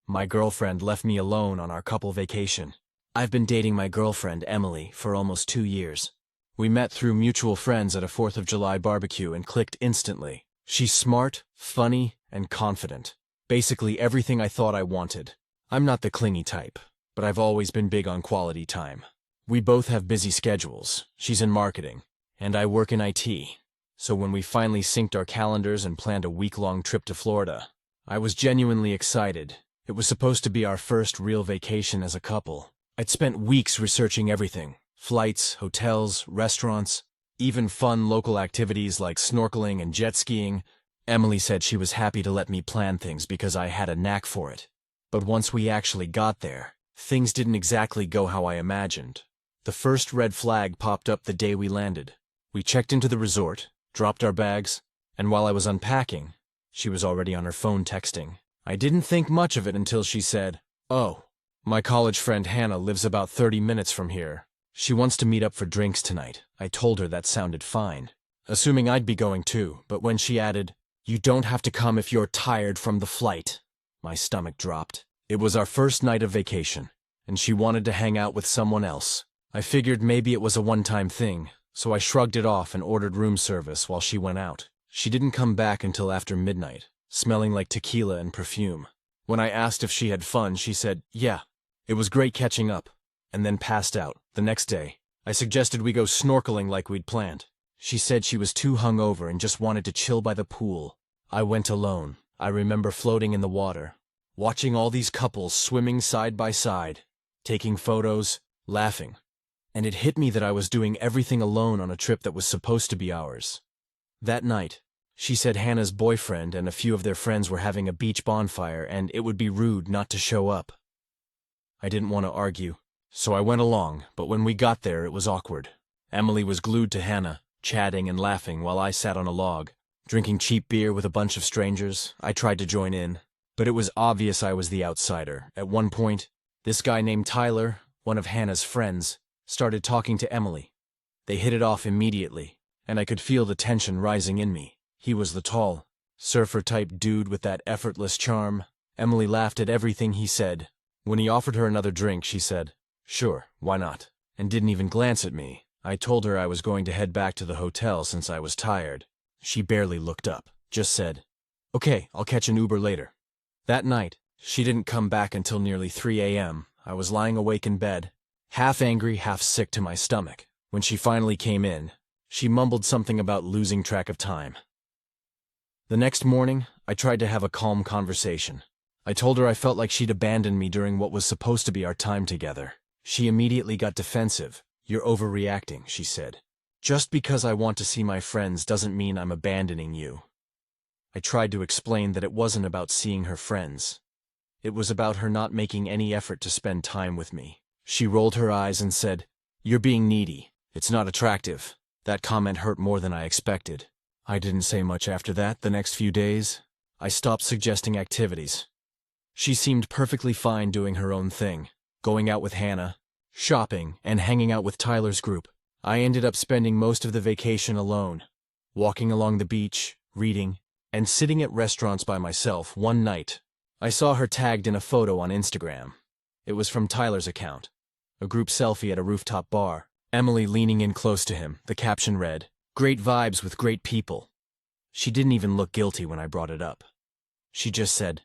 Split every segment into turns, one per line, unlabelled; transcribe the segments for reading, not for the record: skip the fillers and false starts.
My girlfriend left me alone on our couple vacation. I've been dating my girlfriend, Emily, for almost 2 years. We met through mutual friends at a 4th of July barbecue and clicked instantly. She's smart, funny, and confident. Basically everything I thought I wanted. I'm not the clingy type, but I've always been big on quality time. We both have busy schedules. She's in marketing, and I work in IT. So when we finally synced our calendars and planned a week-long trip to Florida, I was genuinely excited. It was supposed to be our first real vacation as a couple. I'd spent weeks researching everything: flights, hotels, restaurants, even fun local activities like snorkeling and jet skiing. Emily said she was happy to let me plan things because I had a knack for it. But once we actually got there, things didn't exactly go how I imagined. The first red flag popped up the day we landed. We checked into the resort, dropped our bags, and while I was unpacking, she was already on her phone texting. I didn't think much of it until she said, "Oh, my college friend Hannah lives about 30 minutes from here. She wants to meet up for drinks tonight." I told her that sounded fine, assuming I'd be going too, but when she added, "You don't have to come if you're tired from the flight," my stomach dropped. It was our first night of vacation, and she wanted to hang out with someone else. I figured maybe it was a one-time thing, so I shrugged it off and ordered room service while she went out. She didn't come back until after midnight, smelling like tequila and perfume. When I asked if she had fun, she said, "Yeah, it was great catching up," and then passed out. The next day, I suggested we go snorkeling like we'd planned. She said she was too hungover and just wanted to chill by the pool. I went alone. I remember floating in the water, watching all these couples swimming side by side, taking photos, laughing. And it hit me that I was doing everything alone on a trip that was supposed to be ours. That night, she said Hannah's boyfriend and a few of their friends were having a beach bonfire and it would be rude not to show up. I didn't want to argue, so I went along, but when we got there it was awkward. Emily was glued to Hannah, chatting and laughing while I sat on a log, drinking cheap beer with a bunch of strangers. I tried to join in, but it was obvious I was the outsider. At one point, this guy named Tyler, one of Hannah's friends, started talking to Emily. They hit it off immediately, and I could feel the tension rising in me. He was the tall, surfer-type dude with that effortless charm. Emily laughed at everything he said. When he offered her another drink, she said, "Sure, why not?" and didn't even glance at me. I told her I was going to head back to the hotel since I was tired. She barely looked up, just said, "Okay, I'll catch an Uber later." That night, she didn't come back until nearly 3 a.m. I was lying awake in bed, half angry, half sick to my stomach. When she finally came in, she mumbled something about losing track of time. The next morning, I tried to have a calm conversation. I told her I felt like she'd abandoned me during what was supposed to be our time together. She immediately got defensive. "You're overreacting," she said. "Just because I want to see my friends doesn't mean I'm abandoning you." I tried to explain that it wasn't about seeing her friends. It was about her not making any effort to spend time with me. She rolled her eyes and said, "You're being needy. It's not attractive." That comment hurt more than I expected. I didn't say much after that. The next few days, I stopped suggesting activities. She seemed perfectly fine doing her own thing, going out with Hannah, shopping, and hanging out with Tyler's group. I ended up spending most of the vacation alone, walking along the beach, reading, and sitting at restaurants by myself. One night, I saw her tagged in a photo on Instagram. It was from Tyler's account, a group selfie at a rooftop bar. Emily leaning in close to him. The caption read, "Great vibes with great people." She didn't even look guilty when I brought it up. She just said,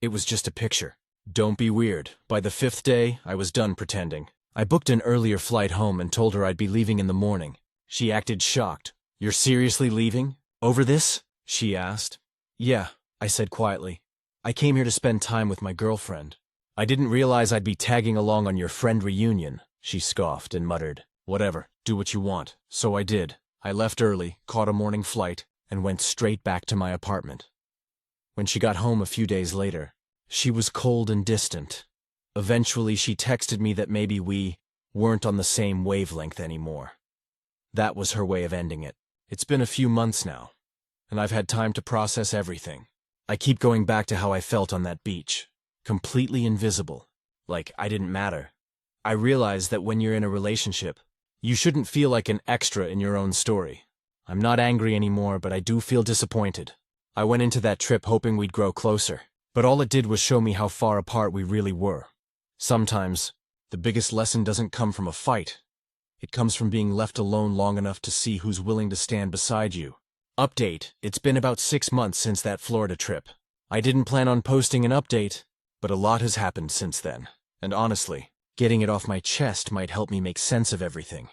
"It was just a picture. Don't be weird." By the 5th day, I was done pretending. I booked an earlier flight home and told her I'd be leaving in the morning. She acted shocked. "You're seriously leaving? Over this?" she asked. "Yeah," I said quietly. "I came here to spend time with my girlfriend." "I didn't realize I'd be tagging along on your friend reunion," she scoffed and muttered, "Whatever, do what you want." So I did. I left early, caught a morning flight, and went straight back to my apartment. When she got home a few days later, she was cold and distant. Eventually, she texted me that maybe we weren't on the same wavelength anymore. That was her way of ending it. It's been a few months now, and I've had time to process everything. I keep going back to how I felt on that beach, completely invisible, like I didn't matter. I realize that when you're in a relationship, you shouldn't feel like an extra in your own story. I'm not angry anymore, but I do feel disappointed. I went into that trip hoping we'd grow closer. But all it did was show me how far apart we really were. Sometimes, the biggest lesson doesn't come from a fight. It comes from being left alone long enough to see who's willing to stand beside you. Update: it's been about 6 months since that Florida trip. I didn't plan on posting an update, but a lot has happened since then. And honestly, getting it off my chest might help me make sense of everything.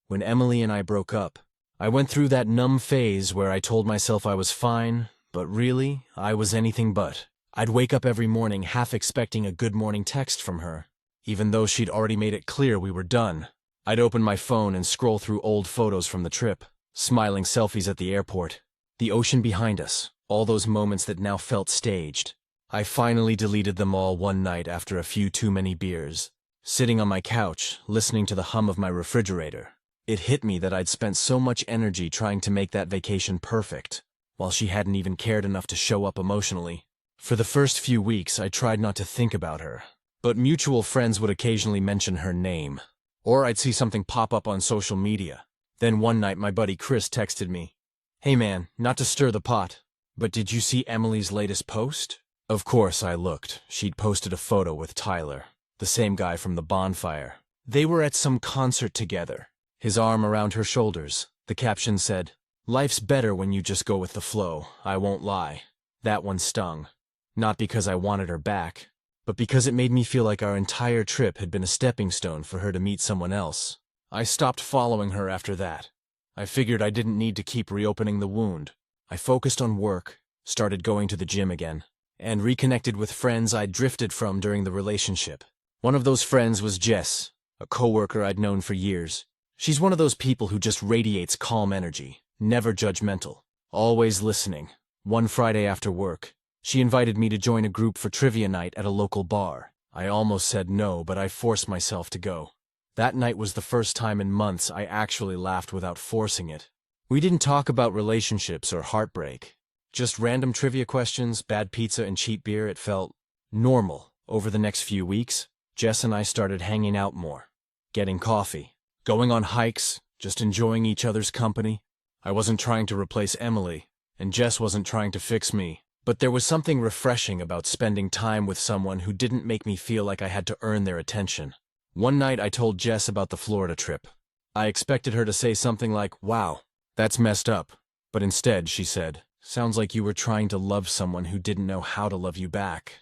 When Emily and I broke up, I went through that numb phase where I told myself I was fine, but really, I was anything but. I'd wake up every morning half expecting a good morning text from her, even though she'd already made it clear we were done. I'd open my phone and scroll through old photos from the trip, smiling selfies at the airport, the ocean behind us, all those moments that now felt staged. I finally deleted them all one night after a few too many beers, sitting on my couch, listening to the hum of my refrigerator. It hit me that I'd spent so much energy trying to make that vacation perfect, while she hadn't even cared enough to show up emotionally. For the first few weeks, I tried not to think about her, but mutual friends would occasionally mention her name, or I'd see something pop up on social media. Then one night my buddy Chris texted me, "Hey man, not to stir the pot, but did you see Emily's latest post?" Of course I looked. She'd posted a photo with Tyler, the same guy from the bonfire. They were at some concert together, his arm around her shoulders. The caption said, "Life's better when you just go with the flow, I won't lie." That one stung. Not because I wanted her back, but because it made me feel like our entire trip had been a stepping stone for her to meet someone else. I stopped following her after that. I figured I didn't need to keep reopening the wound. I focused on work, started going to the gym again, and reconnected with friends I'd drifted from during the relationship. One of those friends was Jess, a coworker I'd known for years. She's one of those people who just radiates calm energy, never judgmental, always listening. One Friday after work, she invited me to join a group for trivia night at a local bar. I almost said no, but I forced myself to go. That night was the first time in months I actually laughed without forcing it. We didn't talk about relationships or heartbreak. Just random trivia questions, bad pizza, and cheap beer. It felt normal. Over the next few weeks, Jess and I started hanging out more, getting coffee, going on hikes, just enjoying each other's company. I wasn't trying to replace Emily, and Jess wasn't trying to fix me. But there was something refreshing about spending time with someone who didn't make me feel like I had to earn their attention. One night I told Jess about the Florida trip. I expected her to say something like, "Wow, that's messed up." But instead she said, "Sounds like you were trying to love someone who didn't know how to love you back."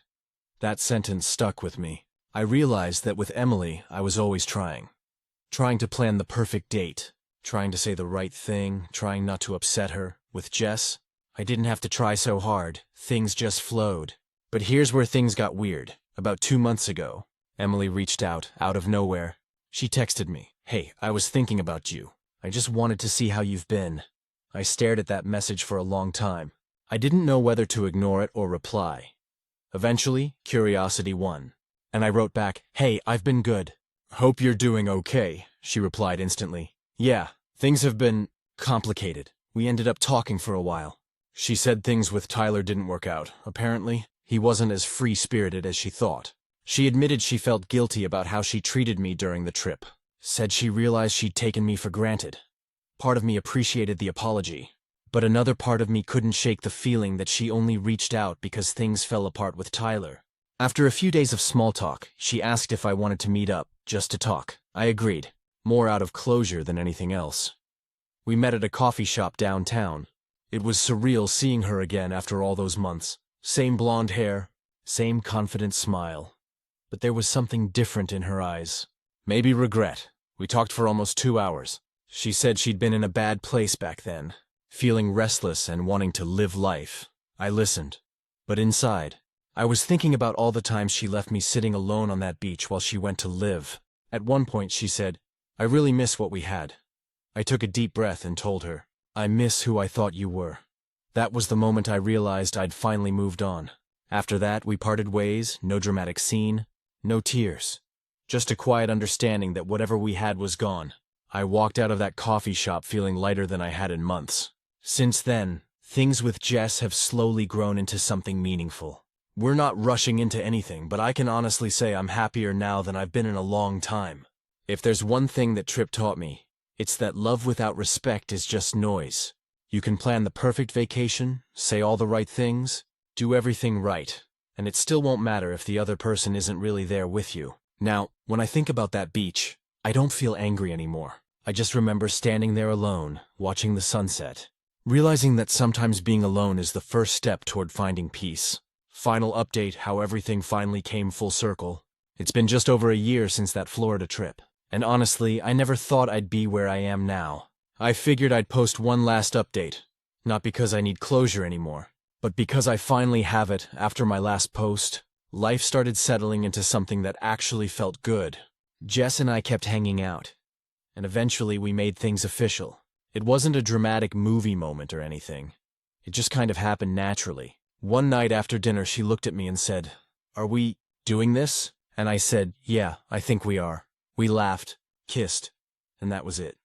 That sentence stuck with me. I realized that with Emily, I was always trying to plan the perfect date, trying to say the right thing, trying not to upset her. With Jess, I didn't have to try so hard. Things just flowed. But here's where things got weird. About 2 months ago, Emily reached out of nowhere. She texted me, "Hey, I was thinking about you. I just wanted to see how you've been." I stared at that message for a long time. I didn't know whether to ignore it or reply. Eventually, curiosity won, and I wrote back, "Hey, I've been good. Hope you're doing okay." She replied instantly, "Yeah, things have been complicated. We ended up talking for a while." She said things with Tyler didn't work out. Apparently, he wasn't as free-spirited as she thought. She admitted she felt guilty about how she treated me during the trip. Said she realized she'd taken me for granted. Part of me appreciated the apology, but another part of me couldn't shake the feeling that she only reached out because things fell apart with Tyler. After a few days of small talk, she asked if I wanted to meet up, just to talk. I agreed, more out of closure than anything else. We met at a coffee shop downtown. It was surreal seeing her again after all those months. Same blonde hair, same confident smile. But there was something different in her eyes. Maybe regret. We talked for almost 2 hours. She said she'd been in a bad place back then, feeling restless and wanting to live life. I listened. But inside, I was thinking about all the times she left me sitting alone on that beach while she went to live. At one point she said, "I really miss what we had." I took a deep breath and told her, "I miss who I thought you were." That was the moment I realized I'd finally moved on. After that, we parted ways, no dramatic scene, no tears. Just a quiet understanding that whatever we had was gone. I walked out of that coffee shop feeling lighter than I had in months. Since then, things with Jess have slowly grown into something meaningful. We're not rushing into anything, but I can honestly say I'm happier now than I've been in a long time. If there's one thing that trip taught me, it's that love without respect is just noise. You can plan the perfect vacation, say all the right things, Do everything right, and it still won't matter if the other person isn't really there with you. Now, when I think about that beach, I don't feel angry anymore. I just remember standing there alone, watching the sunset, realizing that sometimes being alone is the first step toward finding peace. Final update: how everything finally came full circle. It's been just over a year since that Florida trip, and honestly, I never thought I'd be where I am now. I figured I'd post one last update, not because I need closure anymore, but because I finally have it. After my last post, life started settling into something that actually felt good. Jess and I kept hanging out, and eventually we made things official. It wasn't a dramatic movie moment or anything. It just kind of happened naturally. One night after dinner, she looked at me and said, "Are we doing this?" And I said, "Yeah, I think we are." We laughed, kissed, and that was it.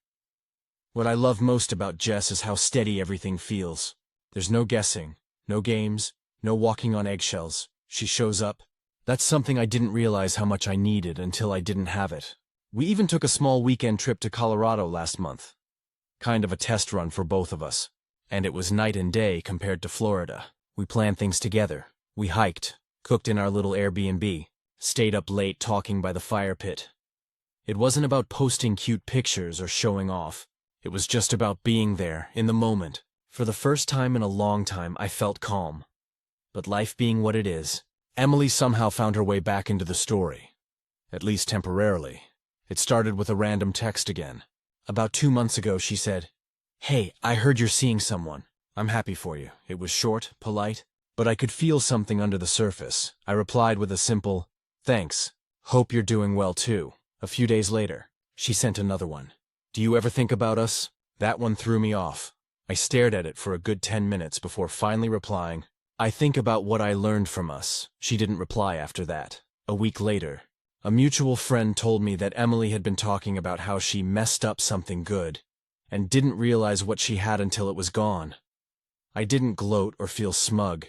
What I love most about Jess is how steady everything feels. There's no guessing, no games, no walking on eggshells. She shows up. That's something I didn't realize how much I needed until I didn't have it. We even took a small weekend trip to Colorado last month. Kind of a test run for both of us. And it was night and day compared to Florida. We planned things together. We hiked, cooked in our little Airbnb, stayed up late talking by the fire pit. It wasn't about posting cute pictures or showing off. It was just about being there, in the moment. For the first time in a long time, I felt calm. But life being what it is, Emily somehow found her way back into the story. At least temporarily. It started with a random text again. About 2 months ago, she said, "Hey, I heard you're seeing someone. I'm happy for you." It was short, polite, but I could feel something under the surface. I replied with a simple, "Thanks. Hope you're doing well too." A few days later, she sent another one. "Do you ever think about us?" That one threw me off. I stared at it for a good 10 minutes before finally replying, "I think about what I learned from us." She didn't reply after that. A week later, a mutual friend told me that Emily had been talking about how she messed up something good and didn't realize what she had until it was gone. I didn't gloat or feel smug.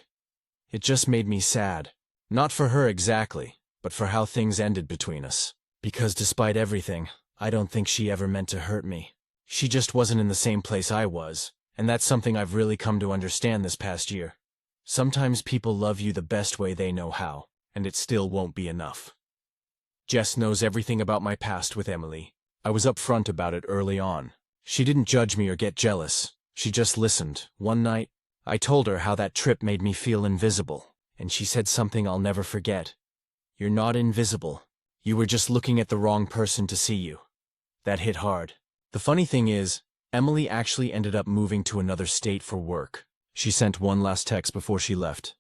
It just made me sad. Not for her exactly, but for how things ended between us. Because despite everything, I don't think she ever meant to hurt me. She just wasn't in the same place I was, and that's something I've really come to understand this past year. Sometimes people love you the best way they know how, and it still won't be enough. Jess knows everything about my past with Emily. I was upfront about it early on. She didn't judge me or get jealous. She just listened. One night, I told her how that trip made me feel invisible, and she said something I'll never forget. "You're not invisible. You were just looking at the wrong person to see you." That hit hard. The funny thing is, Emily actually ended up moving to another state for work. She sent one last text before she left.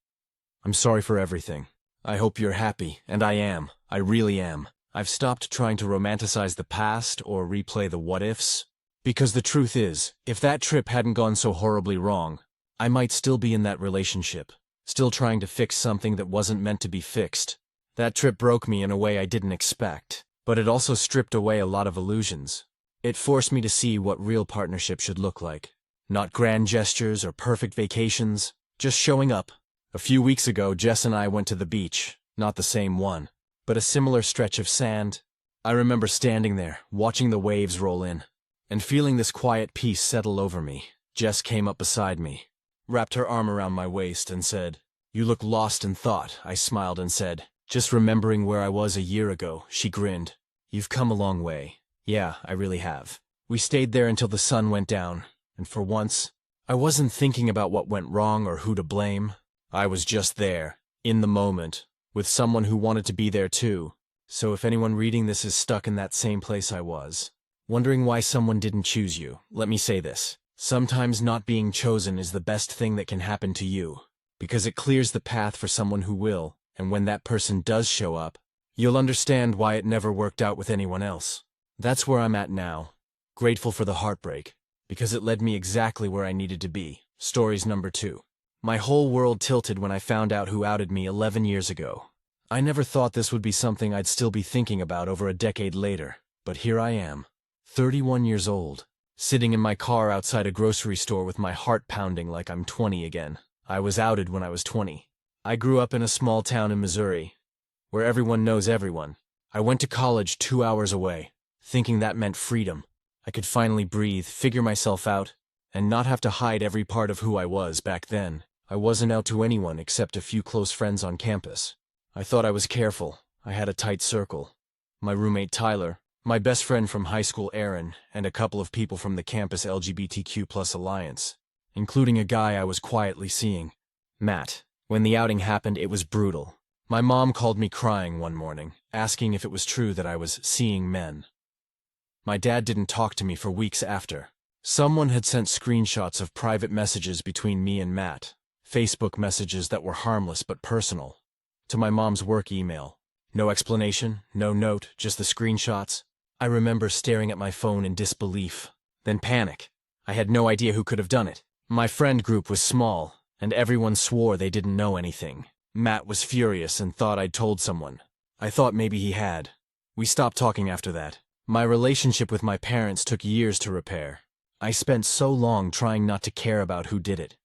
"I'm sorry for everything. I hope you're happy, and I am. I really am. I've stopped trying to romanticize the past or replay the what-ifs. Because the truth is, if that trip hadn't gone so horribly wrong, I might still be in that relationship, still trying to fix something that wasn't meant to be fixed. That trip broke me in a way I didn't expect, but it also stripped away a lot of illusions. It forced me to see what real partnership should look like. Not grand gestures or perfect vacations, just showing up. A few weeks ago, Jess and I went to the beach. Not the same one, but a similar stretch of sand. I remember standing there, watching the waves roll in, and feeling this quiet peace settle over me. Jess came up beside me, wrapped her arm around my waist, and said, "You look lost in thought." I smiled and said, "Just remembering where I was a year ago." She grinned. "You've come a long way." Yeah, I really have. We stayed there until the sun went down, and for once, I wasn't thinking about what went wrong or who to blame. I was just there, in the moment, with someone who wanted to be there too. So if anyone reading this is stuck in that same place I was, wondering why someone didn't choose you, let me say this. Sometimes not being chosen is the best thing that can happen to you, because it clears the path for someone who will, and when that person does show up, you'll understand why it never worked out with anyone else. That's where I'm at now. Grateful for the heartbreak, because it led me exactly where I needed to be. Stories number 2. My whole world tilted when I found out who outed me 11 years ago. I never thought this would be something I'd still be thinking about over a decade later, but here I am, 31 years old, sitting in my car outside a grocery store with my heart pounding like I'm 20 again. I was outed when I was 20. I grew up in a small town in Missouri, where everyone knows everyone. I went to college 2 hours away, thinking that meant freedom. I could finally breathe, figure myself out, and not have to hide every part of who I was back then. I wasn't out to anyone except a few close friends on campus. I thought I was careful. I had a tight circle. My roommate Tyler, my best friend from high school Aaron, and a couple of people from the campus LGBTQ+ alliance, including a guy I was quietly seeing, Matt. When the outing happened, it was brutal. My mom called me crying one morning, asking if it was true that I was seeing men. My dad didn't talk to me for weeks after. Someone had sent screenshots of private messages between me and Matt, Facebook messages that were harmless but personal, to my mom's work email. No explanation, no note, just the screenshots. I remember staring at my phone in disbelief, then panic. I had no idea who could have done it. My friend group was small, and everyone swore they didn't know anything. Matt was furious and thought I'd told someone. I thought maybe he had. We stopped talking after that. My relationship with my parents took years to repair. I spent so long trying not to care about who did it.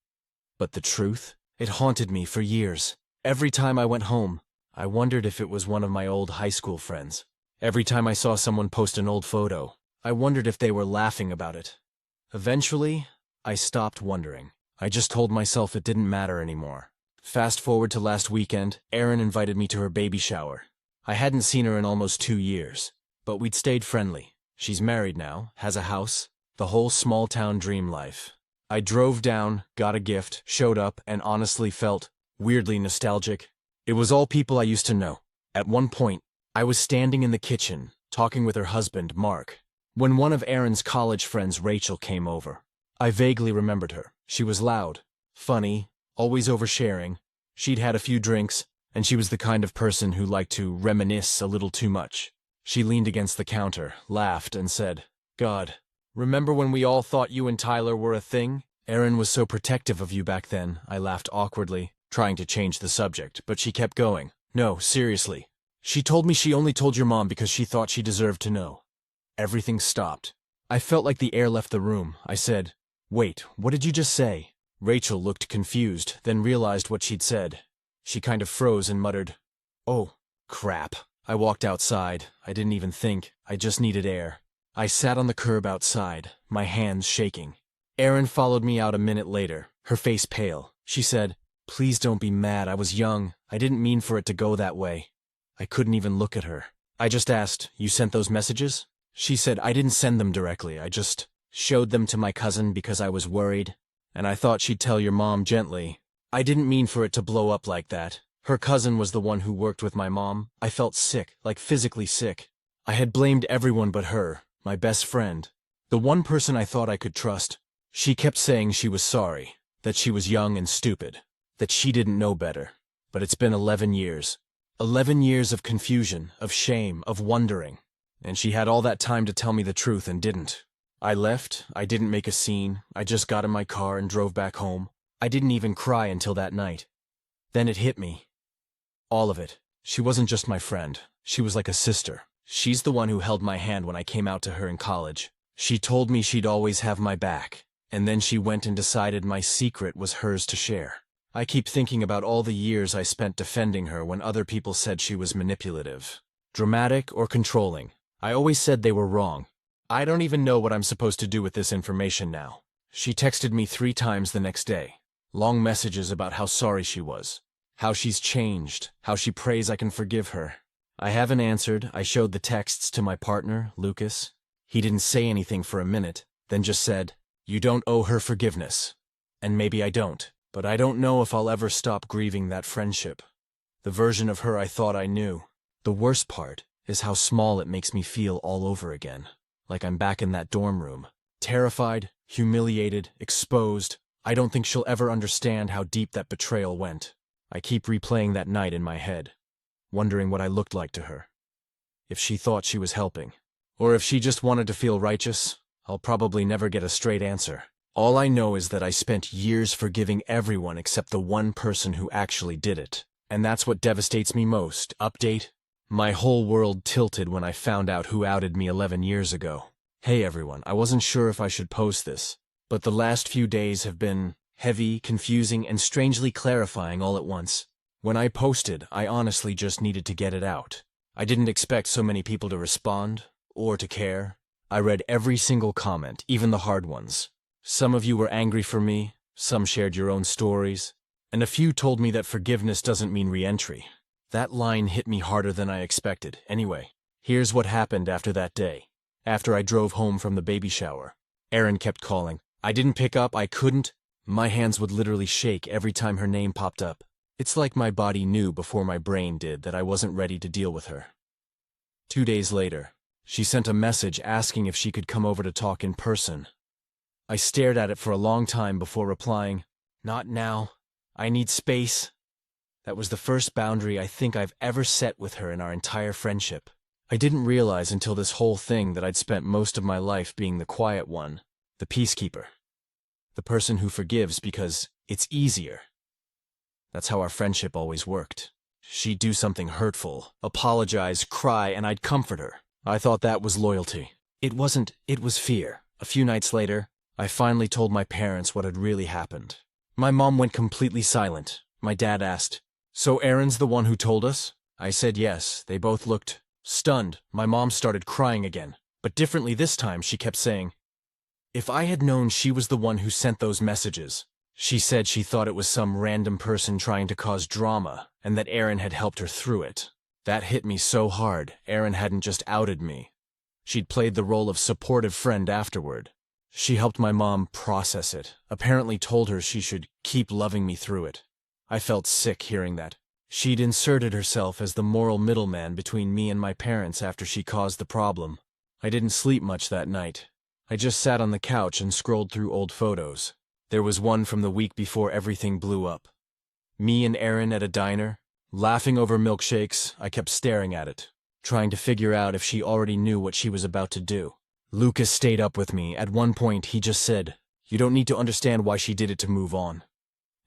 But the truth? It haunted me for years. Every time I went home, I wondered if it was one of my old high school friends. Every time I saw someone post an old photo, I wondered if they were laughing about it. Eventually, I stopped wondering. I just told myself it didn't matter anymore. Fast forward to last weekend, Erin invited me to her baby shower. I hadn't seen her in almost 2 years, but we'd stayed friendly. She's married now, has a house, the whole small-town dream life. I drove down, got a gift, showed up, and honestly felt weirdly nostalgic. It was all people I used to know. At one point, I was standing in the kitchen, talking with her husband, Mark, when one of Erin's college friends, Rachel, came over. I vaguely remembered her. She was loud, funny, always oversharing. She'd had a few drinks, and she was the kind of person who liked to reminisce a little too much. She leaned against the counter, laughed, and said, "God, remember when we all thought you and Tyler were a thing? Erin was so protective of you back then." I laughed awkwardly, trying to change the subject, but she kept going. "No, seriously. She told me she only told your mom because she thought she deserved to know." Everything stopped. I felt like the air left the room. I said, "Wait, what did you just say?" Rachel looked confused, then realized what she'd said. She kind of froze and muttered, "Oh, crap." I walked outside. I didn't even think. I just needed air. I sat on the curb outside, my hands shaking. Erin followed me out a minute later, her face pale. She said, "Please don't be mad. I was young. I didn't mean for it to go that way." I couldn't even look at her. I just asked, "You sent those messages?" She said, "I didn't send them directly. I just showed them to my cousin because I was worried, and I thought she'd tell your mom gently. I didn't mean for it to blow up like that." Her cousin was the one who worked with my mom. I felt sick, like physically sick. I had blamed everyone but her, my best friend, the one person I thought I could trust. She kept saying she was sorry, that she was young and stupid, that she didn't know better. But it's been 11 years. 11 years of confusion, of shame, of wondering. And she had all that time to tell me the truth and didn't. I left. I didn't make a scene. I just got in my car and drove back home. I didn't even cry until that night. Then it hit me. All of it. She wasn't just my friend. She was like a sister. She's the one who held my hand when I came out to her in college. She told me she'd always have my back. And then she went and decided my secret was hers to share. I keep thinking about all the years I spent defending her when other people said she was manipulative, dramatic, or controlling. I always said they were wrong. I don't even know what I'm supposed to do with this information now. She texted me 3 times the next day. Long messages about how sorry she was, how she's changed, how she prays I can forgive her. I haven't answered. I showed the texts to my partner, Lucas. He didn't say anything for a minute, then just said, "You don't owe her forgiveness." And maybe I don't, but I don't know if I'll ever stop grieving that friendship. The version of her I thought I knew. The worst part is how small it makes me feel all over again. Like I'm back in that dorm room. Terrified, humiliated, exposed. I don't think she'll ever understand how deep that betrayal went. I keep replaying that night in my head, wondering what I looked like to her. If she thought she was helping. Or if she just wanted to feel righteous. I'll probably never get a straight answer. All I know is that I spent years forgiving everyone except the one person who actually did it. And that's what devastates me most. Update: my whole world tilted when I found out who outed me 11 years ago. Hey everyone, I wasn't sure if I should post this, but the last few days have been heavy, confusing, and strangely clarifying all at once. When I posted, I honestly just needed to get it out. I didn't expect so many people to respond, or to care. I read every single comment, even the hard ones. Some of you were angry for me, some shared your own stories, And a few told me that forgiveness doesn't mean re-entry. That line hit me harder than I expected. Anyway, here's what happened after that day. After I drove home from the baby shower, Erin kept calling. I didn't pick up, I couldn't. My hands would literally shake every time her name popped up. It's like my body knew before my brain did that I wasn't ready to deal with her. 2 days later, she sent a message asking if she could come over to talk in person. I stared at it for a long time before replying, "Not now. I need space." That was the first boundary I think I've ever set with her in our entire friendship. I didn't realize until this whole thing that I'd spent most of my life being the quiet one, the peacekeeper. The person who forgives because it's easier. That's how our friendship always worked. She'd do something hurtful, apologize, cry, and I'd comfort her. I thought that was loyalty. It wasn't, it was fear. A few nights later, I finally told my parents what had really happened. My mom went completely silent. My dad asked, "So Erin's the one who told us?" I said yes. They both looked stunned. My mom started crying again, but differently this time. She kept saying, "If I had known she was the one who sent those messages." She said she thought it was some random person trying to cause drama, and that Erin had helped her through it. That hit me so hard. Erin hadn't just outed me. She'd played the role of supportive friend afterward. She helped my mom process it, apparently told her she should keep loving me through it. I felt sick hearing that. She'd inserted herself as the moral middleman between me and my parents after she caused the problem. I didn't sleep much that night. I just sat on the couch and scrolled through old photos. There was one from the week before everything blew up. Me and Erin at a diner, laughing over milkshakes. I kept staring at it, trying to figure out if she already knew what she was about to do. Lucas stayed up with me. At one point, he just said, "You don't need to understand why she did it to move on."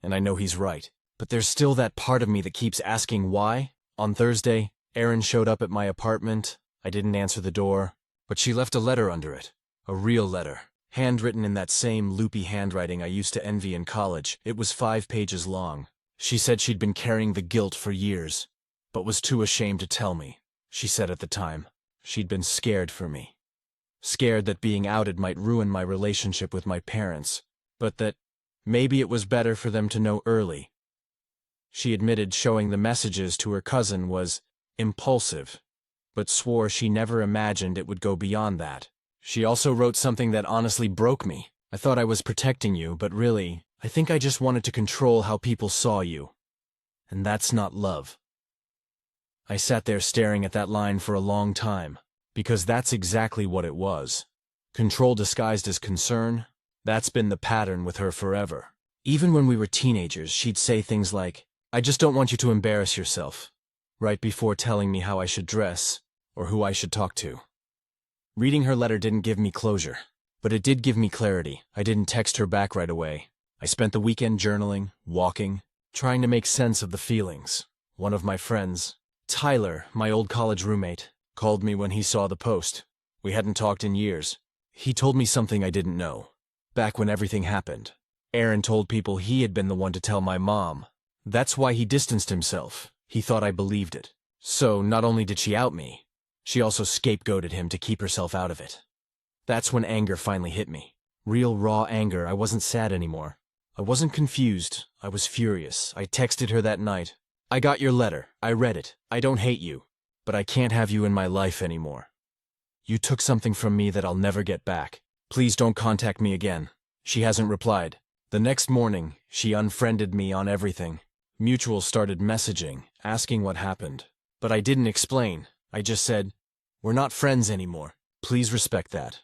And I know he's right. But there's still that part of me that keeps asking why. On Thursday, Erin showed up at my apartment. I didn't answer the door, but she left a letter under it. A real letter. Handwritten in that same loopy handwriting I used to envy in college. It was 5 pages long. She said she'd been carrying the guilt for years, but was too ashamed to tell me. She said at the time, she'd been scared for me. Scared that being outed might ruin my relationship with my parents, but that maybe it was better for them to know early. She admitted showing the messages to her cousin was impulsive, but swore she never imagined it would go beyond that. She also wrote something that honestly broke me. "I thought I was protecting you, but really, I think I just wanted to control how people saw you. And that's not love." I sat there staring at that line for a long time, because that's exactly what it was. Control disguised as concern. That's been the pattern with her forever. Even when we were teenagers, she'd say things like, "I just don't want you to embarrass yourself," right before telling me how I should dress or who I should talk to. Reading her letter didn't give me closure, but it did give me clarity. I didn't text her back right away. I spent the weekend journaling, walking, trying to make sense of the feelings. One of my friends, Tyler, my old college roommate, called me when he saw the post. We hadn't talked in years. He told me something I didn't know. Back when everything happened, Erin told people he had been the one to tell my mom. That's why he distanced himself. He thought I believed it. So not only did she out me, she also scapegoated him to keep herself out of it. That's when anger finally hit me. Real raw anger. I wasn't sad anymore. I wasn't confused. I was furious. I texted her that night. "I got your letter. I read it. I don't hate you, but I can't have you in my life anymore. You took something from me that I'll never get back. Please don't contact me again." She hasn't replied. The next morning, she unfriended me on everything. Mutual started messaging, asking what happened. But I didn't explain. I just said, "We're not friends anymore. Please respect that."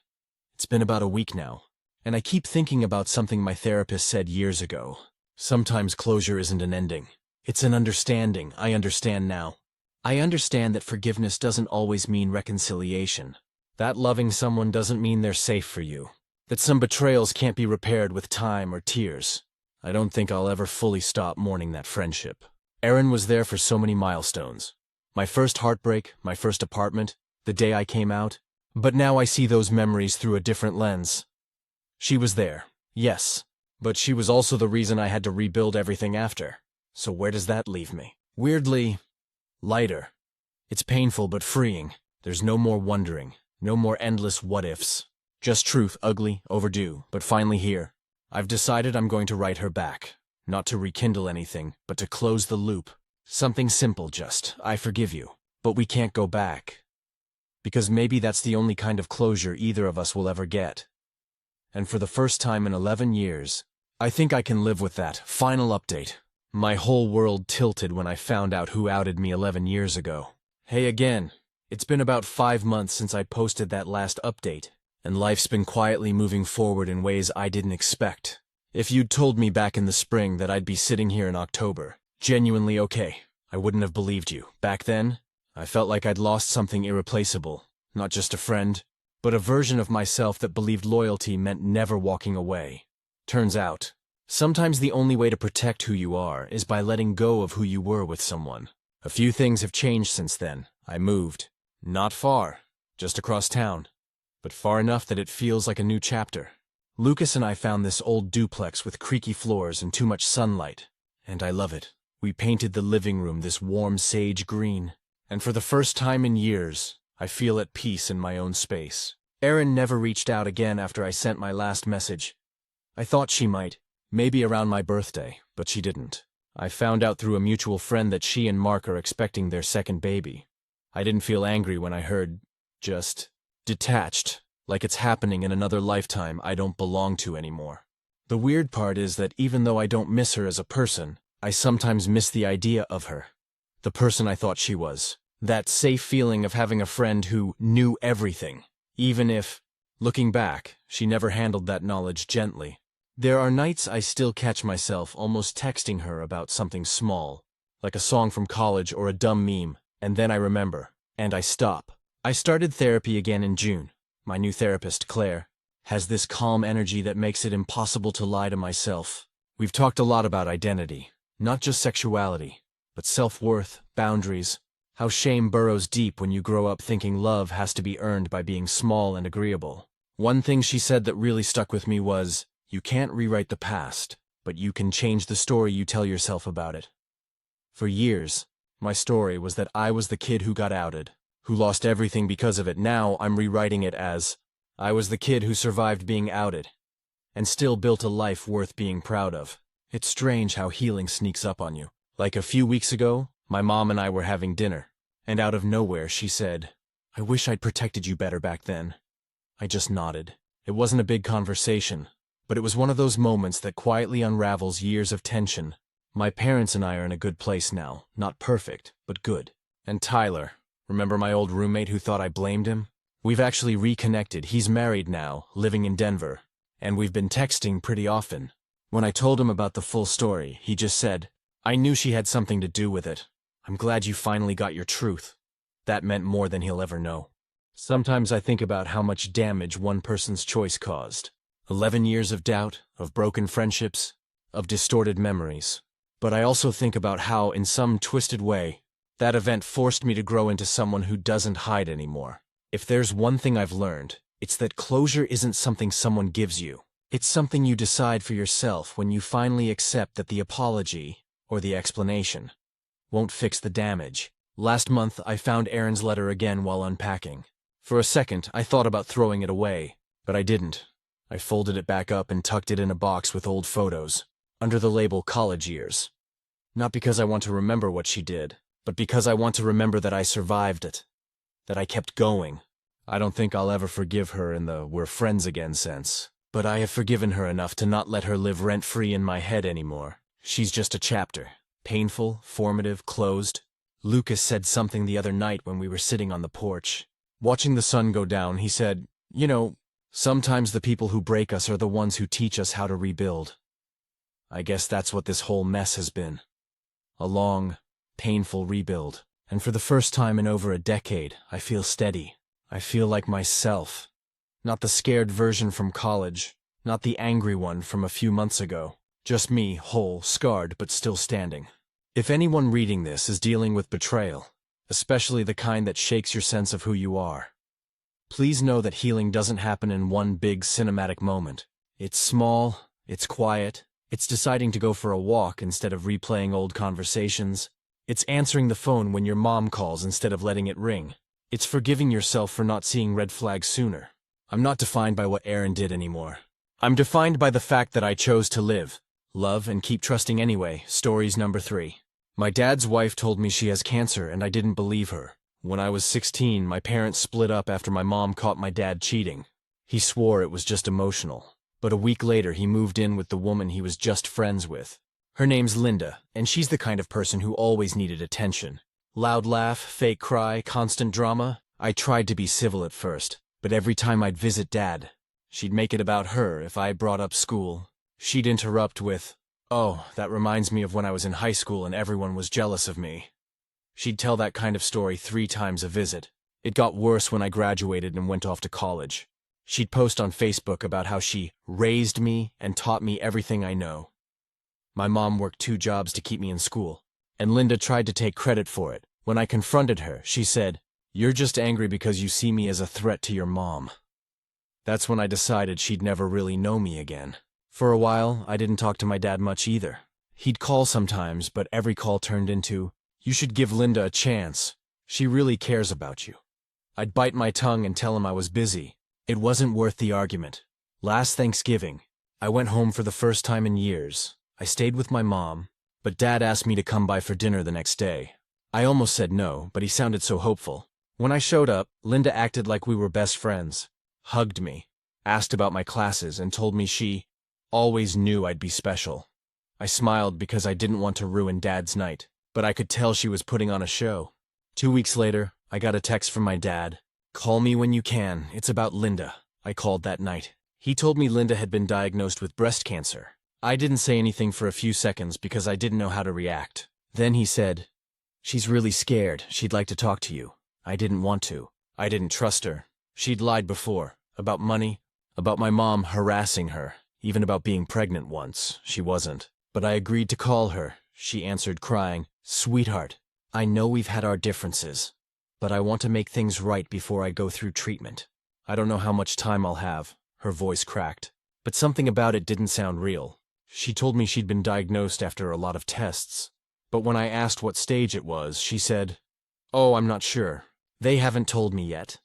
It's been about a week now, and I keep thinking about something my therapist said years ago. Sometimes closure isn't an ending. It's an understanding. I understand now. I understand that forgiveness doesn't always mean reconciliation. That loving someone doesn't mean they're safe for you. That some betrayals can't be repaired with time or tears. I don't think I'll ever fully stop mourning that friendship. Erin was there for so many milestones. My first heartbreak, my first apartment, the day I came out. But now I see those memories through a different lens. She was there, yes, but she was also the reason I had to rebuild everything after. So where does that leave me? Weirdly, lighter. It's painful but freeing. There's no more wondering, no more endless what-ifs. Just truth, ugly, overdue, but finally here. I've decided I'm going to write her back. not to rekindle anything, but to close the loop. Something simple, just, I forgive you, but we can't go back. Because maybe that's the only kind of closure either of us will ever get. And for the first time in 11 years, I think I can live with that. Final update. My whole world tilted when I found out who outed me 11 years ago. Hey again. It's been about 5 months since I posted that last update, and life's been quietly moving forward in ways I didn't expect. If you'd told me back in the spring that I'd be sitting here in October, genuinely okay, I wouldn't have believed you. Back then, I felt like I'd lost something irreplaceable, not just a friend, but a version of myself that believed loyalty meant never walking away. Turns out, sometimes the only way to protect who you are is by letting go of who you were with someone. A few things have changed since then. I moved. Not far, just across town, but far enough that it feels like a new chapter. Lucas and I found this old duplex with creaky floors and too much sunlight, and I love it. We painted the living room this warm sage green, and for the first time in years, I feel at peace in my own space. Erin never reached out again after I sent my last message. I thought she might, maybe around my birthday, but she didn't. I found out through a mutual friend that she and Mark are expecting their second baby. I didn't feel angry when I heard, just detached, like it's happening in another lifetime I don't belong to anymore. The weird part is that even though I don't miss her as a person, I sometimes miss the idea of her. The person I thought she was. That safe feeling of having a friend who knew everything, even if, looking back, she never handled that knowledge gently. There are nights I still catch myself almost texting her about something small, like a song from college or a dumb meme. And then I remember, and I stop. I started therapy again in June. My new therapist, Claire, has this calm energy that makes it impossible to lie to myself. We've talked a lot about identity, not just sexuality, but self-worth, boundaries, how shame burrows deep when you grow up thinking love has to be earned by being small and agreeable. One thing she said that really stuck with me was, you can't rewrite the past, but you can change the story you tell yourself about it. For years, my story was that I was the kid who got outed, who lost everything because of it. Now I'm rewriting it as, I was the kid who survived being outed, and still built a life worth being proud of. It's strange how healing sneaks up on you. Like a few weeks ago, my mom and I were having dinner, and out of nowhere she said, I wish I'd protected you better back then. I just nodded. It wasn't a big conversation, but it was one of those moments that quietly unravels years of tension. My parents and I are in a good place now. Not perfect, but good. And Tyler, remember my old roommate who thought I blamed him? We've actually reconnected. He's married now, living in Denver, and we've been texting pretty often. When I told him about the full story, he just said, I knew she had something to do with it. I'm glad you finally got your truth. That meant more than he'll ever know. Sometimes I think about how much damage one person's choice caused. 11 years of doubt, of broken friendships, of distorted memories. But I also think about how, in some twisted way, that event forced me to grow into someone who doesn't hide anymore. If there's one thing I've learned, it's that closure isn't something someone gives you. It's something you decide for yourself when you finally accept that the apology, or the explanation, won't fix the damage. Last month, I found Erin's letter again while unpacking. For a second, I thought about throwing it away, but I didn't. I folded it back up and tucked it in a box with old photos, under the label college years. Not because I want to remember what she did, but because I want to remember that I survived it, that I kept going. I don't think I'll ever forgive her in the we're friends again sense, but I have forgiven her enough to not let her live rent-free in my head anymore. She's just a chapter. Painful, formative, closed. Lucas said something the other night when we were sitting on the porch. Watching the sun go down, he said, you know, sometimes the people who break us are the ones who teach us how to rebuild. I guess that's what this whole mess has been. A long, painful rebuild. And for the first time in over a decade, I feel steady. I feel like myself. Not the scared version from college, not the angry one from a few months ago. Just me, whole, scarred, but still standing. If anyone reading this is dealing with betrayal, especially the kind that shakes your sense of who you are, please know that healing doesn't happen in one big cinematic moment. It's small, it's quiet, it's deciding to go for a walk instead of replaying old conversations. It's answering the phone when your mom calls instead of letting it ring. It's forgiving yourself for not seeing red flags sooner. I'm not defined by what Erin did anymore. I'm defined by the fact that I chose to live Love and keep trusting anyway. Stories number 3. My dad's wife told me she has cancer and I didn't believe her. When I was 16, my parents split up after my mom caught my dad cheating. He swore it was just emotional. But a week later, he moved in with the woman he was just friends with. Her name's Linda, and she's the kind of person who always needed attention. Loud laugh, fake cry, constant drama. I tried to be civil at first, but every time I'd visit Dad, she'd make it about her. If I brought up school, she'd interrupt with, "Oh, that reminds me of when I was in high school and everyone was jealous of me." She'd tell that kind of story 3 times a visit. It got worse when I graduated and went off to college. She'd post on Facebook about how she raised me and taught me everything I know. My mom worked 2 jobs to keep me in school, and Linda tried to take credit for it. When I confronted her, she said, "You're just angry because you see me as a threat to your mom." That's when I decided she'd never really know me again. For a while, I didn't talk to my dad much either. He'd call sometimes, but every call turned into, "You should give Linda a chance. She really cares about you." I'd bite my tongue and tell him I was busy. It wasn't worth the argument. Last Thanksgiving, I went home for the first time in years. I stayed with my mom, but Dad asked me to come by for dinner the next day. I almost said no, but he sounded so hopeful. When I showed up, Linda acted like we were best friends, hugged me, asked about my classes, and told me she always knew I'd be special. I smiled because I didn't want to ruin Dad's night, but I could tell she was putting on a show. 2 weeks later, I got a text from my dad. "Call me when you can. It's about Linda." I called that night. He told me Linda had been diagnosed with breast cancer. I didn't say anything for a few seconds because I didn't know how to react. Then he said, "She's really scared. She'd like to talk to you." I didn't want to. I didn't trust her. She'd lied before. About money. About my mom harassing her. Even about being pregnant once. She wasn't. But I agreed to call her. She answered crying, "Sweetheart, I know we've had our differences, but I want to make things right before I go through treatment. I don't know how much time I'll have." Her voice cracked. But something about it didn't sound real. She told me she'd been diagnosed after a lot of tests. But when I asked what stage it was, she said, "Oh, I'm not sure. They haven't told me yet."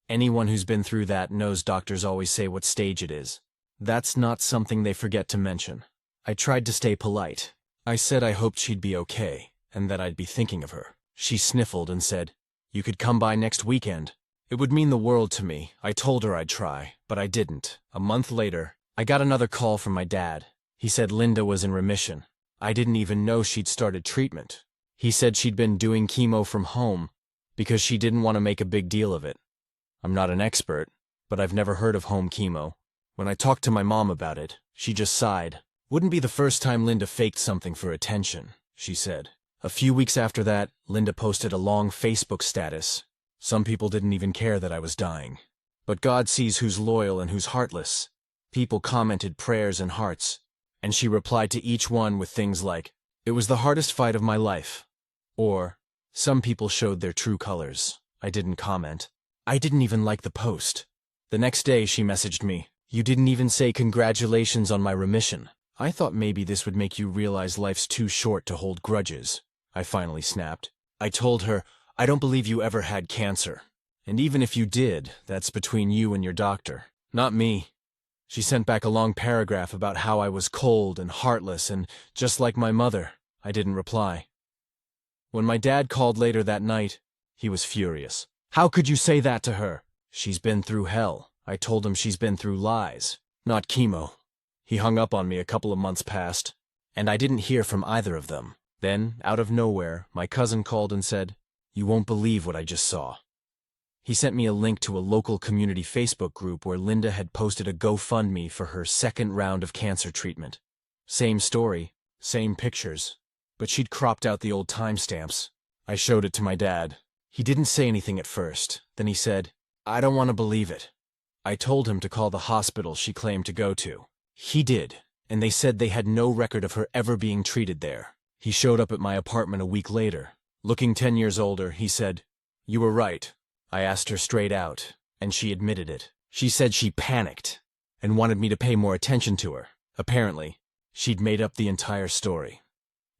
Anyone who's been through that knows doctors always say what stage it is. That's not something they forget to mention. I tried to stay polite. I said I hoped she'd be okay, and that I'd be thinking of her. She sniffled and said, "You could come by next weekend." It would mean the world to me. I told her I'd try, but I didn't. A month later, I got another call from my dad. He said Linda was in remission. I didn't even know she'd started treatment. He said she'd been doing chemo from home because she didn't want to make a big deal of it. I'm not an expert, but I've never heard of home chemo. When I talked to my mom about it, she just sighed. "Wouldn't be the first time Linda faked something for attention," she said. A few weeks after that, Linda posted a long Facebook status. Some people didn't even care that I was dying. But God sees who's loyal and who's heartless. People commented prayers and hearts, and she replied to each one with things like, "It was the hardest fight of my life." Or, "Some people showed their true colors." I didn't comment. I didn't even like the post. The next day she messaged me, "You didn't even say congratulations on my remission. I thought maybe this would make you realize life's too short to hold grudges." I finally snapped. I told her, "I don't believe you ever had cancer. And even if you did, that's between you and your doctor, not me." She sent back a long paragraph about how I was cold and heartless and just like my mother. I didn't reply. When my dad called later that night, he was furious. "How could you say that to her? She's been through hell." I told him she's been through lies, not chemo. He hung up on me. A couple of months passed, and I didn't hear from either of them. Then, out of nowhere, my cousin called and said, "You won't believe what I just saw." He sent me a link to a local community Facebook group where Linda had posted a GoFundMe for her second round of cancer treatment. Same story, same pictures, but she'd cropped out the old timestamps. I showed it to my dad. He didn't say anything at first. Then he said, "I don't want to believe it." I told him to call the hospital she claimed to go to. He did, and they said they had no record of her ever being treated there. He showed up at my apartment a week later. Looking 10 years older, he said, "You were right." I asked her straight out, and she admitted it. She said she panicked and wanted me to pay more attention to her. Apparently, she'd made up the entire story.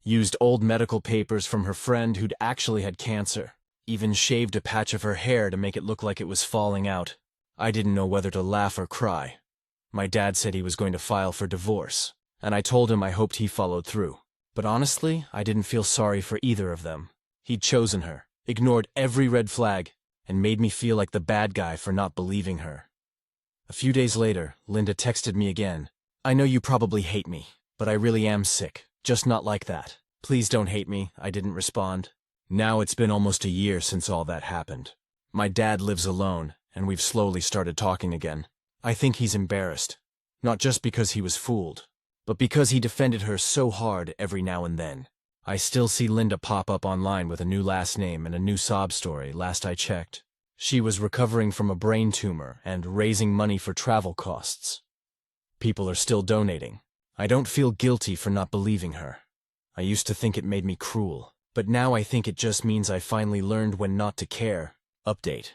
Used old medical papers from her friend who'd actually had cancer. Even shaved a patch of her hair to make it look like it was falling out. I didn't know whether to laugh or cry. My dad said he was going to file for divorce. and I told him I hoped he followed through. But honestly, I didn't feel sorry for either of them. He'd chosen her, ignored every red flag, and made me feel like the bad guy for not believing her. A few days later, Linda texted me again. "I know you probably hate me, but I really am sick, just not like that. Please don't hate me," I didn't respond. Now it's been almost a year since all that happened. My dad lives alone, and we've slowly started talking again. I think he's embarrassed, not just because he was fooled, but because he defended her so hard every now and then. I still see Linda pop up online with a new last name and a new sob story last I checked. She was recovering from a brain tumor and raising money for travel costs. People are still donating. I don't feel guilty for not believing her. I used to think it made me cruel, but now I think it just means I finally learned when not to care. Update.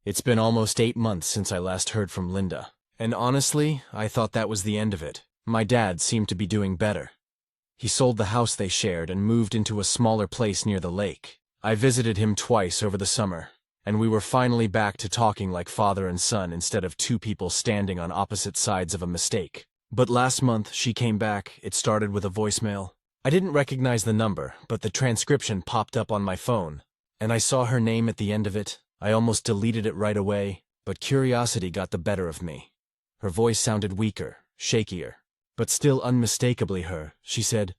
It's been almost 8 months since I last heard from Linda, and honestly, I thought that was the end of it. My dad seemed to be doing better. He sold the house they shared and moved into a smaller place near the lake. I visited him twice over the summer, and we were finally back to talking like father and son instead of two people standing on opposite sides of a mistake. But last month, she came back. It started with a voicemail. I didn't recognize the number, but the transcription popped up on my phone, and I saw her name at the end of it. I almost deleted it right away, but curiosity got the better of me. Her voice sounded weaker, shakier, but still unmistakably her. She said,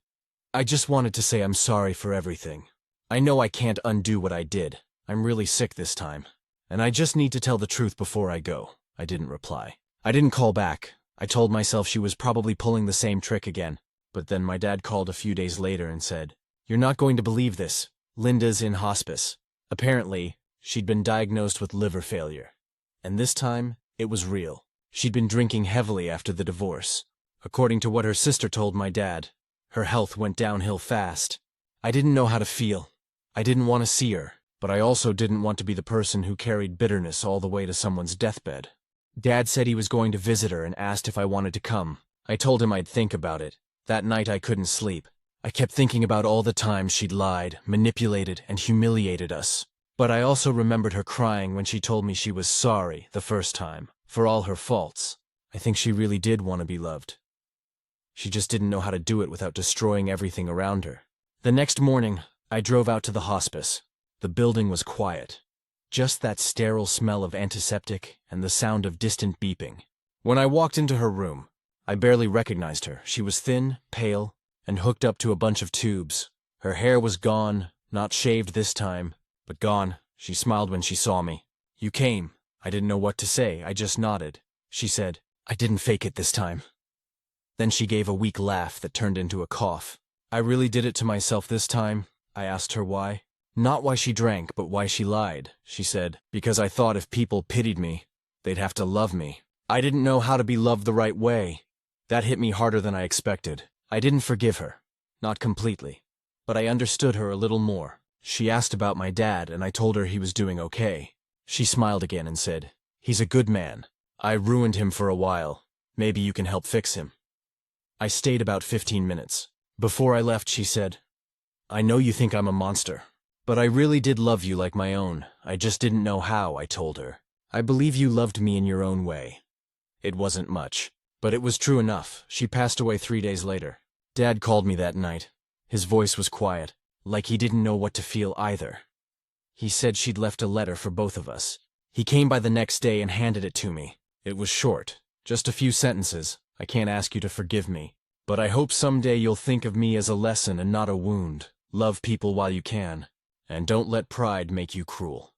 "I just wanted to say I'm sorry for everything. I know I can't undo what I did. I'm really sick this time, and I just need to tell the truth before I go." I didn't reply. I didn't call back. I told myself she was probably pulling the same trick again. But then my dad called a few days later and said, "You're not going to believe this. Linda's in hospice." Apparently, she'd been diagnosed with liver failure. And this time, it was real. She'd been drinking heavily after the divorce. According to what her sister told my dad, her health went downhill fast. I didn't know how to feel. I didn't want to see her, but I also didn't want to be the person who carried bitterness all the way to someone's deathbed. Dad said he was going to visit her and asked if I wanted to come. I told him I'd think about it. That night I couldn't sleep. I kept thinking about all the times she'd lied, manipulated, and humiliated us. But I also remembered her crying when she told me she was sorry the first time, for all her faults. I think she really did want to be loved. She just didn't know how to do it without destroying everything around her. The next morning, I drove out to the hospice. The building was quiet. Just that sterile smell of antiseptic and the sound of distant beeping. When I walked into her room, I barely recognized her. She was thin, pale, and hooked up to a bunch of tubes. Her hair was gone, not shaved this time, but gone. She smiled when she saw me. "You came." I didn't know what to say. I just nodded. She said, "I didn't fake it this time." Then she gave a weak laugh that turned into a cough. "I really did it to myself this time." I asked her why. Not why she drank, but why she lied. She said, "Because I thought if people pitied me, they'd have to love me. I didn't know how to be loved the right way." That hit me harder than I expected. I didn't forgive her. Not completely. But I understood her a little more. She asked about my dad, and I told her he was doing okay. She smiled again and said, "He's a good man. I ruined him for a while. Maybe you can help fix him." I stayed about 15 minutes. Before I left, she said, "I know you think I'm a monster, but I really did love you like my own. I just didn't know how," I told her. "I believe you loved me in your own way." It wasn't much, but it was true enough. She passed away 3 days later. Dad called me that night. His voice was quiet, like he didn't know what to feel either. He said she'd left a letter for both of us. He came by the next day and handed it to me. It was short, just a few sentences. "I can't ask you to forgive me, but I hope someday you'll think of me as a lesson and not a wound. Love people while you can, and don't let pride make you cruel."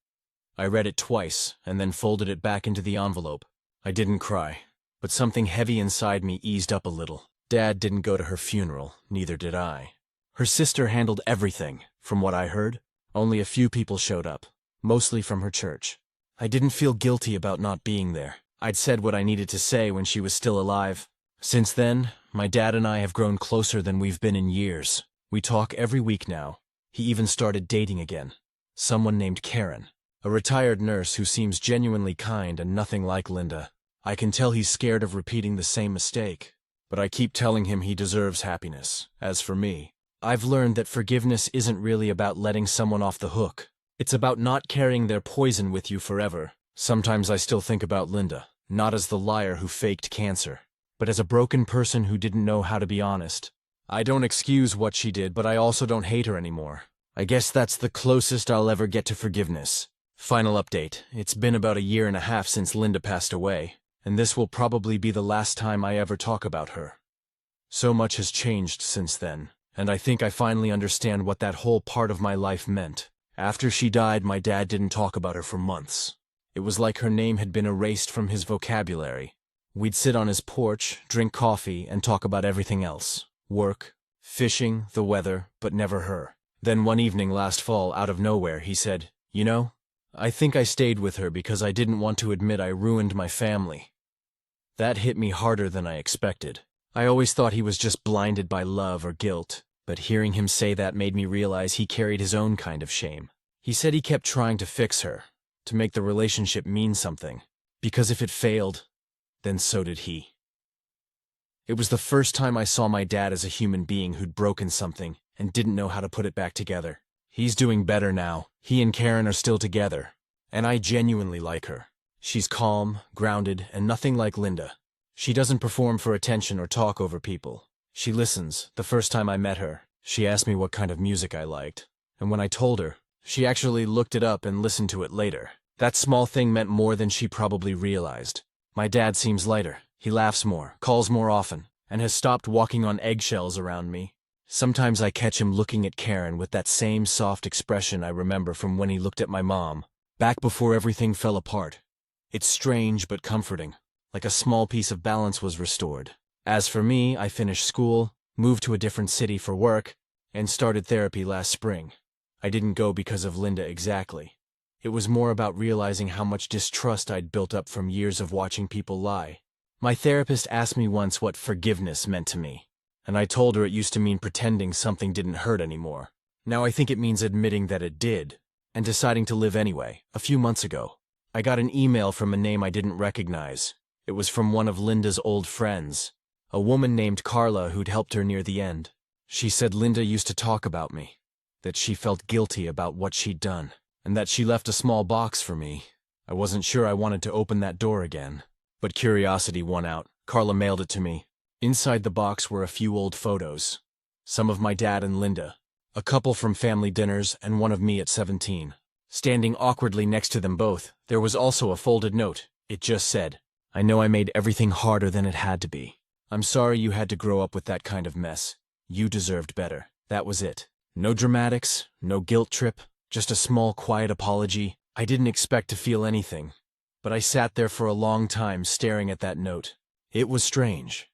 I read it twice and then folded it back into the envelope. I didn't cry, but something heavy inside me eased up a little. Dad didn't go to her funeral, neither did I. Her sister handled everything, from what I heard. Only a few people showed up, mostly from her church. I didn't feel guilty about not being there. I'd said what I needed to say when she was still alive. Since then, my dad and I have grown closer than we've been in years. We talk every week now. He even started dating again. Someone named Karen, a retired nurse who seems genuinely kind and nothing like Linda. I can tell he's scared of repeating the same mistake, but I keep telling him he deserves happiness. As for me, I've learned that forgiveness isn't really about letting someone off the hook. It's about not carrying their poison with you forever. Sometimes I still think about Linda, not as the liar who faked cancer, but as a broken person who didn't know how to be honest. I don't excuse what she did, but I also don't hate her anymore. I guess that's the closest I'll ever get to forgiveness. Final update. It's been about a year and a half since Linda passed away, and this will probably be the last time I ever talk about her. So much has changed since then, and I think I finally understand what that whole part of my life meant. After she died, my dad didn't talk about her for months. It was like her name had been erased from his vocabulary. We'd sit on his porch, drink coffee, and talk about everything else. Work, fishing, the weather, but never her. Then one evening last fall, out of nowhere, he said, "You know, I think I stayed with her because I didn't want to admit I ruined my family." That hit me harder than I expected. I always thought he was just blinded by love or guilt, but hearing him say that made me realize he carried his own kind of shame. He said he kept trying to fix her, to make the relationship mean something, because if it failed, then so did he. It was the first time I saw my dad as a human being who'd broken something and didn't know how to put it back together. He's doing better now. He and Karen are still together, and I genuinely like her. She's calm, grounded, and nothing like Linda. She doesn't perform for attention or talk over people. She listens. The first time I met her, she asked me what kind of music I liked, and when I told her, she actually looked it up and listened to it later. That small thing meant more than she probably realized. My dad seems lighter. He laughs more, calls more often, and has stopped walking on eggshells around me. Sometimes I catch him looking at Karen with that same soft expression I remember from when he looked at my mom, back before everything fell apart. It's strange but comforting, like a small piece of balance was restored. As for me, I finished school, moved to a different city for work, and started therapy last spring. I didn't go because of Linda exactly. It was more about realizing how much distrust I'd built up from years of watching people lie. My therapist asked me once what forgiveness meant to me, and I told her it used to mean pretending something didn't hurt anymore. Now I think it means admitting that it did, and deciding to live anyway. A few months ago, I got an email from a name I didn't recognize. It was from one of Linda's old friends, a woman named Carla who'd helped her near the end. She said Linda used to talk about me, that she felt guilty about what she'd done, and that she left a small box for me. I wasn't sure I wanted to open that door again, but curiosity won out. Carla mailed it to me. Inside the box were a few old photos, some of my dad and Linda, a couple from family dinners, and one of me at 17. Standing awkwardly next to them both, there was also a folded note. It just said, "I know I made everything harder than it had to be. I'm sorry you had to grow up with that kind of mess. You deserved better." That was it. No dramatics, no guilt trip, just a small, quiet apology. I didn't expect to feel anything, but I sat there for a long time staring at that note. It was strange.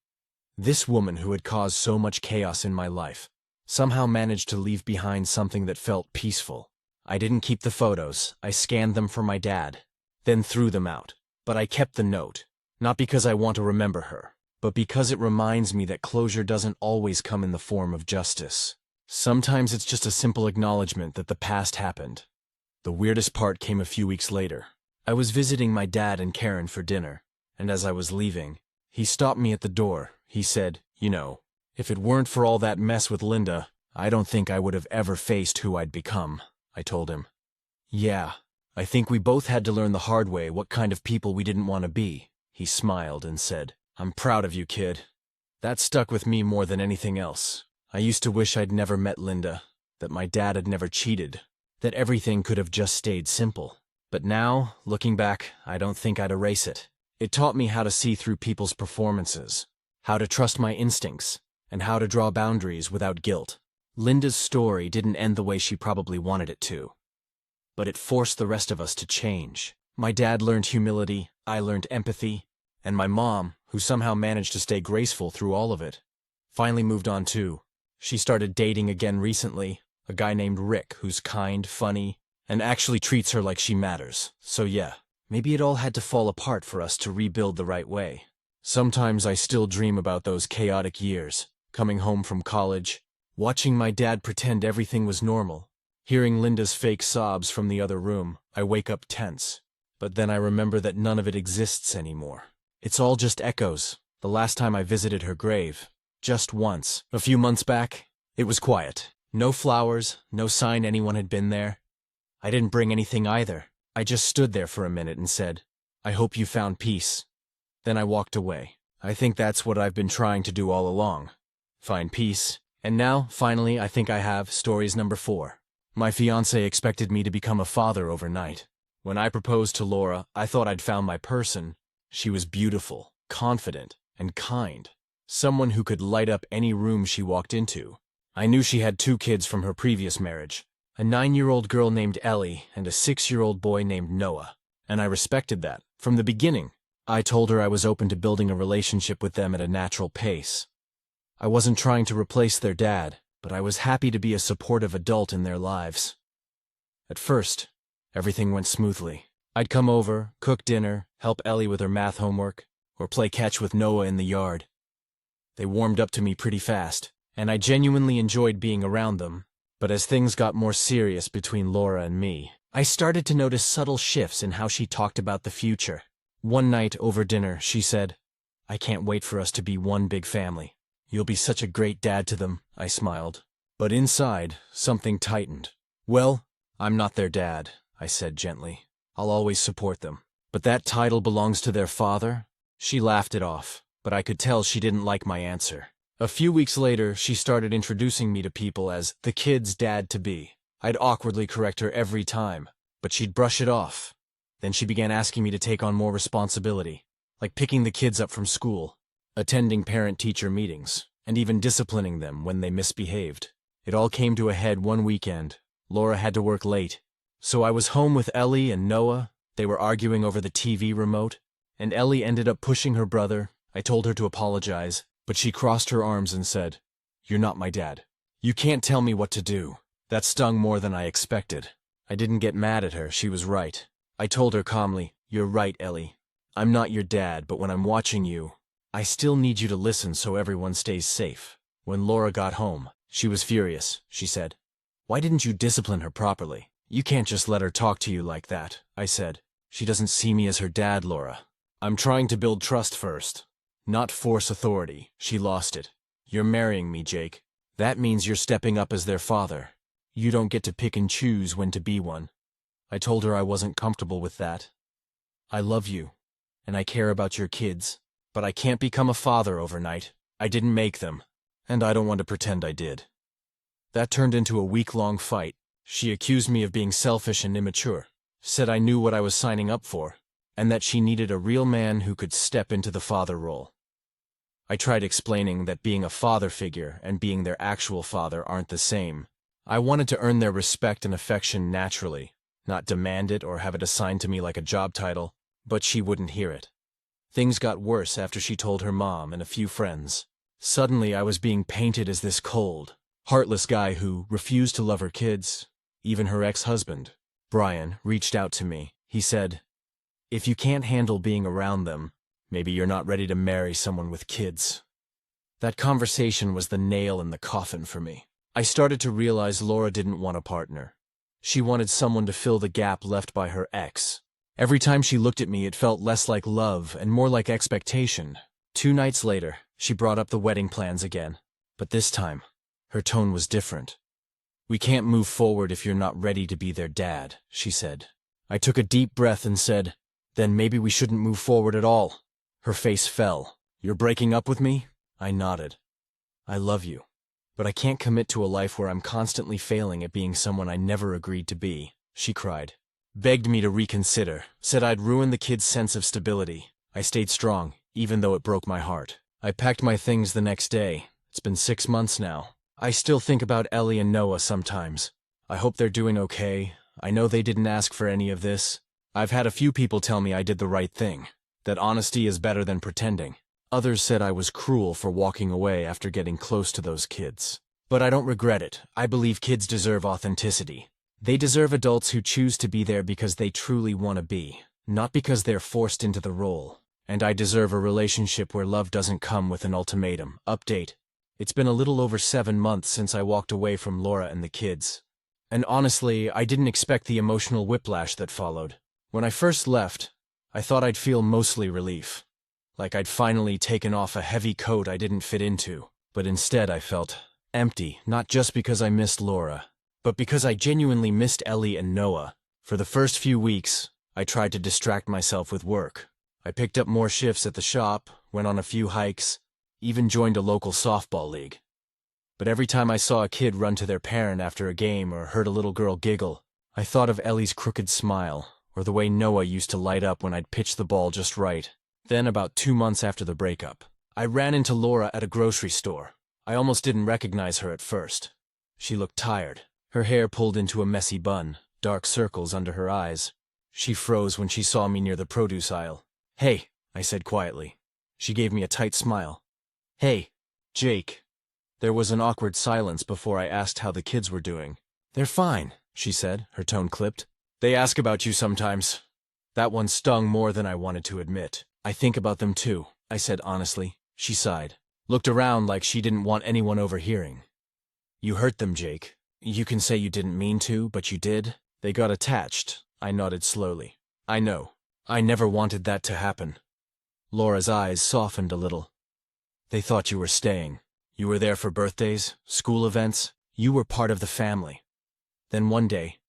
This woman who had caused so much chaos in my life somehow managed to leave behind something that felt peaceful. I didn't keep the photos. I scanned them for my dad, then threw them out. But I kept the note, not because I want to remember her, but because it reminds me that closure doesn't always come in the form of justice. Sometimes it's just a simple acknowledgement that the past happened. The weirdest part came a few weeks later. I was visiting my dad and Karen for dinner, and as I was leaving, he stopped me at the door. He said, "You know, if it weren't for all that mess with Linda, I don't think I would have ever faced who I'd become." I told him, "Yeah, I think we both had to learn the hard way what kind of people we didn't want to be." He smiled and said, "I'm proud of you, kid." That stuck with me more than anything else. I used to wish I'd never met Linda, that my dad had never cheated, that everything could have just stayed simple. But now, looking back, I don't think I'd erase it. It taught me how to see through people's performances, how to trust my instincts, and how to draw boundaries without guilt. Linda's story didn't end the way she probably wanted it to, but it forced the rest of us to change. My dad learned humility, I learned empathy, and my mom, who somehow managed to stay graceful through all of it, finally moved on too. She started dating again recently, a guy named Rick who's kind, funny, and actually treats her like she matters. So yeah, maybe it all had to fall apart for us to rebuild the right way. Sometimes I still dream about those chaotic years, coming home from college, watching my dad pretend everything was normal, hearing Linda's fake sobs from the other room. I wake up tense, but then I remember that none of it exists anymore. It's all just echoes. The last time I visited her grave, just once, a few months back, it was quiet. No flowers, no sign anyone had been there. I didn't bring anything either. I just stood there for a minute and said, "I hope you found peace." Then I walked away. I think that's what I've been trying to do all along. Find peace. And now, finally, I think I have stories number 4. My fiancé expected me to become a father overnight. When I proposed to Laura, I thought I'd found my person. She was beautiful, confident, and kind. Someone who could light up any room she walked into. I knew she had 2 kids from her previous marriage, a 9-year-old girl named Ellie and a 6-year-old boy named Noah. And I respected that. From the beginning, I told her I was open to building a relationship with them at a natural pace. I wasn't trying to replace their dad, but I was happy to be a supportive adult in their lives. At first, everything went smoothly. I'd come over, cook dinner, help Ellie with her math homework, or play catch with Noah in the yard. They warmed up to me pretty fast, and I genuinely enjoyed being around them. But as things got more serious between Laura and me, I started to notice subtle shifts in how she talked about the future. One night over dinner, she said, "I can't wait for us to be one big family. You'll be such a great dad to them," I smiled. But inside, something tightened. "Well, I'm not their dad," I said gently. "I'll always support them. But that title belongs to their father?" She laughed it off, but I could tell she didn't like my answer. A few weeks later, she started introducing me to people as the kid's dad-to-be. I'd awkwardly correct her every time, but she'd brush it off. Then she began asking me to take on more responsibility, like picking the kids up from school, attending parent-teacher meetings, and even disciplining them when they misbehaved. It all came to a head one weekend. Laura had to work late, so I was home with Ellie and Noah. They were arguing over the TV remote, and Ellie ended up pushing her brother. I told her to apologize, but she crossed her arms and said, "You're not my dad. You can't tell me what to do." That stung more than I expected. I didn't get mad at her, she was right. I told her calmly, "You're right, Ellie. I'm not your dad, but when I'm watching you, I still need you to listen so everyone stays safe." When Laura got home, she was furious. She said, "Why didn't you discipline her properly? You can't just let her talk to you like that." I said, "She doesn't see me as her dad, Laura. I'm trying to build trust first, not force authority." She lost it. "You're marrying me, Jake. That means you're stepping up as their father. You don't get to pick and choose when to be one." I told her I wasn't comfortable with that. "I love you, and I care about your kids, but I can't become a father overnight. I didn't make them, and I don't want to pretend I did." That turned into a week-long fight. She accused me of being selfish and immature, said I knew what I was signing up for, and that she needed a real man who could step into the father role. I tried explaining that being a father figure and being their actual father aren't the same. I wanted to earn their respect and affection naturally, not demand it or have it assigned to me like a job title, but she wouldn't hear it. Things got worse after she told her mom and a few friends. Suddenly I was being painted as this cold, heartless guy who refused to love her kids. Even her ex-husband, Brian, reached out to me. He said, "If you can't handle being around them, maybe you're not ready to marry someone with kids." That conversation was the nail in the coffin for me. I started to realize Laura didn't want a partner. She wanted someone to fill the gap left by her ex. Every time she looked at me, it felt less like love and more like expectation. 2 nights later, she brought up the wedding plans again. But this time, her tone was different. "We can't move forward if you're not ready to be their dad," she said. I took a deep breath and said, "Then maybe we shouldn't move forward at all." Her face fell. "You're breaking up with me?" I nodded. "I love you, but I can't commit to a life where I'm constantly failing at being someone I never agreed to be," she cried. Begged me to reconsider, said I'd ruin the kids' sense of stability. I stayed strong, even though it broke my heart. I packed my things the next day. It's been 6 months now. I still think about Ellie and Noah sometimes. I hope they're doing okay. I know they didn't ask for any of this. I've had a few people tell me I did the right thing, that honesty is better than pretending. Others said I was cruel for walking away after getting close to those kids. But I don't regret it. I believe kids deserve authenticity. They deserve adults who choose to be there because they truly want to be, not because they're forced into the role. And I deserve a relationship where love doesn't come with an ultimatum. Update. It's been a little over 7 months since I walked away from Laura and the kids. And honestly, I didn't expect the emotional whiplash that followed. When I first left, I thought I'd feel mostly relief. Like I'd finally taken off a heavy coat I didn't fit into. But instead I felt empty, not just because I missed Laura, but because I genuinely missed Ellie and Noah. For the first few weeks, I tried to distract myself with work. I picked up more shifts at the shop, went on a few hikes, even joined a local softball league. But every time I saw a kid run to their parent after a game or heard a little girl giggle, I thought of Ellie's crooked smile, or the way Noah used to light up when I'd pitch the ball just right. Then, about 2 months after the breakup, I ran into Laura at a grocery store. I almost didn't recognize her at first. She looked tired, her hair pulled into a messy bun, dark circles under her eyes. She froze when she saw me near the produce aisle. "Hey," I said quietly. She gave me a tight smile. "Hey, Jake." There was an awkward silence before I asked how the kids were doing. "They're fine," she said, her tone clipped. "They ask about you sometimes." That one stung more than I wanted to admit. "I think about them too," I said honestly. She sighed, looked around like she didn't want anyone overhearing. "You hurt them, Jake. You can say you didn't mean to, but you did. They got attached." I nodded slowly. "I know. I never wanted that to happen." Laura's eyes softened a little. "They thought you were staying. You were there for birthdays, school events. You were part of the family. Then one day,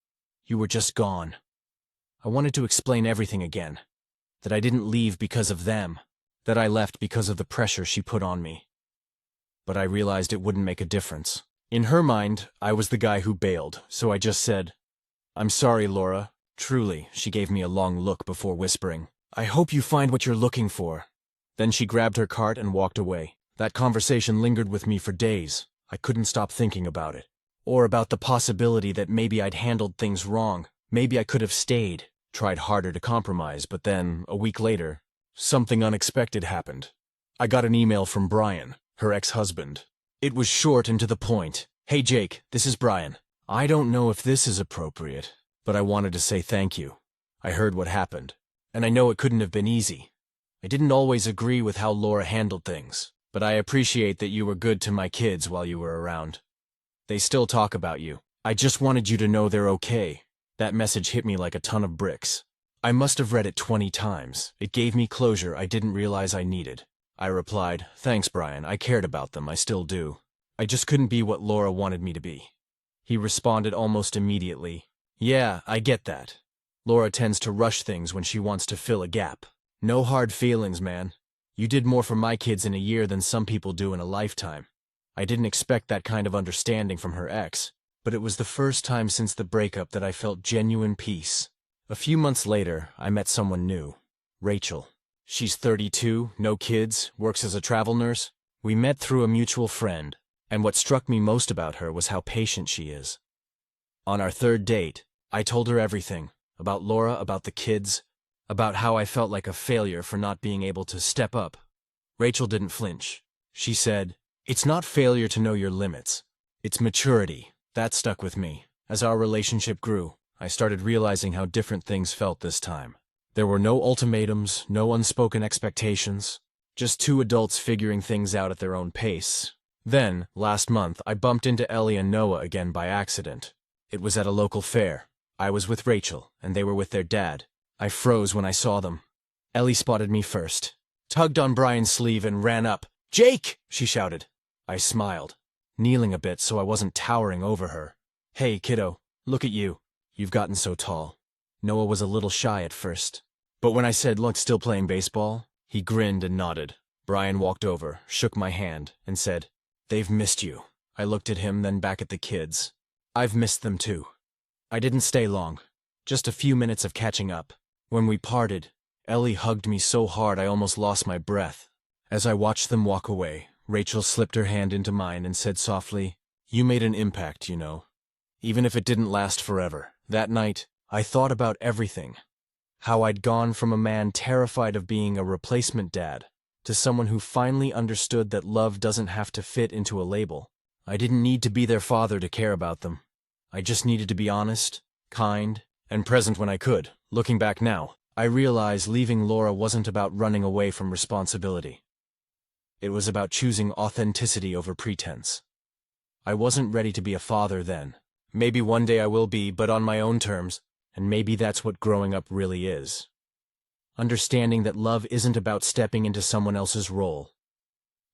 you were just gone. I wanted to explain everything again. That I didn't leave because of them. That I left because of the pressure she put on me. But I realized it wouldn't make a difference. In her mind, I was the guy who bailed, so I just said, "I'm sorry, Laura. Truly." She gave me a long look before whispering, "I hope you find what you're looking for." Then she grabbed her cart and walked away. That conversation lingered with me for days. I couldn't stop thinking about it. Or about the possibility that maybe I'd handled things wrong. Maybe I could have stayed, tried harder to compromise, but then, a week later, something unexpected happened. I got an email from Brian, her ex-husband. It was short and to the point. "Hey Jake, this is Brian. I don't know if this is appropriate, but I wanted to say thank you. I heard what happened, and I know it couldn't have been easy. I didn't always agree with how Laura handled things, but I appreciate that you were good to my kids while you were around. They still talk about you. I just wanted you to know they're okay." That message hit me like a ton of bricks. I must have read it 20 times. It gave me closure I didn't realize I needed. I replied, "Thanks, Brian. I cared about them. I still do. I just couldn't be what Laura wanted me to be." He responded almost immediately, "Yeah, I get that. Laura tends to rush things when she wants to fill a gap. No hard feelings, man. You did more for my kids in a year than some people do in a lifetime." I didn't expect that kind of understanding from her ex, but it was the first time since the breakup that I felt genuine peace. A few months later, I met someone new. Rachel. She's 32, no kids, works as a travel nurse. We met through a mutual friend, and what struck me most about her was how patient she is. On our third date, I told her everything, about Laura, about the kids, about how I felt like a failure for not being able to step up. Rachel didn't flinch. She said, "It's not failure to know your limits. It's maturity." That stuck with me. As our relationship grew, I started realizing how different things felt this time. There were no ultimatums, no unspoken expectations, just two adults figuring things out at their own pace. Then, last month, I bumped into Ellie and Noah again by accident. It was at a local fair. I was with Rachel, and they were with their dad. I froze when I saw them. Ellie spotted me first, tugged on Brian's sleeve and ran up. "Jake!" she shouted. I smiled, kneeling a bit so I wasn't towering over her. "Hey, kiddo, look at you. You've gotten so tall." Noah was a little shy at first, but when I said, "Look, still playing baseball?" he grinned and nodded. Brian walked over, shook my hand, and said, "They've missed you." I looked at him, then back at the kids. "I've missed them too." I didn't stay long, just a few minutes of catching up. When we parted, Ellie hugged me so hard I almost lost my breath. As I watched them walk away, Rachel slipped her hand into mine and said softly, "You made an impact, you know. Even if it didn't last forever." That night, I thought about everything. How I'd gone from a man terrified of being a replacement dad to someone who finally understood that love doesn't have to fit into a label. I didn't need to be their father to care about them. I just needed to be honest, kind, and present when I could. Looking back now, I realize leaving Laura wasn't about running away from responsibility. It was about choosing authenticity over pretense. I wasn't ready to be a father then. Maybe one day I will be, but on my own terms, and maybe that's what growing up really is. Understanding that love isn't about stepping into someone else's role.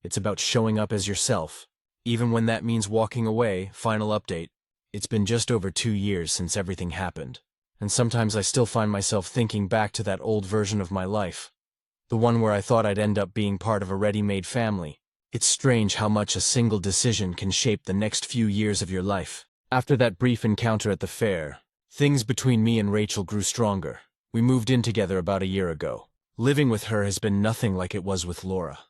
It's about showing up as yourself, even when that means walking away. Final update. It's been just over 2 years since everything happened, and sometimes I still find myself thinking back to that old version of my life. The one where I thought I'd end up being part of a ready-made family. It's strange how much a single decision can shape the next few years of your life. After that brief encounter at the fair, things between me and Rachel grew stronger. We moved in together about a year ago. Living with her has been nothing like it was with Laura.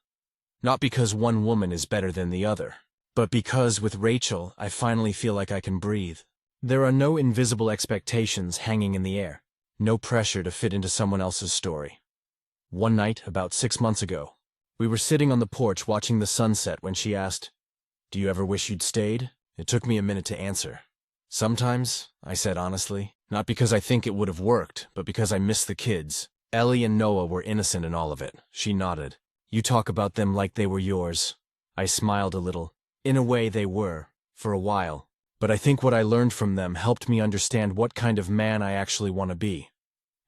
Not because one woman is better than the other, but because with Rachel, I finally feel like I can breathe. There are no invisible expectations hanging in the air. No pressure to fit into someone else's story. One night, about 6 months ago, we were sitting on the porch watching the sunset when she asked, "Do you ever wish you'd stayed?" It took me a minute to answer. "Sometimes," I said honestly, not because I think it would have worked, but because I miss the kids. Ellie and Noah were innocent in all of it. She nodded. "You talk about them like they were yours." I smiled a little. In a way they were, for a while. But I think what I learned from them helped me understand what kind of man I actually want to be.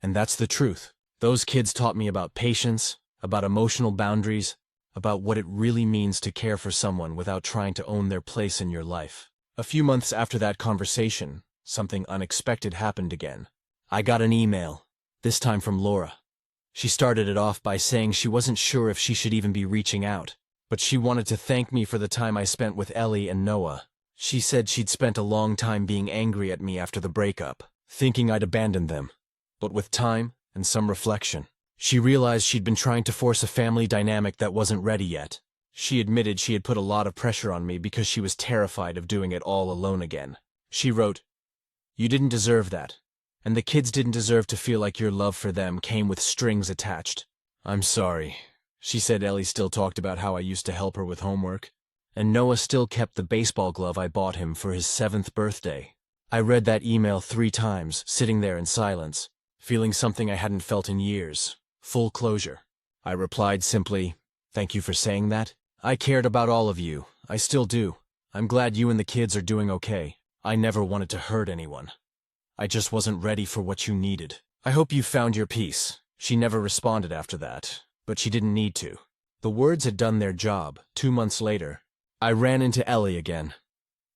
And that's the truth. Those kids taught me about patience, about emotional boundaries, about what it really means to care for someone without trying to own their place in your life. A few months after that conversation, something unexpected happened again. I got an email, this time from Laura. She started it off by saying she wasn't sure if she should even be reaching out, but she wanted to thank me for the time I spent with Ellie and Noah. She said she'd spent a long time being angry at me after the breakup, thinking I'd abandoned them. But with time and some reflection, she realized she'd been trying to force a family dynamic that wasn't ready yet. She admitted she had put a lot of pressure on me because she was terrified of doing it all alone again. She wrote, "You didn't deserve that, and the kids didn't deserve to feel like your love for them came with strings attached." "I'm sorry." She said Ellie still talked about how I used to help her with homework, and Noah still kept the baseball glove I bought him for his 7th birthday. I read that email 3 times, sitting there in silence, feeling something I hadn't felt in years. Full closure. I replied simply, "Thank you for saying that. I cared about all of you. I still do. I'm glad you and the kids are doing okay. I never wanted to hurt anyone. I just wasn't ready for what you needed. I hope you found your peace." She never responded after that, but she didn't need to. The words had done their job. 2 months later, I ran into Ellie again.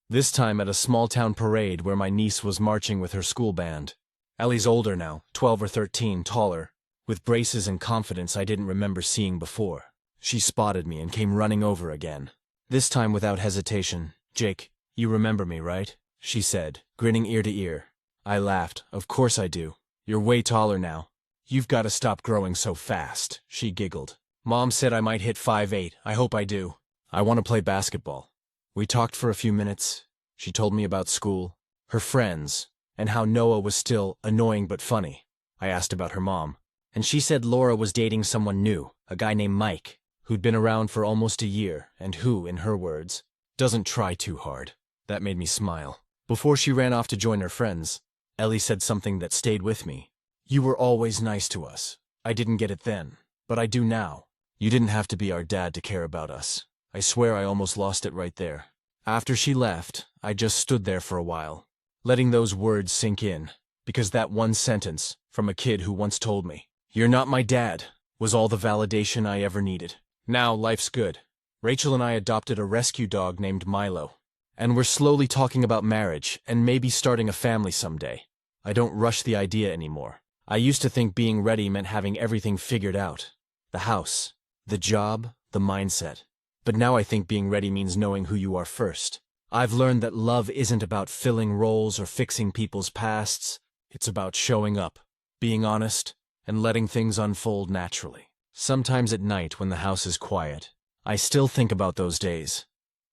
This time at a small-town parade where my niece was marching with her school band. Ellie's older now, 12 or 13, taller, with braces and confidence I didn't remember seeing before. She spotted me and came running over again. This time without hesitation. "Jake, you remember me, right?" she said, grinning ear to ear. I laughed. "Of course I do. You're way taller now." "You've got to stop growing so fast," she giggled. "Mom said I might hit 5'8". I hope I do. I want to play basketball." We talked for a few minutes. She told me about school, her friends, and how Noah was still annoying but funny. I asked about her mom, and she said Laura was dating someone new, a guy named Mike, who'd been around for almost a year, and who, in her words, doesn't try too hard. That made me smile. Before she ran off to join her friends, Ellie said something that stayed with me. "You were always nice to us. I didn't get it then, but I do now. You didn't have to be our dad to care about us." I swear I almost lost it right there. After she left, I just stood there for a while, letting those words sink in, because that one sentence, from a kid who once told me, "You're not my dad," was all the validation I ever needed. Now life's good. Rachel and I adopted a rescue dog named Milo, and we're slowly talking about marriage and maybe starting a family someday. I don't rush the idea anymore. I used to think being ready meant having everything figured out. The house, the job, the mindset. But now I think being ready means knowing who you are first. I've learned that love isn't about filling roles or fixing people's pasts. It's about showing up, being honest, and letting things unfold naturally. Sometimes at night when the house is quiet, I still think about those days.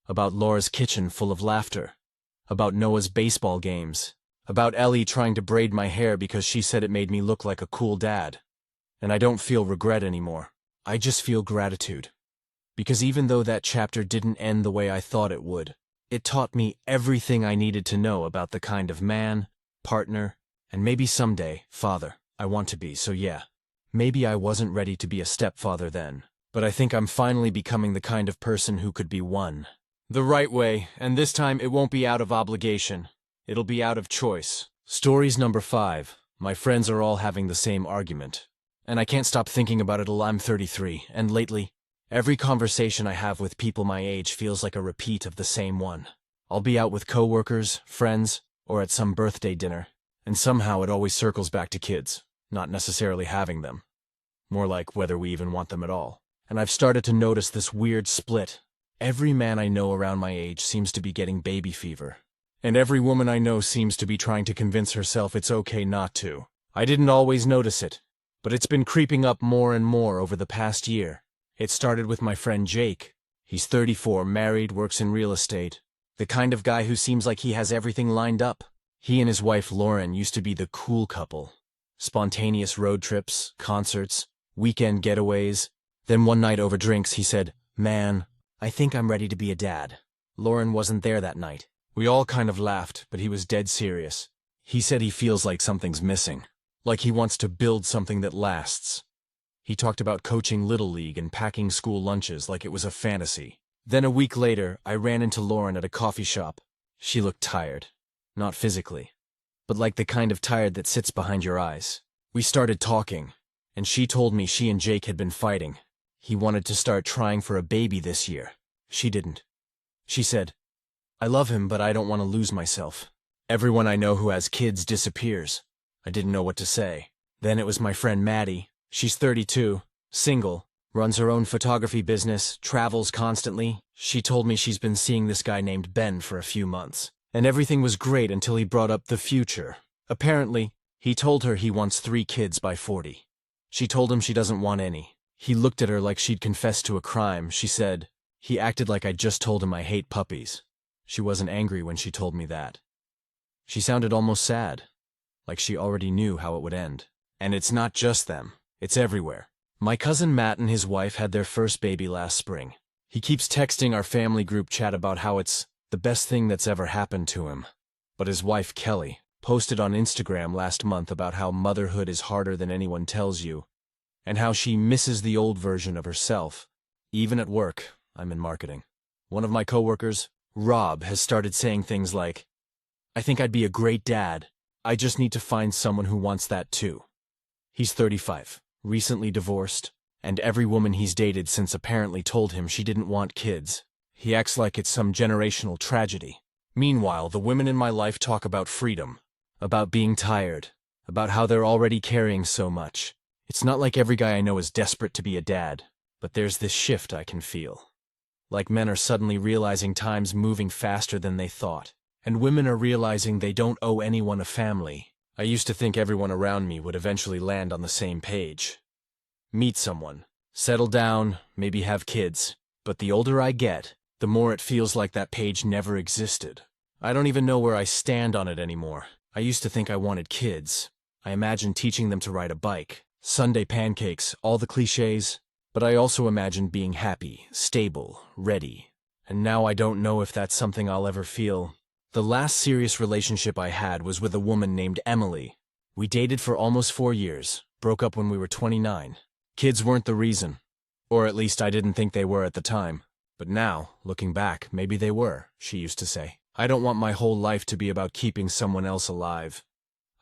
About Laura's kitchen full of laughter. About Noah's baseball games. About Ellie trying to braid my hair because she said it made me look like a cool dad. And I don't feel regret anymore. I just feel gratitude. Because even though that chapter didn't end the way I thought it would, it taught me everything I needed to know about the kind of man, partner, and maybe someday, father, I want to be. So yeah, maybe I wasn't ready to be a stepfather then, but I think I'm finally becoming the kind of person who could be one. The right way, and this time it won't be out of obligation. It'll be out of choice. Stories number 5. My friends are all having the same argument, and I can't stop thinking about it till I'm 33, and lately, every conversation I have with people my age feels like a repeat of the same one. I'll be out with coworkers, friends, or at some birthday dinner, and somehow it always circles back to kids, not necessarily having them. More like whether we even want them at all. And I've started to notice this weird split. Every man I know around my age seems to be getting baby fever. And every woman I know seems to be trying to convince herself it's okay not to. I didn't always notice it, but it's been creeping up more and more over the past year. It started with my friend Jake. He's 34, married, works in real estate. The kind of guy who seems like he has everything lined up. He and his wife Lauren used to be the cool couple. Spontaneous road trips, concerts, weekend getaways. Then one night over drinks he said, "Man, I think I'm ready to be a dad." Lauren wasn't there that night. We all kind of laughed, but he was dead serious. He said he feels like something's missing. Like he wants to build something that lasts. He talked about coaching Little League and packing school lunches like it was a fantasy. Then a week later, I ran into Lauren at a coffee shop. She looked tired. Not physically, but like the kind of tired that sits behind your eyes. We started talking, and she told me she and Jake had been fighting. He wanted to start trying for a baby this year. She didn't. She said, "I love him, but I don't want to lose myself. Everyone I know who has kids disappears." I didn't know what to say. Then it was my friend Maddie. She's 32, single, runs her own photography business, travels constantly. She told me she's been seeing this guy named Ben for a few months. And everything was great until he brought up the future. Apparently, he told her he wants 3 kids by 40. She told him she doesn't want any. He looked at her like she'd confessed to a crime. She said, "He acted like I'd just told him I hate puppies." She wasn't angry when she told me that. She sounded almost sad, like she already knew how it would end. And it's not just them. It's everywhere. My cousin Matt and his wife had their first baby last spring. He keeps texting our family group chat about how it's the best thing that's ever happened to him. But his wife, Kelly, posted on Instagram last month about how motherhood is harder than anyone tells you, and how she misses the old version of herself. Even at work, I'm in marketing. One of my coworkers, Rob, has started saying things like, "I think I'd be a great dad. I just need to find someone who wants that too." He's 35, recently divorced, and every woman he's dated since apparently told him she didn't want kids. He acts like it's some generational tragedy. Meanwhile, the women in my life talk about freedom, about being tired, about how they're already carrying so much. It's not like every guy I know is desperate to be a dad, but there's this shift I can feel. Like men are suddenly realizing time's moving faster than they thought, and women are realizing they don't owe anyone a family. I used to think everyone around me would eventually land on the same page. Meet someone, settle down, maybe have kids. But the older I get, the more it feels like that page never existed. I don't even know where I stand on it anymore. I used to think I wanted kids. I imagined teaching them to ride a bike, Sunday pancakes, all the cliches. But I also imagined being happy, stable, ready. And now I don't know if that's something I'll ever feel. The last serious relationship I had was with a woman named Emily. We dated for almost 4 years, broke up when we were 29. Kids weren't the reason. Or at least I didn't think they were at the time. But now, looking back, maybe they were, she used to say. I don't want my whole life to be about keeping someone else alive.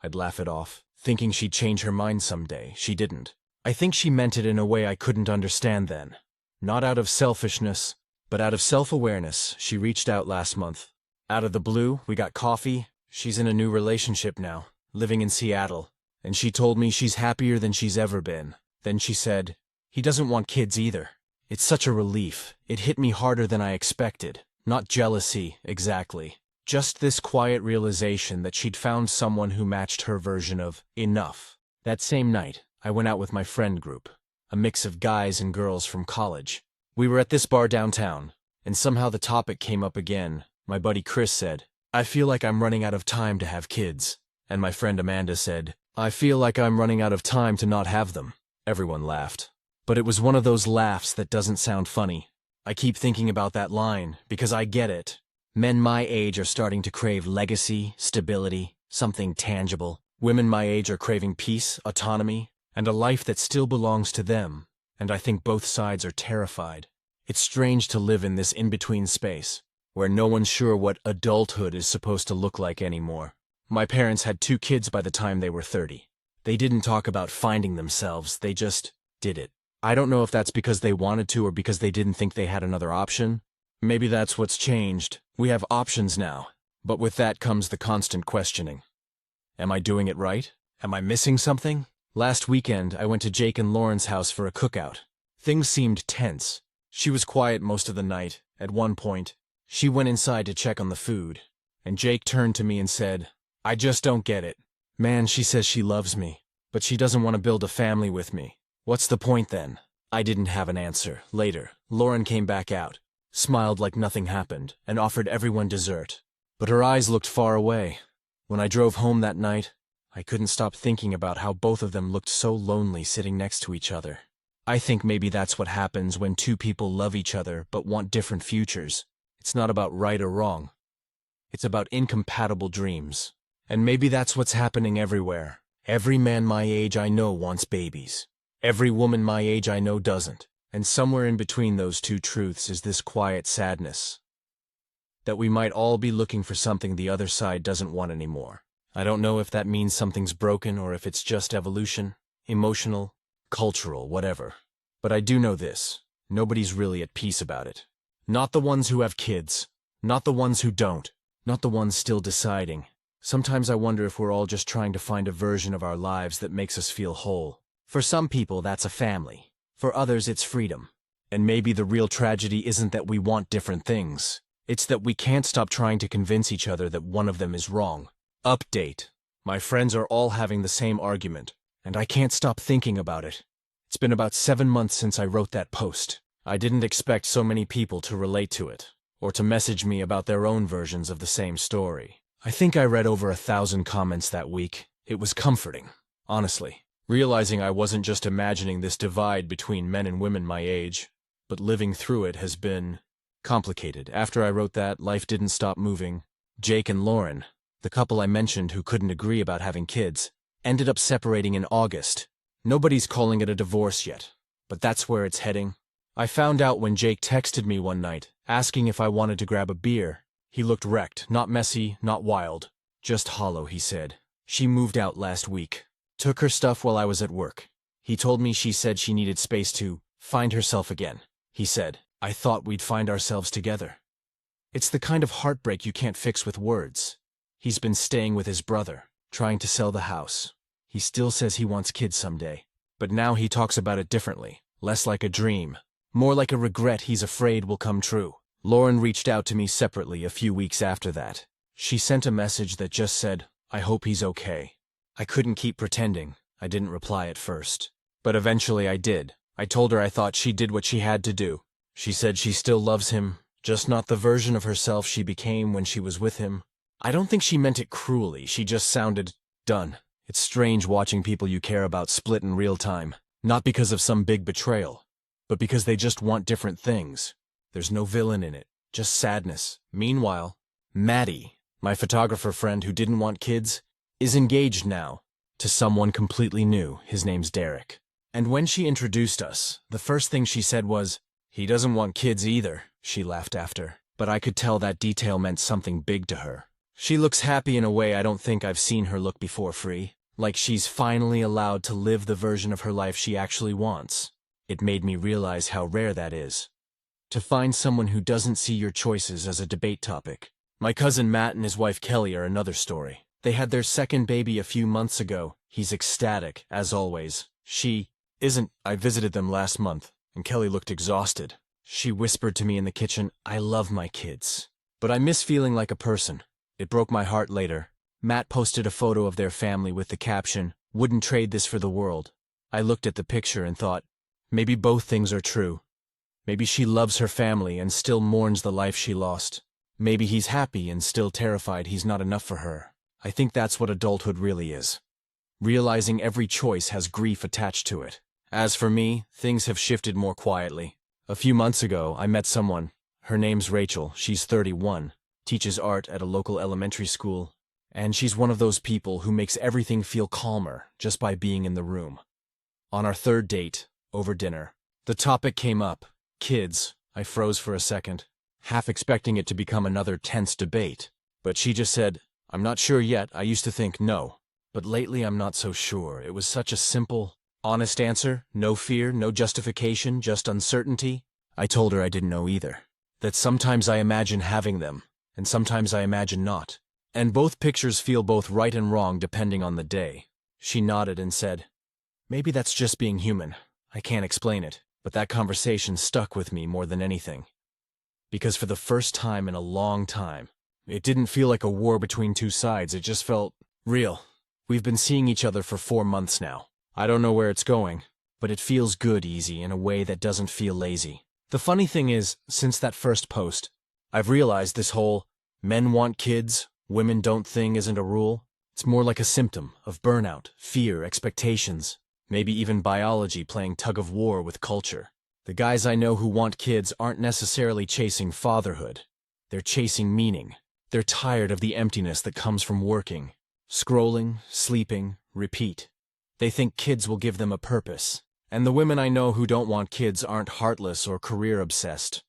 I'd laugh it off, thinking she'd change her mind someday. She didn't. I think she meant it in a way I couldn't understand then. Not out of selfishness, but out of self-awareness. She reached out last month. Out of the blue, we got coffee. She's in a new relationship now, living in Seattle. And she told me she's happier than she's ever been. Then she said, "He doesn't want kids either." It's such a relief. It hit me harder than I expected. Not jealousy, exactly. Just this quiet realization that she'd found someone who matched her version of enough. That same night, I went out with my friend group, a mix of guys and girls from college. We were at this bar downtown, and somehow the topic came up again. My buddy Chris said, "I feel like I'm running out of time to have kids." And my friend Amanda said, "I feel like I'm running out of time to not have them." Everyone laughed. But it was one of those laughs that doesn't sound funny. I keep thinking about that line, because I get it. Men my age are starting to crave legacy, stability, something tangible. Women my age are craving peace, autonomy, and a life that still belongs to them. And I think both sides are terrified. It's strange to live in this in-between space, where no one's sure what adulthood is supposed to look like anymore. My parents had 2 kids by the time they were 30. They didn't talk about finding themselves, they just did it. I don't know if that's because they wanted to or because they didn't think they had another option. Maybe that's what's changed. We have options now. But with that comes the constant questioning. Am I doing it right? Am I missing something? Last weekend, I went to Jake and Lauren's house for a cookout. Things seemed tense. She was quiet most of the night. At one point, she went inside to check on the food, and Jake turned to me and said, "I just don't get it. Man, she says she loves me, but she doesn't want to build a family with me. What's the point then?" I didn't have an answer. Later, Lauren came back out, smiled like nothing happened, and offered everyone dessert. But her eyes looked far away. When I drove home that night, I couldn't stop thinking about how both of them looked so lonely sitting next to each other. I think maybe that's what happens when two people love each other but want different futures. It's not about right or wrong. It's about incompatible dreams. And maybe that's what's happening everywhere. Every man my age I know wants babies. Every woman my age I know doesn't. And somewhere in between those two truths is this quiet sadness. That we might all be looking for something the other side doesn't want anymore. I don't know if that means something's broken or if it's just evolution, emotional, cultural, whatever. But I do know this. Nobody's really at peace about it. Not the ones who have kids. Not the ones who don't. Not the ones still deciding. Sometimes I wonder if we're all just trying to find a version of our lives that makes us feel whole. For some people, that's a family. For others, it's freedom. And maybe the real tragedy isn't that we want different things. It's that we can't stop trying to convince each other that one of them is wrong. Update. My friends are all having the same argument, and I can't stop thinking about it. It's been about 7 months since I wrote that post. I didn't expect so many people to relate to it, or to message me about their own versions of the same story. I think I read over 1,000 comments that week. It was comforting, honestly, realizing I wasn't just imagining this divide between men and women my age, but living through it has been complicated. After I wrote that, life didn't stop moving. Jake and Lauren, the couple I mentioned who couldn't agree about having kids, ended up separating in August. Nobody's calling it a divorce yet, but that's where it's heading. I found out when Jake texted me one night, asking if I wanted to grab a beer. He looked wrecked, not messy, not wild, just hollow, he said. She moved out last week. Took her stuff while I was at work. He told me she said she needed space to find herself again. He said, "I thought we'd find ourselves together." It's the kind of heartbreak you can't fix with words. He's been staying with his brother, trying to sell the house. He still says he wants kids someday. But now he talks about it differently, less like a dream, more like a regret he's afraid will come true. Lauren reached out to me separately a few weeks after that. She sent a message that just said, "I hope he's okay." I couldn't keep pretending. I didn't reply at first. But eventually I did. I told her I thought she did what she had to do. She said she still loves him, just not the version of herself she became when she was with him. I don't think she meant it cruelly, she just sounded done. It's strange watching people you care about split in real time, not because of some big betrayal, but because they just want different things. There's no villain in it, just sadness. Meanwhile, Maddie, my photographer friend who didn't want kids, is engaged now to someone completely new. His name's Derek. And when she introduced us, the first thing she said was, "He doesn't want kids either," she laughed after. But I could tell that detail meant something big to her. She looks happy in a way I don't think I've seen her look before, free. Like she's finally allowed to live the version of her life she actually wants. It made me realize how rare that is. To find someone who doesn't see your choices as a debate topic. My cousin Matt and his wife Kelly are another story. They had their second baby a few months ago. He's ecstatic, as always. She isn't. I visited them last month, and Kelly looked exhausted. She whispered to me in the kitchen, "I love my kids, but I miss feeling like a person." It broke my heart later. Matt posted a photo of their family with the caption, "Wouldn't trade this for the world." I looked at the picture and thought, maybe both things are true. Maybe she loves her family and still mourns the life she lost. Maybe he's happy and still terrified he's not enough for her. I think that's what adulthood really is. Realizing every choice has grief attached to it. As for me, things have shifted more quietly. A few months ago, I met someone. Her name's Rachel. She's 31, teaches art at a local elementary school, and she's one of those people who makes everything feel calmer just by being in the room. On our third date, over dinner, the topic came up. Kids. I froze for a second, half expecting it to become another tense debate. But she just said, "I'm not sure yet. I used to think no. But lately I'm not so sure." It was such a simple, honest answer. No fear, no justification, just uncertainty. I told her I didn't know either. That sometimes I imagine having them, and sometimes I imagine not. And both pictures feel both right and wrong depending on the day. She nodded and said, Maybe that's just being human. I can't explain it, but that conversation stuck with me more than anything. Because for the first time in a long time, it didn't feel like a war between two sides, it just felt real. We've been seeing each other for 4 months now. I don't know where it's going, but it feels good easy in a way that doesn't feel lazy. The funny thing is, since that first post, I've realized this whole men want kids, women don't thing isn't a rule. It's more like a symptom of burnout, fear, expectations, maybe even biology playing tug-of-war with culture. The guys I know who want kids aren't necessarily chasing fatherhood. They're chasing meaning. They're tired of the emptiness that comes from working, scrolling, sleeping, repeat. They think kids will give them a purpose. And the women I know who don't want kids aren't heartless or career-obsessed.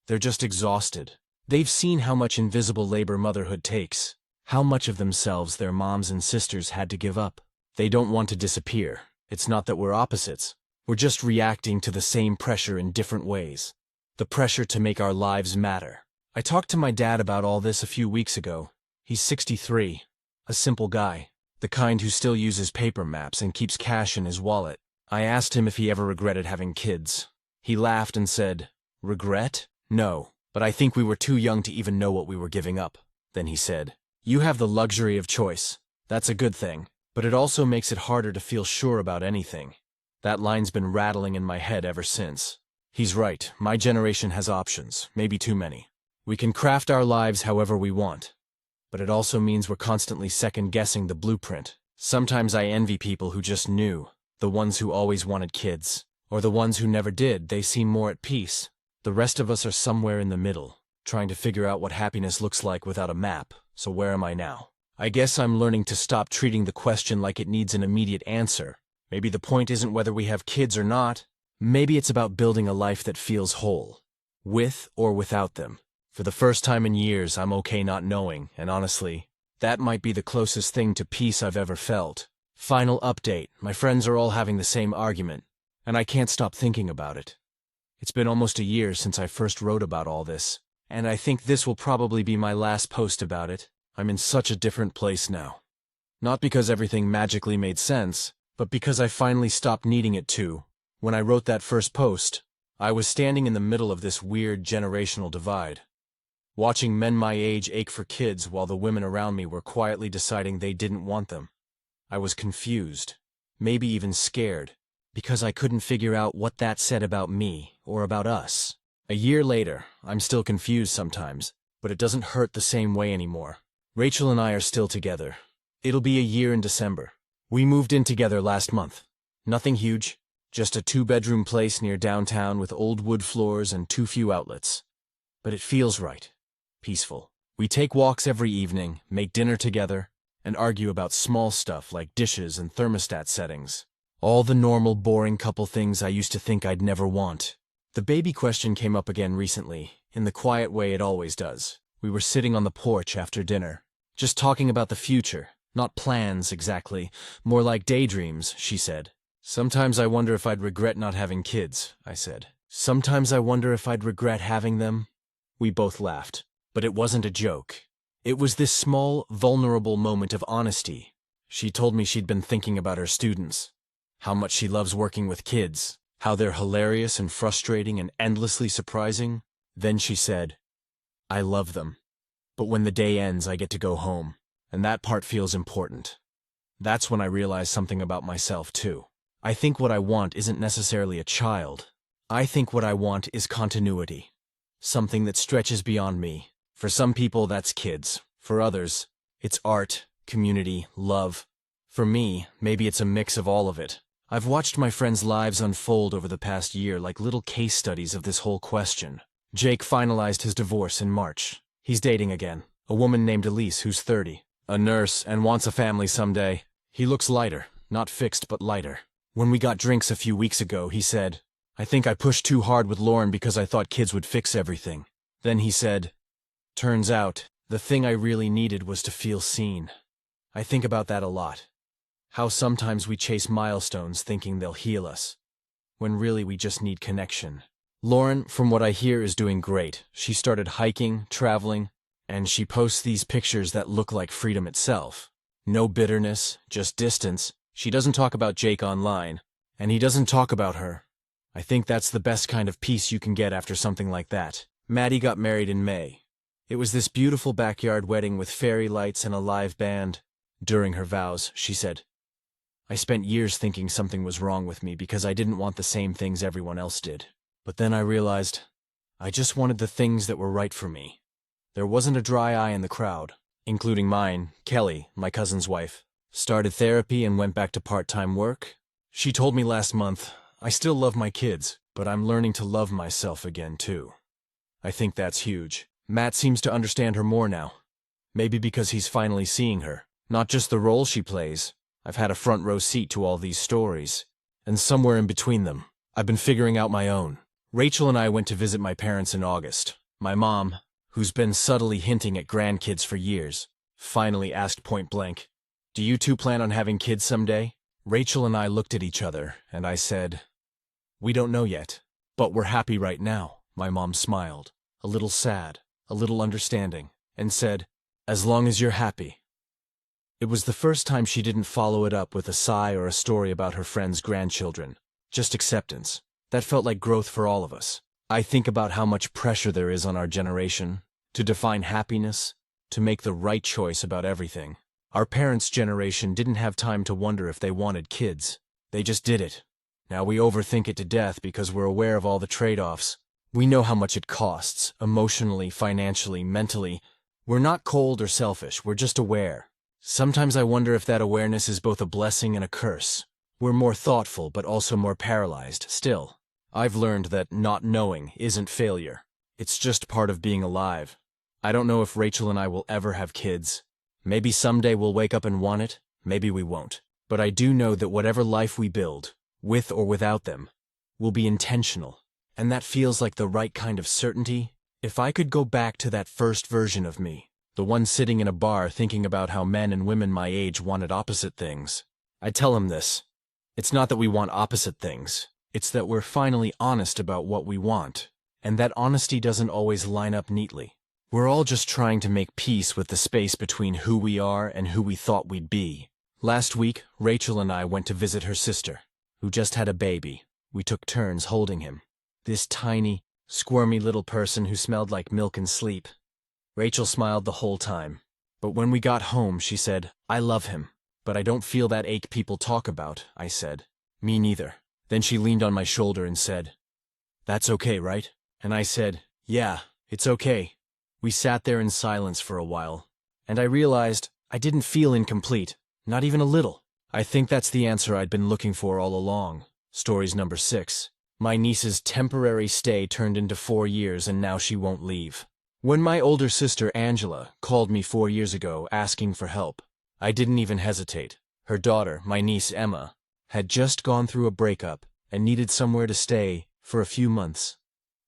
They're just exhausted. They've seen how much invisible labor motherhood takes, how much of themselves their moms and sisters had to give up. They don't want to disappear. It's not that we're opposites. We're just reacting to the same pressure in different ways. The pressure to make our lives matter. I talked to my dad about all this a few weeks ago. He's 63, a simple guy, the kind who still uses paper maps and keeps cash in his wallet. I asked him if he ever regretted having kids. He laughed and said, "Regret? No, but I think we were too young to even know what we were giving up." Then he said, "You have the luxury of choice. That's a good thing, but it also makes it harder to feel sure about anything." That line's been rattling in my head ever since. He's right, my generation has options, maybe too many. We can craft our lives however we want. But it also means we're constantly second-guessing the blueprint. Sometimes I envy people who just knew, the ones who always wanted kids, or the ones who never did. They seem more at peace. The rest of us are somewhere in the middle, trying to figure out what happiness looks like without a map. So where am I now? I guess I'm learning to stop treating the question like it needs an immediate answer. Maybe the point isn't whether we have kids or not. Maybe it's about building a life that feels whole, with or without them. For the first time in years, I'm okay not knowing, and honestly, that might be the closest thing to peace I've ever felt. Final update, my friends are all having the same argument, and I can't stop thinking about it. It's been almost a year since I first wrote about all this, and I think this will probably be my last post about it. I'm in such a different place now. Not because everything magically made sense, but because I finally stopped needing it to. When I wrote that first post, I was standing in the middle of this weird generational divide, watching men my age ache for kids while the women around me were quietly deciding they didn't want them. I was confused, maybe even scared, because I couldn't figure out what that said about me or about us. A year later, I'm still confused sometimes, but it doesn't hurt the same way anymore. Rachel and I are still together. It'll be a year in December. We moved in together last month. Nothing huge, just a 2-bedroom place near downtown with old wood floors and too few outlets. But it feels right. Peaceful. We take walks every evening, make dinner together, and argue about small stuff like dishes and thermostat settings. All the normal, boring couple things I used to think I'd never want. The baby question came up again recently, in the quiet way it always does. We were sitting on the porch after dinner, just talking about the future. Not plans, exactly. More like daydreams, she said. "Sometimes I wonder if I'd regret not having kids," I said. "Sometimes I wonder if I'd regret having them." We both laughed. But it wasn't a joke. It was this small, vulnerable moment of honesty. She told me she'd been thinking about her students, how much she loves working with kids, how they're hilarious and frustrating and endlessly surprising. Then she said, "I love them. But when the day ends, I get to go home. And that part feels important." That's when I realized something about myself, too. I think what I want isn't necessarily a child. I think what I want is continuity. Something that stretches beyond me. For some people, that's kids. For others, it's art, community, love. For me, maybe it's a mix of all of it. I've watched my friends' lives unfold over the past year like little case studies of this whole question. Jake finalized his divorce in March. He's dating again. A woman named Elise who's 30. A nurse and wants a family someday. He looks lighter. Not fixed, but lighter. When we got drinks a few weeks ago, he said, "I think I pushed too hard with Lauren because I thought kids would fix everything." Then he said, "Turns out, the thing I really needed was to feel seen." I think about that a lot. How sometimes we chase milestones thinking they'll heal us, when really we just need connection. Lauren, from what I hear, is doing great. She started hiking, traveling, and she posts these pictures that look like freedom itself. No bitterness, just distance. She doesn't talk about Jake online, and he doesn't talk about her. I think that's the best kind of peace you can get after something like that. Maddie got married in May. It was this beautiful backyard wedding with fairy lights and a live band. During her vows, she said, "I spent years thinking something was wrong with me because I didn't want the same things everyone else did. But then I realized I just wanted the things that were right for me." There wasn't a dry eye in the crowd, including mine. Kelly, my cousin's wife, started therapy and went back to part-time work. She told me last month, "I still love my kids, but I'm learning to love myself again too." I think that's huge. Matt seems to understand her more now. Maybe because he's finally seeing her, not just the role she plays. I've had a front row seat to all these stories, and somewhere in between them, I've been figuring out my own. Rachel and I went to visit my parents in August. My mom, who's been subtly hinting at grandkids for years, finally asked point blank, "Do you two plan on having kids someday?" Rachel and I looked at each other, and I said, "We don't know yet, but we're happy right now." My mom smiled, a little sad, a little understanding, and said, "As long as you're happy." It was the first time she didn't follow it up with a sigh or a story about her friend's grandchildren. Just acceptance. That felt like growth for all of us. I think about how much pressure there is on our generation to define happiness, to make the right choice about everything. Our parents' generation didn't have time to wonder if they wanted kids. They just did it. Now we overthink it to death because we're aware of all the trade-offs. We know how much it costs, emotionally, financially, mentally. We're not cold or selfish, we're just aware. Sometimes I wonder if that awareness is both a blessing and a curse. We're more thoughtful, but also more paralyzed. Still, I've learned that not knowing isn't failure. It's just part of being alive. I don't know if Rachel and I will ever have kids. Maybe someday we'll wake up and want it, maybe we won't. But I do know that whatever life we build, with or without them, will be intentional. And that feels like the right kind of certainty. If I could go back to that first version of me, the one sitting in a bar thinking about how men and women my age wanted opposite things, I'd tell him this. It's not that we want opposite things. It's that we're finally honest about what we want. And that honesty doesn't always line up neatly. We're all just trying to make peace with the space between who we are and who we thought we'd be. Last week, Rachel and I went to visit her sister, who just had a baby. We took turns holding him. This tiny, squirmy little person who smelled like milk and sleep. Rachel smiled the whole time. But when we got home, she said, "I love him, but I don't feel that ache people talk about," I said. "Me neither." Then she leaned on my shoulder and said, "That's okay, right?" And I said, "Yeah, it's okay." We sat there in silence for a while, and I realized I didn't feel incomplete, not even a little. I think that's the answer I'd been looking for all along. Stories number 6. My niece's temporary stay turned into 4 years, and now she won't leave. When my older sister Angela called me 4 years ago asking for help, I didn't even hesitate. Her daughter, my niece Emma, had just gone through a breakup and needed somewhere to stay for a few months.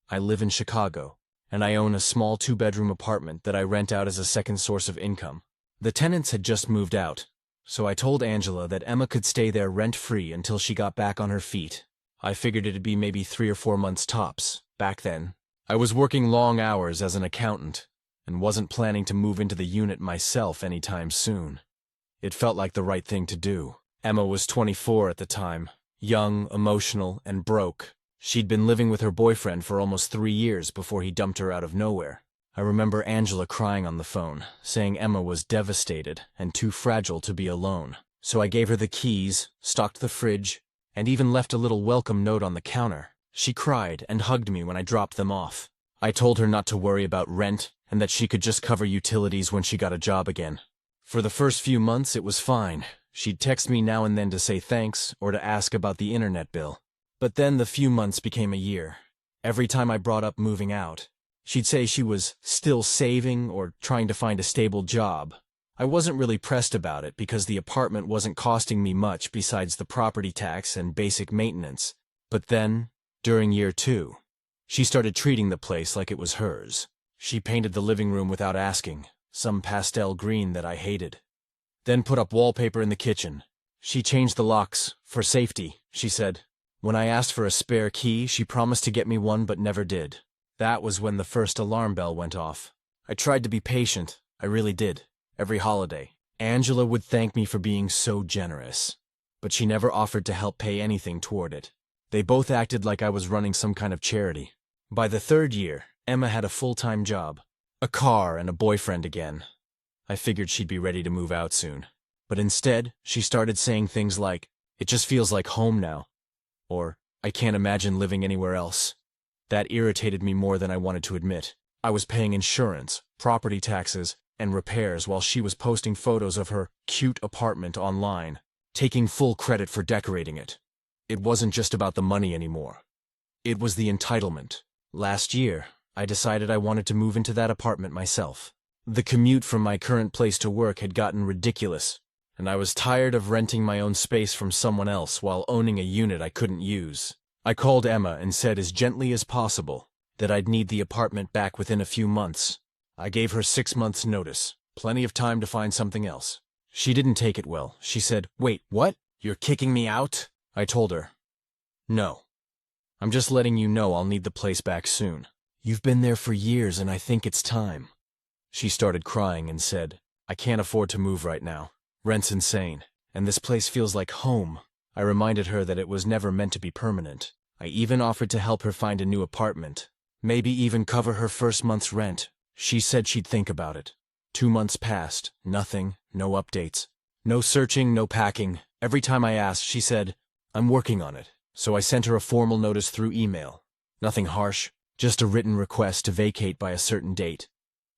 I live in Chicago, and I own a small 2-bedroom apartment that I rent out as a second source of income. The tenants had just moved out, so I told Angela that Emma could stay there rent-free until she got back on her feet. I figured it'd be maybe 3 or 4 months tops. Back then, I was working long hours as an accountant and wasn't planning to move into the unit myself anytime soon. It felt like the right thing to do. Emma was 24 at the time, young, emotional, and broke. She'd been living with her boyfriend for almost 3 years before he dumped her out of nowhere. I remember Angela crying on the phone, saying Emma was devastated and too fragile to be alone. So I gave her the keys, stocked the fridge, and even left a little welcome note on the counter. She cried and hugged me when I dropped them off. I told her not to worry about rent and that she could just cover utilities when she got a job again. For the first few months, it was fine. She'd text me now and then to say thanks or to ask about the internet bill. But then the few months became a year. Every time I brought up moving out, she'd say she was still saving or trying to find a stable job. I wasn't really pressed about it because the apartment wasn't costing me much besides the property tax and basic maintenance. But then, during year 2, she started treating the place like it was hers. She painted the living room without asking, some pastel green that I hated. Then put up wallpaper in the kitchen. She changed the locks, for safety, she said. When I asked for a spare key, she promised to get me one but never did. That was when the first alarm bell went off. I tried to be patient, I really did. Every holiday, Angela would thank me for being so generous. but she never offered to help pay anything toward it. They both acted like I was running some kind of charity. By the third year, Emma had a full-time job, a car, and a boyfriend again. I figured she'd be ready to move out soon. But instead, she started saying things like, "It just feels like home now," or "I can't imagine living anywhere else." That irritated me more than I wanted to admit. I was paying insurance, property taxes, and repairs while she was posting photos of her cute apartment online, taking full credit for decorating it. It wasn't just about the money anymore. It was the entitlement. Last year, I decided I wanted to move into that apartment myself. The commute from my current place to work had gotten ridiculous, and I was tired of renting my own space from someone else while owning a unit I couldn't use. I called Emma and said as gently as possible that I'd need the apartment back within a few months. I gave her 6 months' notice, plenty of time to find something else. She didn't take it well. She said, "Wait, what? You're kicking me out?" I told her, "No. I'm just letting you know I'll need the place back soon. You've been there for years and I think it's time." She started crying and said, "I can't afford to move right now. Rent's insane, and this place feels like home." I reminded her that it was never meant to be permanent. I even offered to help her find a new apartment, maybe even cover her first month's rent. She said she'd think about it. 2 months passed, nothing, no updates. No searching, no packing. Every time I asked, she said, "I'm working on it." So I sent her a formal notice through email. Nothing harsh, just a written request to vacate by a certain date.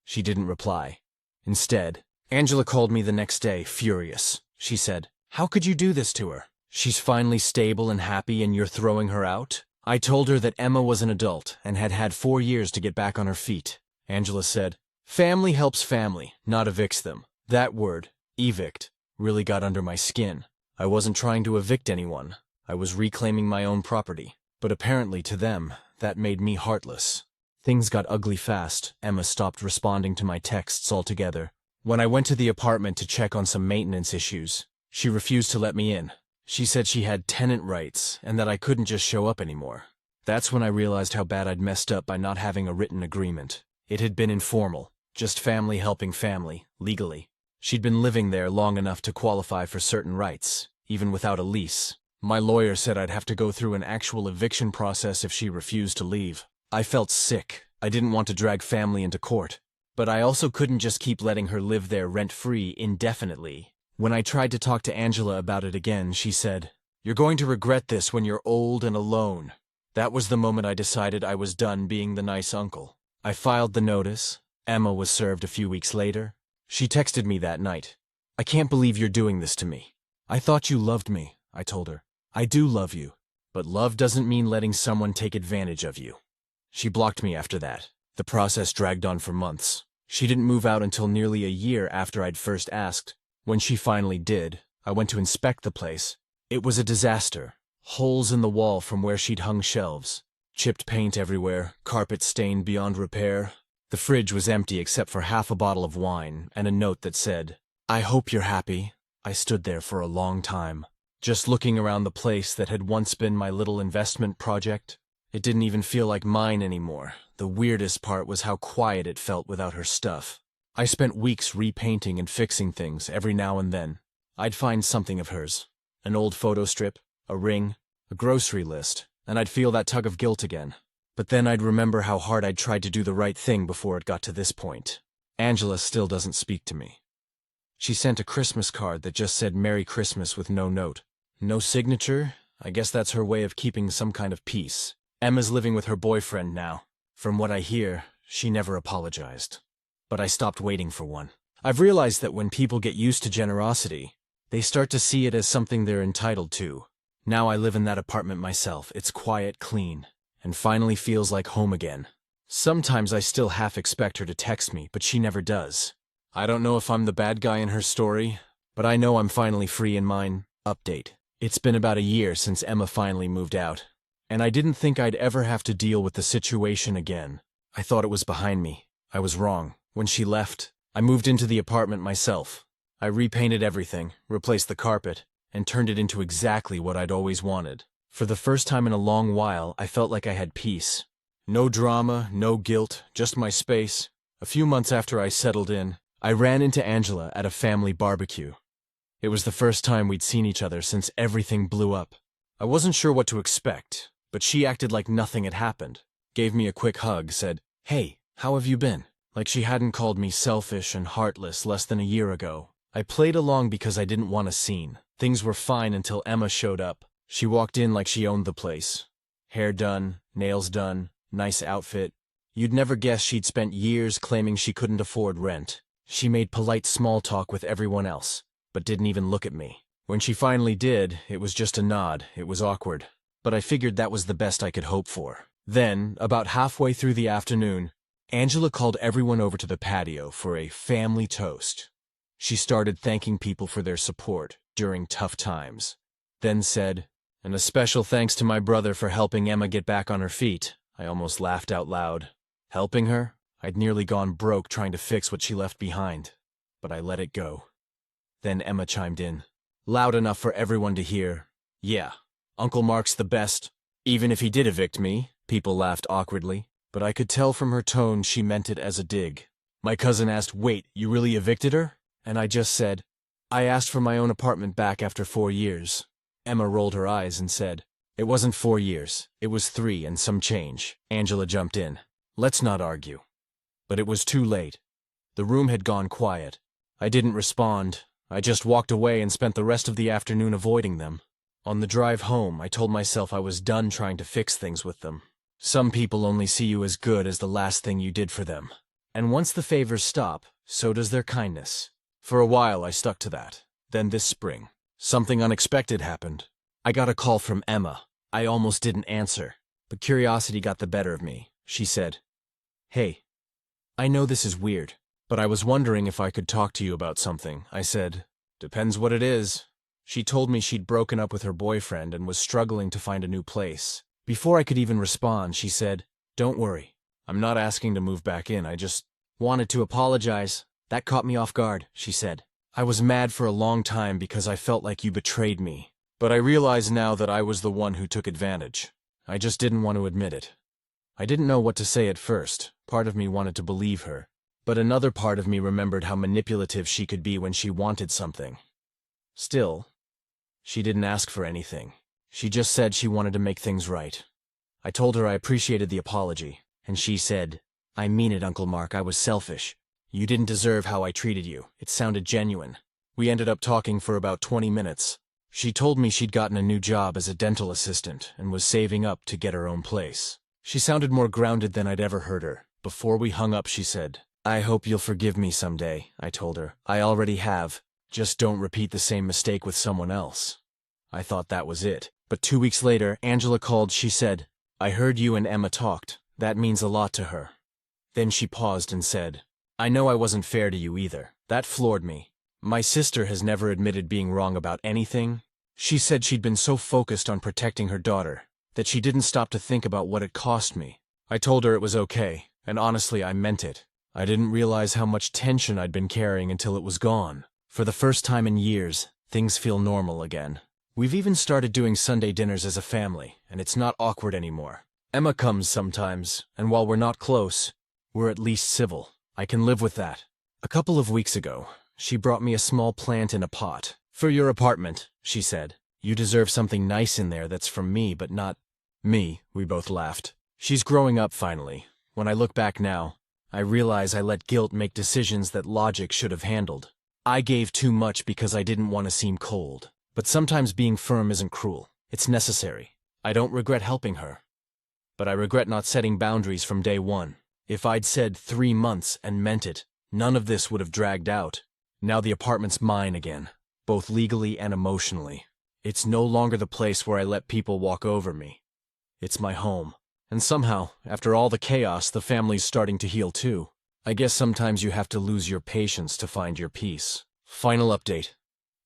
She didn't reply. Instead, Angela called me the next day, furious. She said, "How could you do this to her? She's finally stable and happy and you're throwing her out?" I told her that Emma was an adult and had had 4 years to get back on her feet. Angela said, "Family helps family, not evicts them." That word, evict, really got under my skin. I wasn't trying to evict anyone. I was reclaiming my own property. But apparently to them, that made me heartless. Things got ugly fast. Emma stopped responding to my texts altogether. When I went to the apartment to check on some maintenance issues, she refused to let me in. She said she had tenant rights and that I couldn't just show up anymore. That's when I realized how bad I'd messed up by not having a written agreement. It had been informal, just family helping family, legally. She'd been living there long enough to qualify for certain rights, even without a lease. My lawyer said I'd have to go through an actual eviction process if she refused to leave. I felt sick. I didn't want to drag family into court. But I also couldn't just keep letting her live there rent-free indefinitely. When I tried to talk to Angela about it again, she said, "You're going to regret this when you're old and alone." That was the moment I decided I was done being the nice uncle. I filed the notice. Emma was served a few weeks later. She texted me that night. "I can't believe you're doing this to me. I thought you loved me," I told her. "I do love you, but love doesn't mean letting someone take advantage of you." She blocked me after that. The process dragged on for months. She didn't move out until nearly a year after I'd first asked. When she finally did, I went to inspect the place. It was a disaster. Holes in the wall from where she'd hung shelves. Chipped paint everywhere, carpet stained beyond repair. The fridge was empty except for half a bottle of wine and a note that said, "I hope you're happy." I stood there for a long time, just looking around the place that had once been my little investment project. It didn't even feel like mine anymore. The weirdest part was how quiet it felt without her stuff. I spent weeks repainting and fixing things every now and then. I'd find something of hers. An old photo strip, a ring, a grocery list, and I'd feel that tug of guilt again. But then I'd remember how hard I'd tried to do the right thing before it got to this point. Angela still doesn't speak to me. She sent a Christmas card that just said "Merry Christmas" with no note. No signature. I guess that's her way of keeping some kind of peace. Emma's living with her boyfriend now. From what I hear, she never apologized. But I stopped waiting for one. I've realized that when people get used to generosity, they start to see it as something they're entitled to. Now I live in that apartment myself. It's quiet, clean, and finally feels like home again. Sometimes I still half expect her to text me, but she never does. I don't know if I'm the bad guy in her story, but I know I'm finally free in mine. Update. It's been about a year since Emma finally moved out, and I didn't think I'd ever have to deal with the situation again. I thought it was behind me. I was wrong. When she left, I moved into the apartment myself. I repainted everything, replaced the carpet, and turned it into exactly what I'd always wanted. For the first time in a long while, I felt like I had peace. No drama, no guilt, just my space. A few months after I settled in, I ran into Angela at a family barbecue. It was the first time we'd seen each other since everything blew up. I wasn't sure what to expect, but she acted like nothing had happened, gave me a quick hug, said, "Hey, how have you been?" Like she hadn't called me selfish and heartless less than a year ago. I played along because I didn't want a scene. Things were fine until Emma showed up. She walked in like she owned the place. Hair done, nails done, nice outfit. You'd never guess she'd spent years claiming she couldn't afford rent. She made polite small talk with everyone else, but didn't even look at me. When she finally did, it was just a nod. It was awkward, but I figured that was the best I could hope for. Then, about halfway through the afternoon, Angela called everyone over to the patio for a family toast. She started thanking people for their support during tough times, then said, "And a special thanks to my brother for helping Emma get back on her feet." I almost laughed out loud. Helping her? I'd nearly gone broke trying to fix what she left behind, but I let it go. Then Emma chimed in, loud enough for everyone to hear, "Yeah, Uncle Mark's the best. Even if he did evict me." People laughed awkwardly, but I could tell from her tone she meant it as a dig. My cousin asked, "Wait, you really evicted her?" And I just said, "I asked for my own apartment back after 4 years. Emma rolled her eyes and said, "It wasn't 4 years, it was 3 and some change." Angela jumped in, "Let's not argue." But it was too late. The room had gone quiet. I didn't respond. I just walked away and spent the rest of the afternoon avoiding them. On the drive home, I told myself I was done trying to fix things with them. Some people only see you as good as the last thing you did for them. And once the favors stop, so does their kindness. For a while, I stuck to that. Then this spring, something unexpected happened. I got a call from Emma. I almost didn't answer, but curiosity got the better of me. She said, "Hey, I know this is weird, but I was wondering if I could talk to you about something." I said, "Depends what it is." She told me she'd broken up with her boyfriend and was struggling to find a new place. Before I could even respond, she said, "Don't worry. I'm not asking to move back in. I just wanted to apologize. That caught me off guard," she said. "I was mad for a long time because I felt like you betrayed me. But I realize now that I was the one who took advantage. I just didn't want to admit it." I didn't know what to say at first. Part of me wanted to believe her, but another part of me remembered how manipulative she could be when she wanted something. Still, she didn't ask for anything. She just said she wanted to make things right. I told her I appreciated the apology, and she said, "I mean it, Uncle Mark. I was selfish. You didn't deserve how I treated you. It sounded genuine." We ended up talking for about 20 minutes. She told me she'd gotten a new job as a dental assistant and was saving up to get her own place. She sounded more grounded than I'd ever heard her. Before we hung up, she said, "I hope you'll forgive me someday." I told her, "I already have. Just don't repeat the same mistake with someone else." I thought that was it. But 2 weeks later, Angela called. She said, "I heard you and Emma talked. That means a lot to her." Then she paused and said, "I know I wasn't fair to you either." That floored me. My sister has never admitted being wrong about anything. She said she'd been so focused on protecting her daughter that she didn't stop to think about what it cost me. I told her it was okay, and honestly, I meant it. I didn't realize how much tension I'd been carrying until it was gone. For the first time in years, things feel normal again. We've even started doing Sunday dinners as a family, and it's not awkward anymore. Emma comes sometimes, and while we're not close, we're at least civil. I can live with that. A couple of weeks ago, she brought me a small plant in a pot. "For your apartment," she said. "You deserve something nice in there that's from me, but not me." We both laughed. She's growing up finally. When I look back now, I realize I let guilt make decisions that logic should have handled. I gave too much because I didn't want to seem cold. But sometimes being firm isn't cruel. It's necessary. I don't regret helping her. But I regret not setting boundaries from day one. If I'd said 3 months and meant it, none of this would have dragged out. Now the apartment's mine again, both legally and emotionally. It's no longer the place where I let people walk over me. It's my home. And somehow, after all the chaos, the family's starting to heal too. I guess sometimes you have to lose your patience to find your peace. Final update.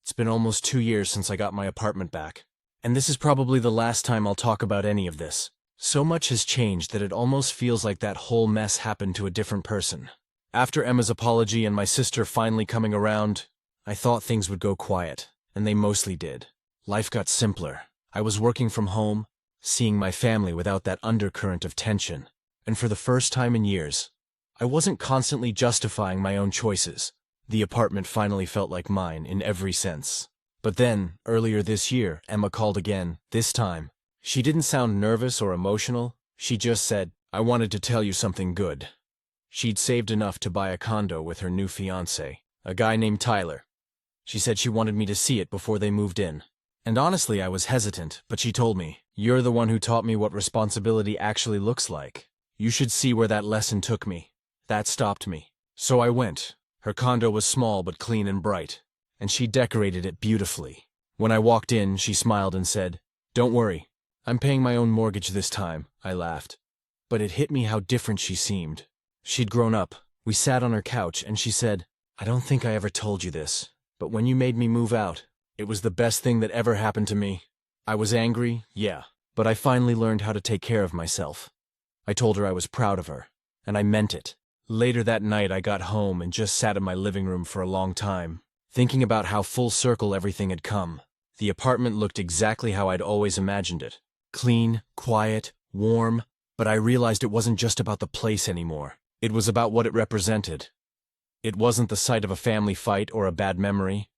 It's been almost 2 years since I got my apartment back. And this is probably the last time I'll talk about any of this. So much has changed that it almost feels like that whole mess happened to a different person. After Emma's apology and my sister finally coming around, I thought things would go quiet, and they mostly did. Life got simpler. I was working from home, seeing my family without that undercurrent of tension. And for the first time in years, I wasn't constantly justifying my own choices. The apartment finally felt like mine in every sense. But then, earlier this year, Emma called again, this time. She didn't sound nervous or emotional, she just said, "I wanted to tell you something good." She'd saved enough to buy a condo with her new fiancé, a guy named Tyler. She said she wanted me to see it before they moved in. And honestly, I was hesitant, but she told me, "You're the one who taught me what responsibility actually looks like. You should see where that lesson took me." That stopped me. So I went. Her condo was small but clean and bright, and she decorated it beautifully. When I walked in, she smiled and said, "Don't worry, I'm paying my own mortgage this time," I laughed. But it hit me how different she seemed. She'd grown up. We sat on her couch and she said, "I don't think I ever told you this, but when you made me move out, it was the best thing that ever happened to me. I was angry, yeah, but I finally learned how to take care of myself." I told her I was proud of her, and I meant it. Later that night, I got home and just sat in my living room for a long time, thinking about how full circle everything had come. The apartment looked exactly how I'd always imagined it. Clean, quiet, warm, but I realized it wasn't just about the place anymore. It was about what it represented. It wasn't the site of a family fight or a bad memory.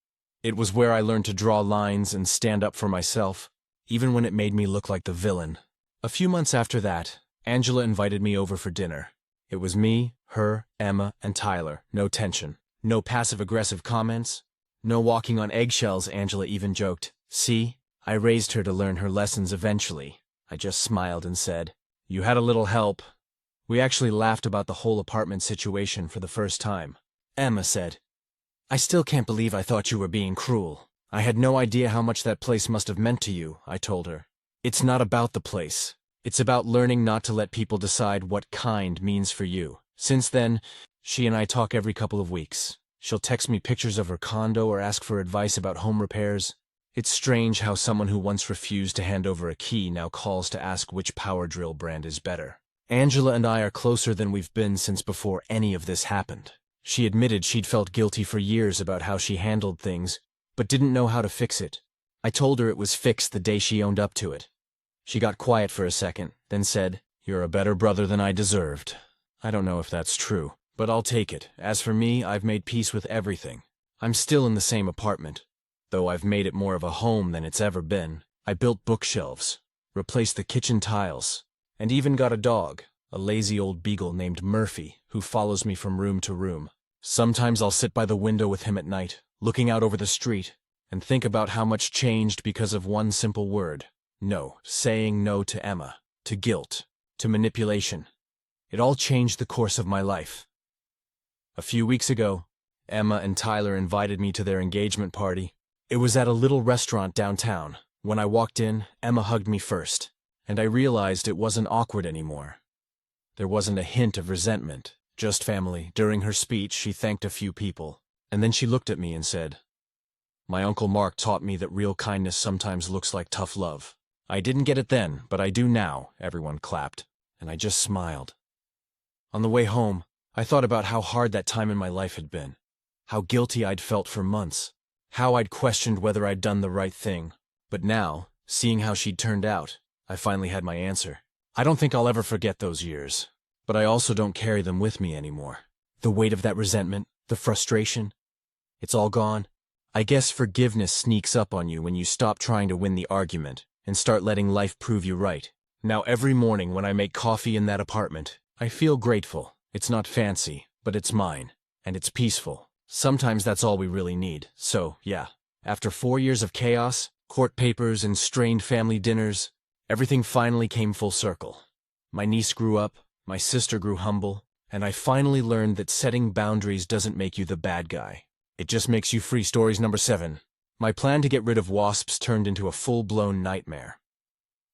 It was where I learned to draw lines and stand up for myself, even when it made me look like the villain. A few months after that, Angela invited me over for dinner. It was me, her, Emma, and Tyler. No tension. No passive-aggressive comments. No walking on eggshells, Angela even joked. "See, I raised her to learn her lessons eventually." I just smiled and said, "You had a little help." We actually laughed about the whole apartment situation for the first time. Emma said, "I still can't believe I thought you were being cruel. I had no idea how much that place must have meant to you," I told her. "It's not about the place. It's about learning not to let people decide what kind means for you." Since then, she and I talk every couple of weeks. She'll text me pictures of her condo or ask for advice about home repairs. It's strange how someone who once refused to hand over a key now calls to ask which power drill brand is better. Angela and I are closer than we've been since before any of this happened. She admitted she'd felt guilty for years about how she handled things, but didn't know how to fix it. I told her it was fixed the day she owned up to it. She got quiet for a second, then said, "You're a better brother than I deserved." I don't know if that's true, but I'll take it. As for me, I've made peace with everything. I'm still in the same apartment, though I've made it more of a home than it's ever been. I built bookshelves, replaced the kitchen tiles, and even got a dog, a lazy old beagle named Murphy, who follows me from room to room. Sometimes I'll sit by the window with him at night, looking out over the street, and think about how much changed because of one simple word. No. Saying no to Emma, to guilt, to manipulation. It all changed the course of my life. A few weeks ago, Emma and Tyler invited me to their engagement party. It was at a little restaurant downtown. When I walked in, Emma hugged me first, and I realized it wasn't awkward anymore. There wasn't a hint of resentment, just family. During her speech, she thanked a few people, and then she looked at me and said, "My Uncle Mark taught me that real kindness sometimes looks like tough love." I didn't get it then, but I do now. Everyone clapped, and I just smiled. On the way home, I thought about how hard that time in my life had been, how guilty I'd felt for months, how I'd questioned whether I'd done the right thing. But now, seeing how she'd turned out, I finally had my answer. I don't think I'll ever forget those years, but I also don't carry them with me anymore. The weight of that resentment, the frustration, it's all gone. I guess forgiveness sneaks up on you when you stop trying to win the argument and start letting life prove you right. Now every morning when I make coffee in that apartment, I feel grateful. It's not fancy, but it's mine, and it's peaceful. Sometimes that's all we really need. So, yeah, after 4 years of chaos, court papers, and strained family dinners, everything finally came full circle. My niece grew up, my sister grew humble, and I finally learned that setting boundaries doesn't make you the bad guy. It just makes you free. Stories number 7. My plan to get rid of wasps turned into a full-blown nightmare.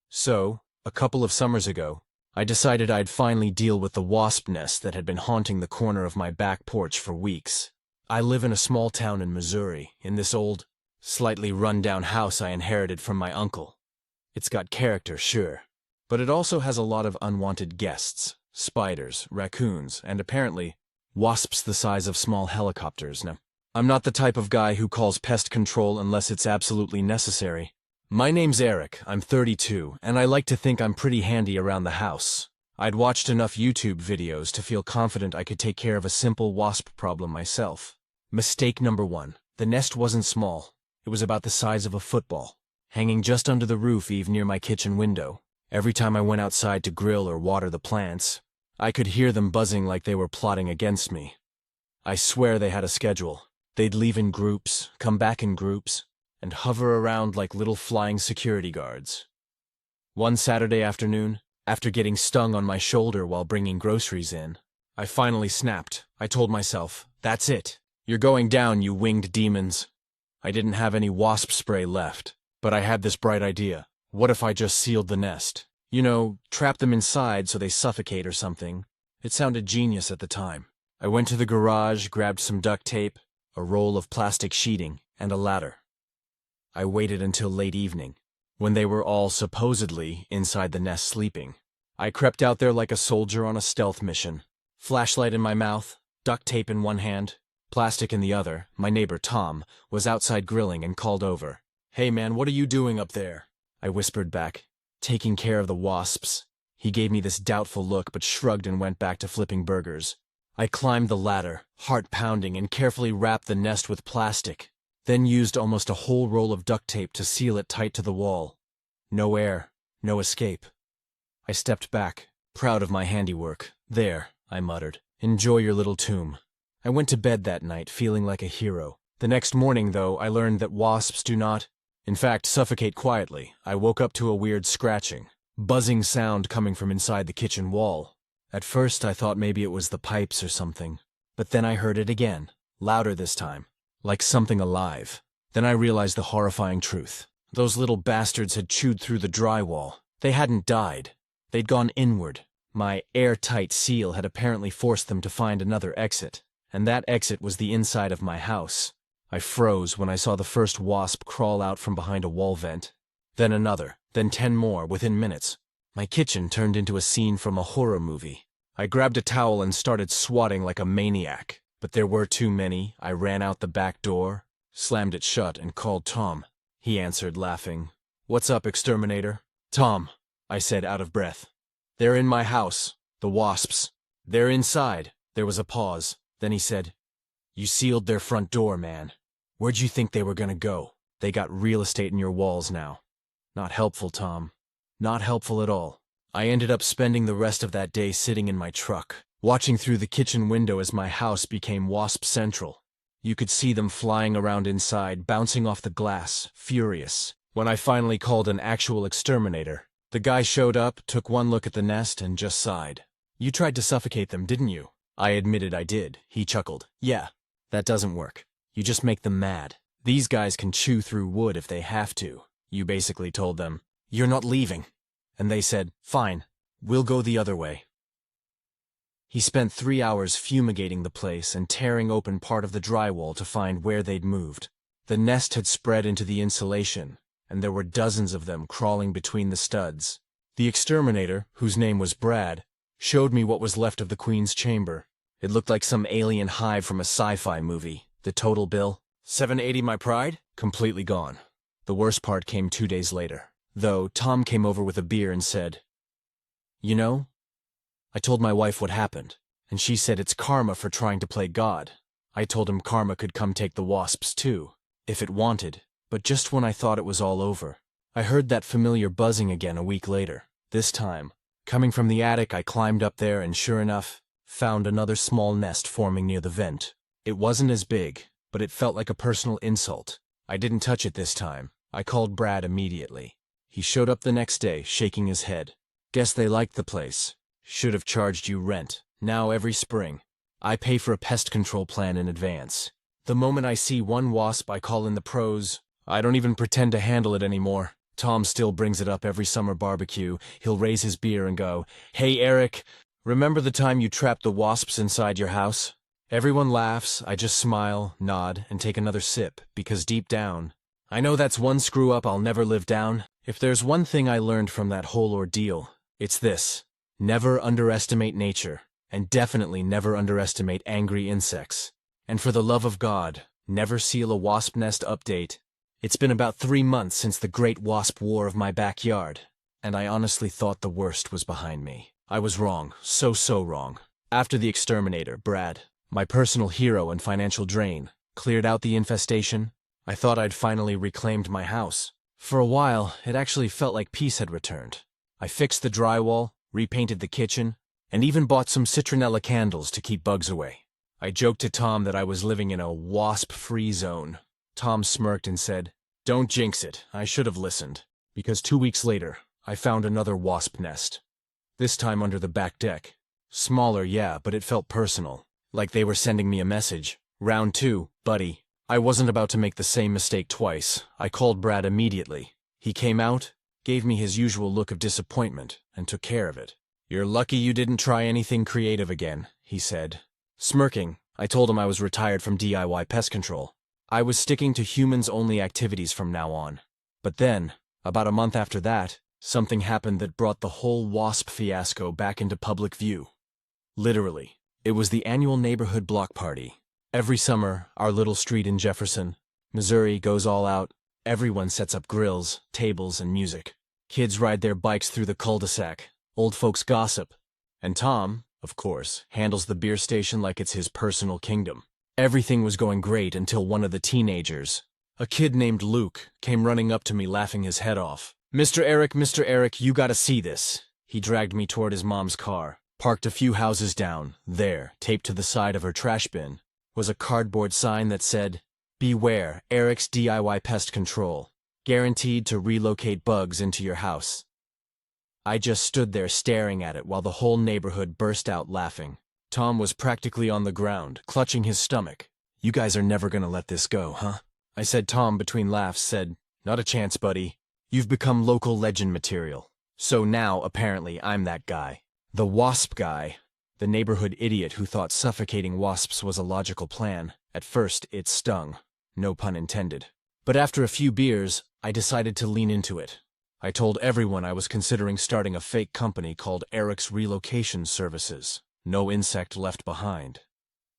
So, a couple of summers ago, I decided I'd finally deal with the wasp nest that had been haunting the corner of my back porch for weeks. I live in a small town in Missouri, in this old, slightly run-down house I inherited from my uncle. It's got character, sure, but it also has a lot of unwanted guests, spiders, raccoons, and apparently, wasps the size of small helicopters. Now, I'm not the type of guy who calls pest control unless it's absolutely necessary. My name's Eric, I'm 32, and I like to think I'm pretty handy around the house. I'd watched enough YouTube videos to feel confident I could take care of a simple wasp problem myself. Mistake number one. The nest wasn't small. It was about the size of a football, hanging just under the roof eave near my kitchen window. Every time I went outside to grill or water the plants, I could hear them buzzing like they were plotting against me. I swear they had a schedule. They'd leave in groups, come back in groups, and hover around like little flying security guards. One Saturday afternoon, after getting stung on my shoulder while bringing groceries in, I finally snapped. I told myself, "That's it. You're going down, you winged demons." I didn't have any wasp spray left, but I had this bright idea. What if I just sealed the nest? You know, trap them inside so they suffocate or something. It sounded genius at the time. I went to the garage, grabbed some duct tape, a roll of plastic sheeting, and a ladder. I waited until late evening, when they were all supposedly inside the nest sleeping. I crept out there like a soldier on a stealth mission. Flashlight in my mouth, duct tape in one hand, plastic in the other. My neighbor, Tom, was outside grilling and called over. "Hey man, what are you doing up there?" I whispered back. "Taking care of the wasps." He gave me this doubtful look but shrugged and went back to flipping burgers. I climbed the ladder, heart pounding, and carefully wrapped the nest with plastic, then used almost a whole roll of duct tape to seal it tight to the wall. No air, no escape. I stepped back, proud of my handiwork. "There," I muttered. "Enjoy your little tomb." I went to bed that night feeling like a hero. The next morning, though, I learned that wasps do not, in fact, suffocate quietly. I woke up to a weird scratching, buzzing sound coming from inside the kitchen wall. At first, I thought maybe it was the pipes or something, but then I heard it again, louder this time, like something alive. Then I realized the horrifying truth. Those little bastards had chewed through the drywall. They hadn't died. They'd gone inward. My airtight seal had apparently forced them to find another exit, and that exit was the inside of my house. I froze when I saw the first wasp crawl out from behind a wall vent. Then another, then 10 more within minutes. My kitchen turned into a scene from a horror movie. I grabbed a towel and started swatting like a maniac. But there were too many. I ran out the back door, slammed it shut, and called Tom. He answered, laughing. "What's up, exterminator?" "Tom," I said, out of breath. "They're in my house. The wasps. They're inside." There was a pause. Then he said, "You sealed their front door, man. Where'd you think they were gonna go? They got real estate in your walls now." Not helpful, Tom. Not helpful at all. I ended up spending the rest of that day sitting in my truck, watching through the kitchen window as my house became wasp central. You could see them flying around inside, bouncing off the glass, furious. When I finally called an actual exterminator, the guy showed up, took one look at the nest, and just sighed. "You tried to suffocate them, didn't you?" I admitted I did. He chuckled. "Yeah, that doesn't work. You just make them mad. These guys can chew through wood if they have to." You basically told them, "You're not leaving." And they said, "Fine, we'll go the other way." He spent 3 hours fumigating the place and tearing open part of the drywall to find where they'd moved. The nest had spread into the insulation, and there were dozens of them crawling between the studs. The exterminator, whose name was Brad, showed me what was left of the Queen's chamber. It looked like some alien hive from a sci-fi movie. The total bill? $780 my pride? Completely gone. The worst part came 2 days later, though Tom came over with a beer and said, "You know, I told my wife what happened, and she said it's karma for trying to play God." I told him karma could come take the wasps too, if it wanted, but just when I thought it was all over, I heard that familiar buzzing again a week later. This time, coming from the attic, I climbed up there and sure enough, found another small nest forming near the vent. It wasn't as big, but it felt like a personal insult. I didn't touch it this time. I called Brad immediately. He showed up the next day, shaking his head. "Guess they liked the place. Should have charged you rent. Now every spring, I pay for a pest control plan in advance. The moment I see one wasp, I call in the pros. I don't even pretend to handle it anymore. Tom still brings it up every summer barbecue. He'll raise his beer and go, 'Hey, Eric, remember the time you trapped the wasps inside your house?' Everyone laughs. I just smile, nod, and take another sip, because deep down, I know that's one screw-up I'll never live down. If there's one thing I learned from that whole ordeal, it's this. Never underestimate nature, and definitely never underestimate angry insects. And for the love of God, never seal a wasp nest update. It's been about 3 months since the great wasp war of my backyard, and I honestly thought the worst was behind me. I was wrong, so wrong. After the exterminator, Brad, my personal hero and financial drain, cleared out the infestation. I thought I'd finally reclaimed my house. For a while, it actually felt like peace had returned. I fixed the drywall, repainted the kitchen, and even bought some citronella candles to keep bugs away. I joked to Tom that I was living in a wasp-free zone. Tom smirked and said, "Don't jinx it, I should have listened." Because 2 weeks later, I found another wasp nest. This time under the back deck. Smaller, yeah, but it felt personal. Like they were sending me a message. Round 2, buddy. I wasn't about to make the same mistake twice. I called Brad immediately. He came out, gave me his usual look of disappointment, and took care of it. "You're lucky you didn't try anything creative again," he said. Smirking, I told him I was retired from DIY pest control. I was sticking to humans-only activities from now on. But then, about a month after that, something happened that brought the whole wasp fiasco back into public view. Literally, it was the annual neighborhood block party. Every summer, our little street in Jefferson, Missouri goes all out. Everyone sets up grills, tables, and music. Kids ride their bikes through the cul-de-sac. Old folks gossip. And Tom, of course, handles the beer station like it's his personal kingdom. Everything was going great until one of the teenagers, a kid named Luke, came running up to me laughing his head off. Mr. Eric, you gotta see this." He dragged me toward his mom's car. Parked a few houses down. There, taped to the side of her trash bin, was a cardboard sign that said, "Beware, Eric's DIY Pest Control. Guaranteed to relocate bugs into your house." I just stood there staring at it while the whole neighborhood burst out laughing. Tom was practically on the ground, clutching his stomach. "You guys are never gonna let this go, huh?" I said. Tom, between laughs, said, "Not a chance, buddy. You've become local legend material." So now, apparently, I'm that guy. The wasp guy. The neighborhood idiot who thought suffocating wasps was a logical plan. At first, it stung. No pun intended. But after a few beers, I decided to lean into it. I told everyone I was considering starting a fake company called Eric's Relocation Services. No insect left behind.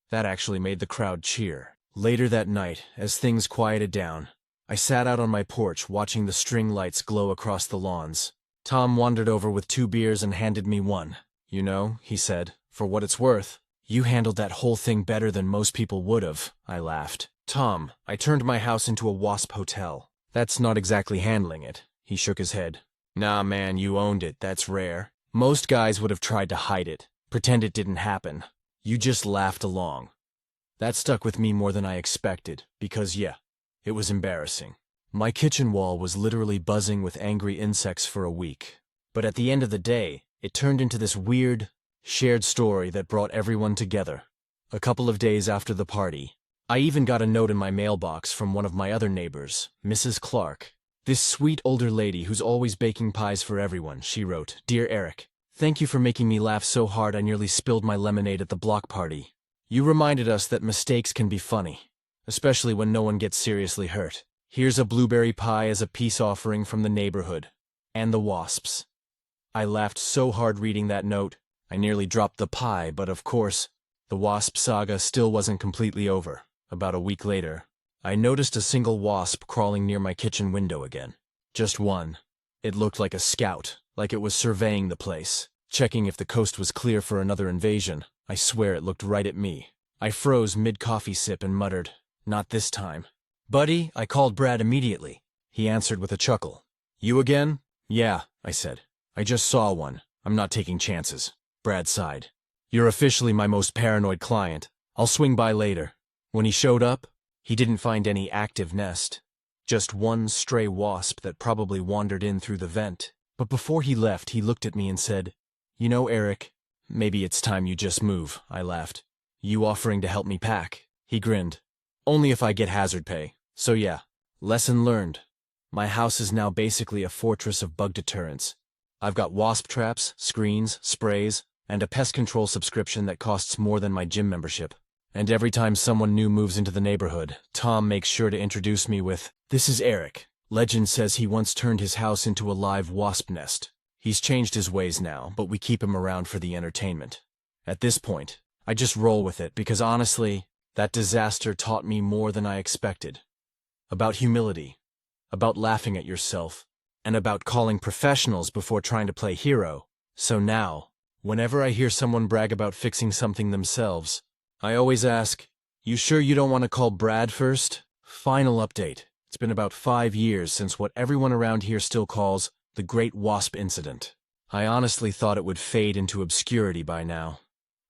That actually made the crowd cheer. Later that night, as things quieted down, I sat out on my porch watching the string lights glow across the lawns. Tom wandered over with 2 beers and handed me one. "You know," he said, "for what it's worth, you handled that whole thing better than most people would've." I laughed. "Tom, I turned my house into a wasp hotel. That's not exactly handling it." He shook his head. "Nah, man, you owned it. That's rare. Most guys would have tried to hide it, pretend it didn't happen. You just laughed along." That stuck with me more than I expected, because yeah, it was embarrassing. My kitchen wall was literally buzzing with angry insects for a week. But at the end of the day, it turned into this weird, shared story that brought everyone together. A couple of days after the party, I even got a note in my mailbox from one of my other neighbors, Mrs. Clark. This sweet older lady who's always baking pies for everyone. She wrote, "Dear Eric, thank you for making me laugh so hard I nearly spilled my lemonade at the block party. You reminded us that mistakes can be funny, especially when no one gets seriously hurt. Here's a blueberry pie as a peace offering from the neighborhood. And the wasps." I laughed so hard reading that note, I nearly dropped the pie, but of course, the wasp saga still wasn't completely over. About a week later, I noticed a single wasp crawling near my kitchen window again. Just one. It looked like a scout, like it was surveying the place, checking if the coast was clear for another invasion. I swear it looked right at me. I froze mid-coffee sip and muttered, "Not this time." "Buddy," I called Brad immediately. He answered with a chuckle. "You again?" "Yeah," I said. "I just saw one. I'm not taking chances." Brad sighed. "You're officially my most paranoid client. I'll swing by later." When he showed up, he didn't find any active nest. Just one stray wasp that probably wandered in through the vent. But before he left, he looked at me and said, "You know, Eric, maybe it's time you just move." I laughed. "You offering to help me pack?" He grinned. "Only if I get hazard pay. So yeah, lesson learned. My house is now basically a fortress of bug deterrents. I've got wasp traps, screens, sprays, and a pest control subscription that costs more than my gym membership. And every time someone new moves into the neighborhood, Tom makes sure to introduce me with, 'This is Eric. Legend says he once turned his house into a live wasp nest.' He's changed his ways now, but we keep him around for the entertainment. At this point, I just roll with it because honestly, that disaster taught me more than I expected. About humility, about laughing at yourself, and about calling professionals before trying to play hero. So now, whenever I hear someone brag about fixing something themselves, I always ask, You sure you don't want to call Brad first? Final update. It's been about 5 years since what everyone around here still calls the Great Wasp Incident. I honestly thought it would fade into obscurity by now.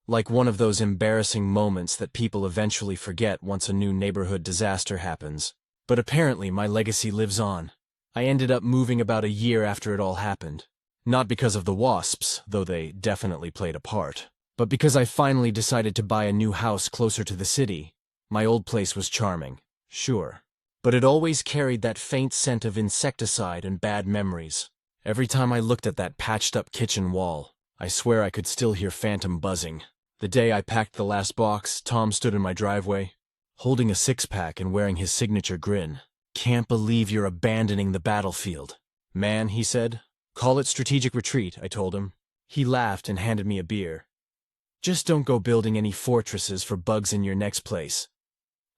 Like one of those embarrassing moments that people eventually forget once a new neighborhood disaster happens. But apparently my legacy lives on. I ended up moving about a year after it all happened. Not because of the wasps, though they definitely played a part, but because I finally decided to buy a new house closer to the city. My old place was charming, sure, but it always carried that faint scent of insecticide and bad memories. Every time I looked at that patched-up kitchen wall, I swear I could still hear phantom buzzing. The day I packed the last box, Tom stood in my driveway, holding a six-pack and wearing his signature grin. "Can't believe you're abandoning the battlefield." "Man," he said. "Call it strategic retreat," I told him. He laughed and handed me a beer. "Just don't go building any fortresses for bugs in your next place."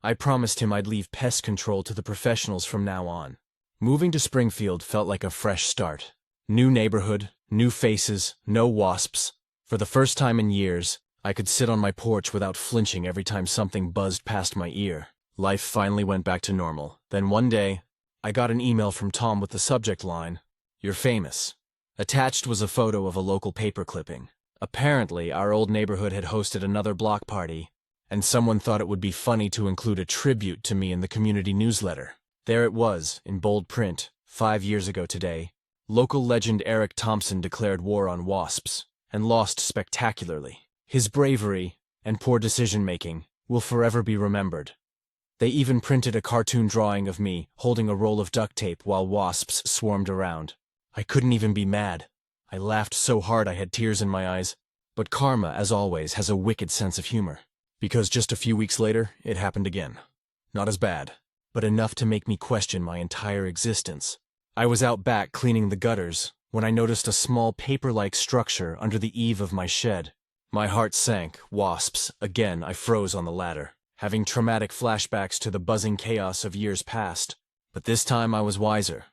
I promised him I'd leave pest control to the professionals from now on. Moving to Springfield felt like a fresh start. New neighborhood, new faces, no wasps. For the first time in years, I could sit on my porch without flinching every time something buzzed past my ear. Life finally went back to normal. Then one day, I got an email from Tom with the subject line, "You're famous." Attached was a photo of a local paper clipping. Apparently, our old neighborhood had hosted another block party, and someone thought it would be funny to include a tribute to me in the community newsletter. There it was, in bold print, 5 years ago today. Local legend Eric Thompson declared war on wasps, and lost spectacularly. His bravery, and poor decision-making, will forever be remembered. They even printed a cartoon drawing of me holding a roll of duct tape while wasps swarmed around. I couldn't even be mad. I laughed so hard I had tears in my eyes. But karma, as always, has a wicked sense of humor. Because just a few weeks later, it happened again. Not as bad, but enough to make me question my entire existence. I was out back cleaning the gutters when I noticed a small paper-like structure under the eave of my shed. My heart sank. Wasps. Again, I froze on the ladder, having traumatic flashbacks to the buzzing chaos of years past. But this time I was wiser.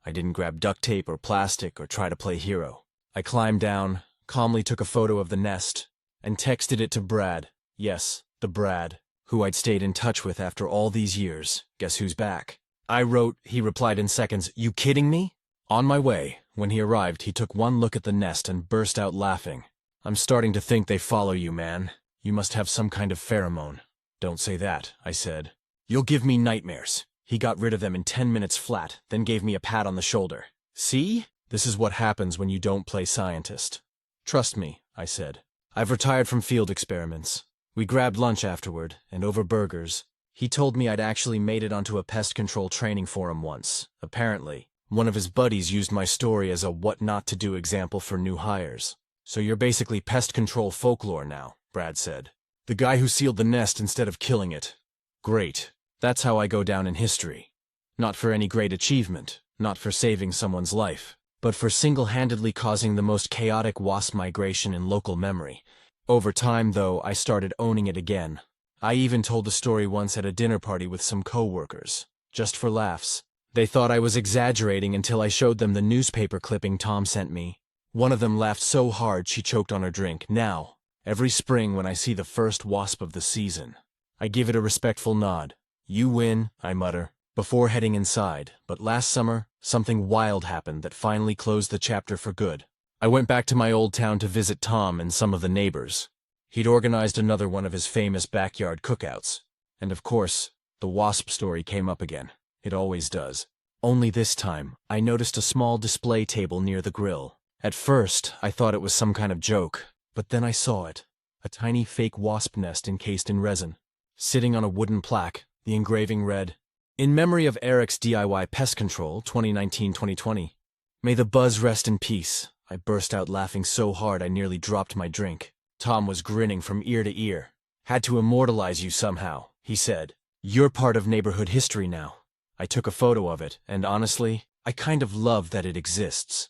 I didn't grab duct tape or plastic or try to play hero. I climbed down, calmly took a photo of the nest, and texted it to Brad. Yes, the Brad, who I'd stayed in touch with after all these years. Guess who's back? I wrote, he replied in seconds, "You kidding me?" On my way, when he arrived, he took one look at the nest and burst out laughing. "I'm starting to think they follow you, man. You must have some kind of pheromone." "Don't say that," I said. "You'll give me nightmares." He got rid of them in 10 minutes flat, then gave me a pat on the shoulder. "See? This is what happens when you don't play scientist." "Trust me," I said. "I've retired from field experiments." We grabbed lunch afterward, and over burgers. He told me I'd actually made it onto a pest control training forum once. Apparently, one of his buddies used my story as a what not to do example for new hires. "So you're basically pest control folklore now," Brad said. "The guy who sealed the nest instead of killing it." Great. That's how I go down in history. Not for any great achievement, not for saving someone's life, but for single-handedly causing the most chaotic wasp migration in local memory. Over time, though, I started owning it again. I even told the story once at a dinner party with some co-workers, just for laughs. They thought I was exaggerating until I showed them the newspaper clipping Tom sent me. One of them laughed so hard she choked on her drink. Now, every spring when I see the first wasp of the season, I give it a respectful nod. "You win," I mutter, before heading inside. But last summer, something wild happened that finally closed the chapter for good. I went back to my old town to visit Tom and some of the neighbors. He'd organized another one of his famous backyard cookouts. And of course, the wasp story came up again. It always does. Only this time, I noticed a small display table near the grill. At first, I thought it was some kind of joke, but then I saw it. A tiny fake wasp nest encased in resin. Sitting on a wooden plaque, the engraving read, "In memory of Eric's DIY Pest Control, 2019-2020. May the buzz rest in peace." I burst out laughing so hard I nearly dropped my drink. Tom was grinning from ear to ear. "Had to immortalize you somehow," he said. "You're part of neighborhood history now." I took a photo of it, and honestly, I kind of love that it exists.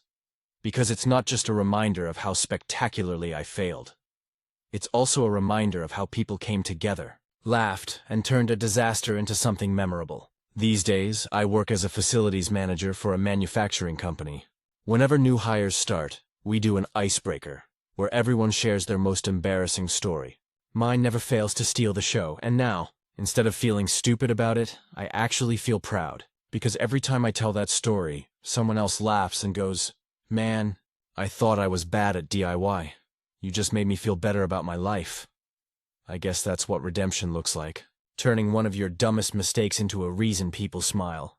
Because it's not just a reminder of how spectacularly I failed. It's also a reminder of how people came together, laughed, and turned a disaster into something memorable. These days, I work as a facilities manager for a manufacturing company. Whenever new hires start, we do an icebreaker, where everyone shares their most embarrassing story. Mine never fails to steal the show, and now, Instead of feeling stupid about it, I actually feel proud. Because every time I tell that story, someone else laughs and goes, "Man, I thought I was bad at DIY. You just made me feel better about my life." I guess that's what redemption looks like. Turning one of your dumbest mistakes into a reason people smile.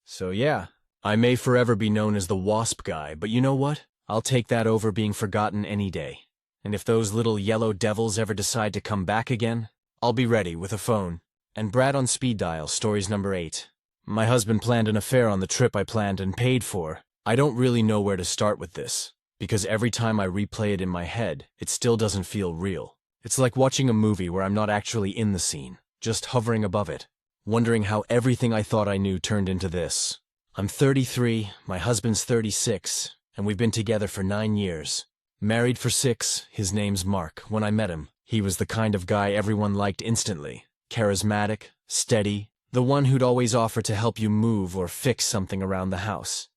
So yeah, I may forever be known as the wasp guy, but you know what? I'll take that over being forgotten any day. And if those little yellow devils ever decide to come back again, I'll be ready with a phone. And Brad on speed dial, stories number 8. My husband planned an affair on the trip I planned and paid for. I don't really know where to start with this, because every time I replay it in my head, it still doesn't feel real. It's like watching a movie where I'm not actually in the scene, just hovering above it, wondering how everything I thought I knew turned into this. I'm 33, my husband's 36, and we've been together for 9 years. Married for 6, his name's Mark. When I met him, he was the kind of guy everyone liked instantly. Charismatic, steady, the one who'd always offer to help you move or fix something around the house.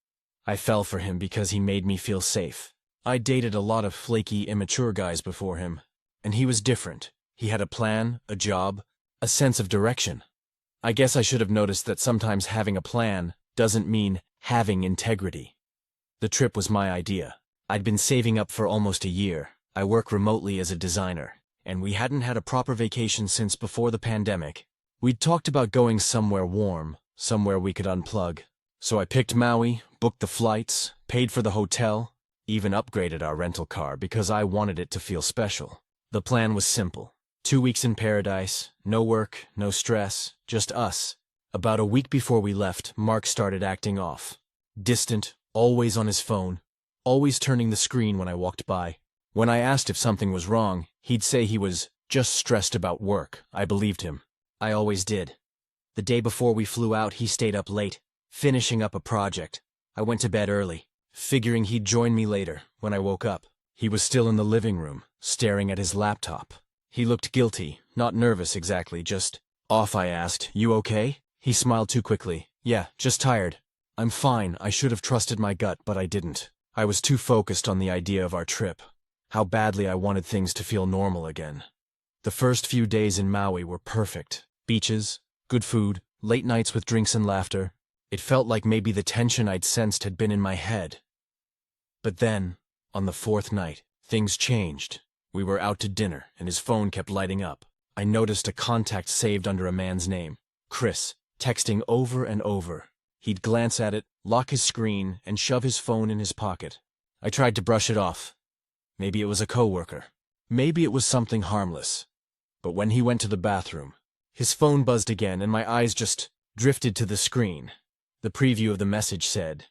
I fell for him because he made me feel safe. I dated a lot of flaky, immature guys before him, and he was different. He had a plan, a job, a sense of direction. I guess I should have noticed that sometimes having a plan doesn't mean having integrity. The trip was my idea. I'd been saving up for almost a year. I work remotely as a designer, and we hadn't had a proper vacation since before the pandemic. We'd talked about going somewhere warm, somewhere we could unplug. So I picked Maui, booked the flights, paid for the hotel, even upgraded our rental car because I wanted it to feel special. The plan was simple. 2 weeks in paradise, no work, no stress, just us. About a week before we left, Mark started acting off. Distant, always on his phone, always turning the screen when I walked by. When I asked if something was wrong, he'd say he was just stressed about work. I believed him. I always did. The day before we flew out, he stayed up late, finishing up a project. I went to bed early, figuring he'd join me later. When I woke up, he was still in the living room, staring at his laptop. He looked guilty, not nervous exactly, just off. I asked, "You okay?" He smiled too quickly. "Yeah, just tired." "I'm fine. I should have trusted my gut, but I didn't. I was too focused on the idea of our trip. How badly I wanted things to feel normal again." The first few days in Maui were perfect. Beaches, good food, late nights with drinks and laughter. It felt like maybe the tension I'd sensed had been in my head. But then, on the 4th night, things changed. We were out to dinner, and his phone kept lighting up. I noticed a contact saved under a man's name, Chris, texting over and over. He'd glance at it, lock his screen, and shove his phone in his pocket. I tried to brush it off. Maybe it was a coworker. Maybe it was something harmless. But when he went to the bathroom, his phone buzzed again and my eyes just drifted to the screen. The preview of the message said,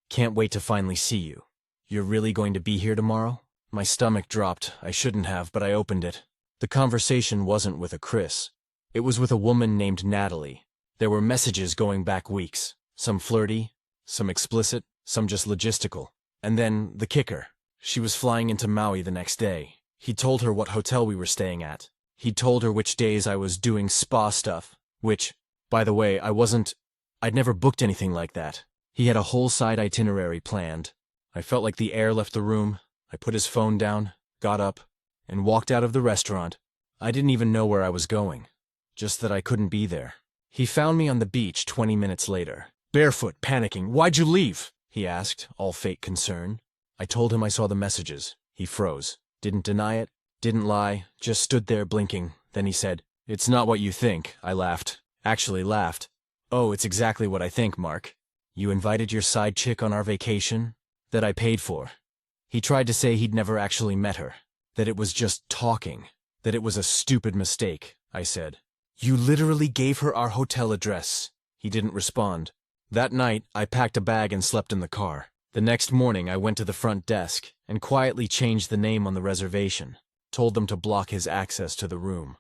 "Can't wait to finally see you. You're really going to be here tomorrow?" My stomach dropped. I shouldn't have, but I opened it. The conversation wasn't with a Chris. It was with a woman named Natalie. There were messages going back weeks. Some flirty, some explicit, some just logistical. And then the kicker. She was flying into Maui the next day. He told her what hotel we were staying at. He told her which days I was doing spa stuff, which, by the way, I'd never booked anything like that. He had a whole side itinerary planned. I felt like the air left the room. I put his phone down, got up, and walked out of the restaurant. I didn't even know where I was going, just that I couldn't be there. He found me on the beach 20 minutes later, barefoot, panicking. "Why'd you leave?" he asked, all fake concern. I told him I saw the messages. He froze, didn't deny it, didn't lie, just stood there blinking. Then he said, "It's not what you think." I laughed, actually laughed. "Oh, it's exactly what I think, Mark. You invited your side chick on our vacation that I paid for." He tried to say he'd never actually met her, that it was just talking, that it was a stupid mistake. I said, "You literally gave her our hotel address." He didn't respond. That night, I packed a bag and slept in the car. The next morning, I went to the front desk and quietly changed the name on the reservation, told them to block his access to the room.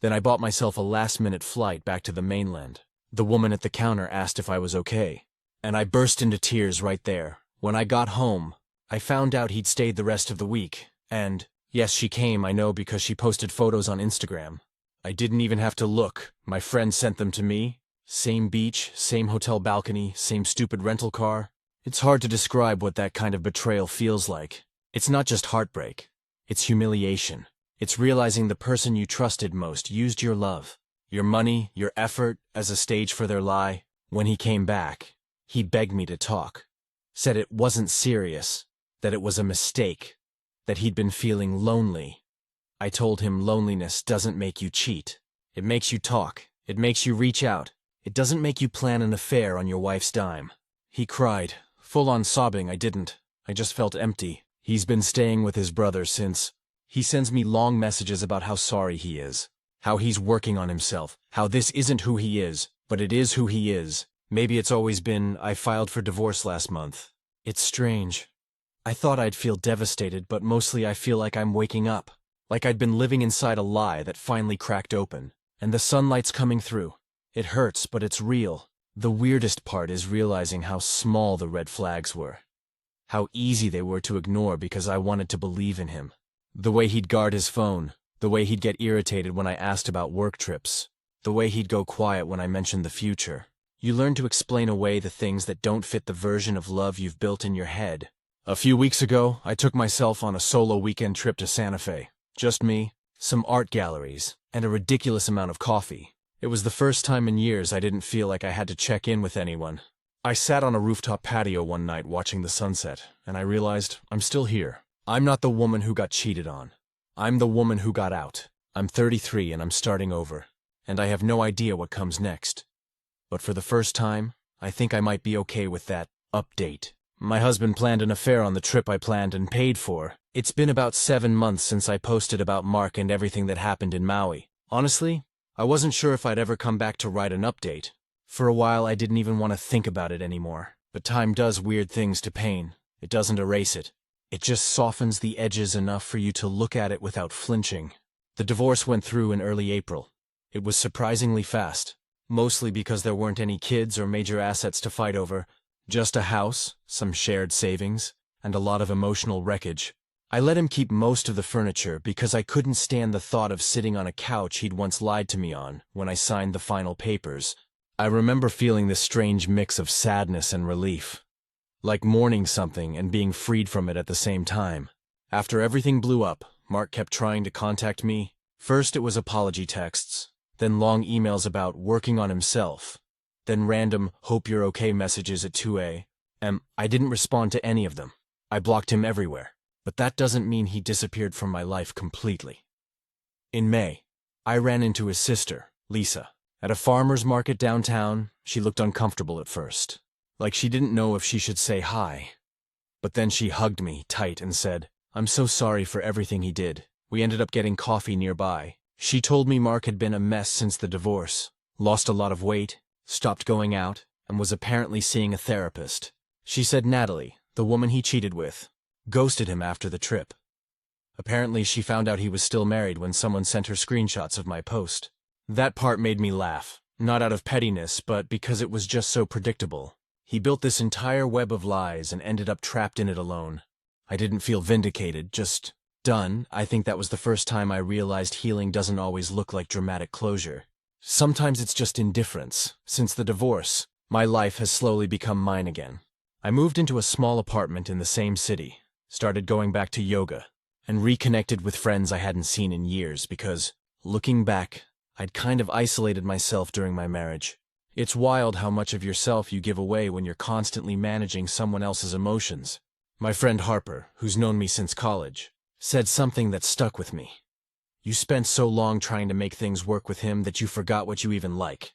Then I bought myself a last-minute flight back to the mainland. The woman at the counter asked if I was okay, and I burst into tears right there. When I got home, I found out he'd stayed the rest of the week, and, yes, she came, I know, because she posted photos on Instagram. I didn't even have to look. My friend sent them to me. Same beach, same hotel balcony, same stupid rental car. It's hard to describe what that kind of betrayal feels like. It's not just heartbreak. It's humiliation. It's realizing the person you trusted most used your love, your money, your effort, as a stage for their lie. When he came back, he begged me to talk. Said it wasn't serious, that it was a mistake, that he'd been feeling lonely. I told him loneliness doesn't make you cheat. It makes you talk. It makes you reach out. It doesn't make you plan an affair on your wife's dime. He cried, full on sobbing. I didn't. I just felt empty. He's been staying with his brother since. He sends me long messages about how sorry he is, how he's working on himself, how this isn't who he is, but it is who he is. Maybe it's always been. I filed for divorce last month. It's strange. I thought I'd feel devastated, but mostly I feel like I'm waking up. Like I'd been living inside a lie that finally cracked open. And the sunlight's coming through. It hurts, but it's real. The weirdest part is realizing how small the red flags were. How easy they were to ignore because I wanted to believe in him. The way he'd guard his phone. The way he'd get irritated when I asked about work trips. The way he'd go quiet when I mentioned the future. You learn to explain away the things that don't fit the version of love you've built in your head. A few weeks ago, I took myself on a solo weekend trip to Santa Fe. Just me, some art galleries, and a ridiculous amount of coffee. It was the first time in years I didn't feel like I had to check in with anyone. I sat on a rooftop patio one night watching the sunset, and I realized I'm still here. I'm not the woman who got cheated on. I'm the woman who got out. I'm 33 and I'm starting over, and I have no idea what comes next. But for the first time, I think I might be okay with that update. My husband planned an affair on the trip I planned and paid for. It's been about 7 months since I posted about Mark and everything that happened in Maui. Honestly, I wasn't sure if I'd ever come back to write an update. For a while, I didn't even want to think about it anymore. But time does weird things to pain. It doesn't erase it. It just softens the edges enough for you to look at it without flinching. The divorce went through in early April. It was surprisingly fast, mostly because there weren't any kids or major assets to fight over, just a house, some shared savings, and a lot of emotional wreckage. I let him keep most of the furniture because I couldn't stand the thought of sitting on a couch he'd once lied to me on when I signed the final papers. I remember feeling this strange mix of sadness and relief, like mourning something and being freed from it at the same time. After everything blew up, Mark kept trying to contact me. First it was apology texts, then long emails about working on himself, then random "hope you're okay" messages at 2 a.m. I didn't respond to any of them. I blocked him everywhere. But that doesn't mean he disappeared from my life completely. In May, I ran into his sister, Lisa, at a farmer's market downtown. She looked uncomfortable at first, like she didn't know if she should say hi. But then she hugged me tight and said, "I'm so sorry for everything he did." We ended up getting coffee nearby. She told me Mark had been a mess since the divorce, lost a lot of weight, stopped going out, and was apparently seeing a therapist. She said Natalie, the woman he cheated with, ghosted him after the trip. Apparently she found out he was still married when someone sent her screenshots of my post. That part made me laugh, not out of pettiness, but because it was just so predictable. He built this entire web of lies and ended up trapped in it alone. I didn't feel vindicated, just done. I think that was the first time I realized healing doesn't always look like dramatic closure. Sometimes it's just indifference. Since the divorce, my life has slowly become mine again. I moved into a small apartment in the same city, started going back to yoga, and reconnected with friends I hadn't seen in years because, looking back, I'd kind of isolated myself during my marriage. It's wild how much of yourself you give away when you're constantly managing someone else's emotions. My friend Harper, who's known me since college, said something that stuck with me. "You spent so long trying to make things work with him that you forgot what you even like."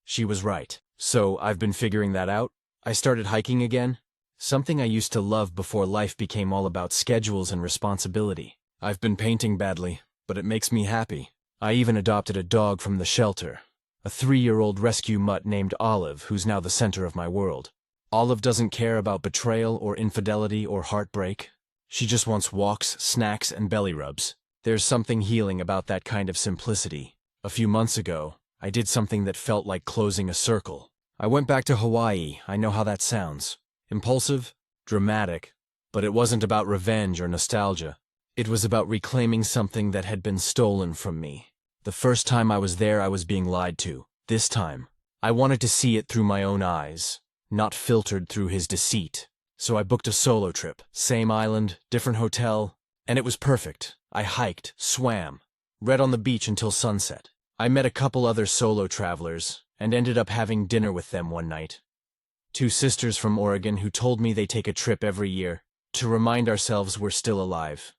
She was right. So I've been figuring that out. I started hiking again, something I used to love before life became all about schedules and responsibility. I've been painting badly, but it makes me happy. I even adopted a dog from the shelter, a 3-year-old rescue mutt named Olive, who's now the center of my world. Olive doesn't care about betrayal or infidelity or heartbreak. She just wants walks, snacks, and belly rubs. There's something healing about that kind of simplicity. A few months ago, I did something that felt like closing a circle. I went back to Hawaii. I know how that sounds. Impulsive, dramatic, but it wasn't about revenge or nostalgia. It was about reclaiming something that had been stolen from me. The first time I was there, I was being lied to. This time, I wanted to see it through my own eyes, not filtered through his deceit. So I booked a solo trip, same island, different hotel, and it was perfect. I hiked, swam, read on the beach until sunset. I met a couple other solo travelers and ended up having dinner with them one night. Two sisters from Oregon who told me they take a trip every year to remind ourselves we're still alive.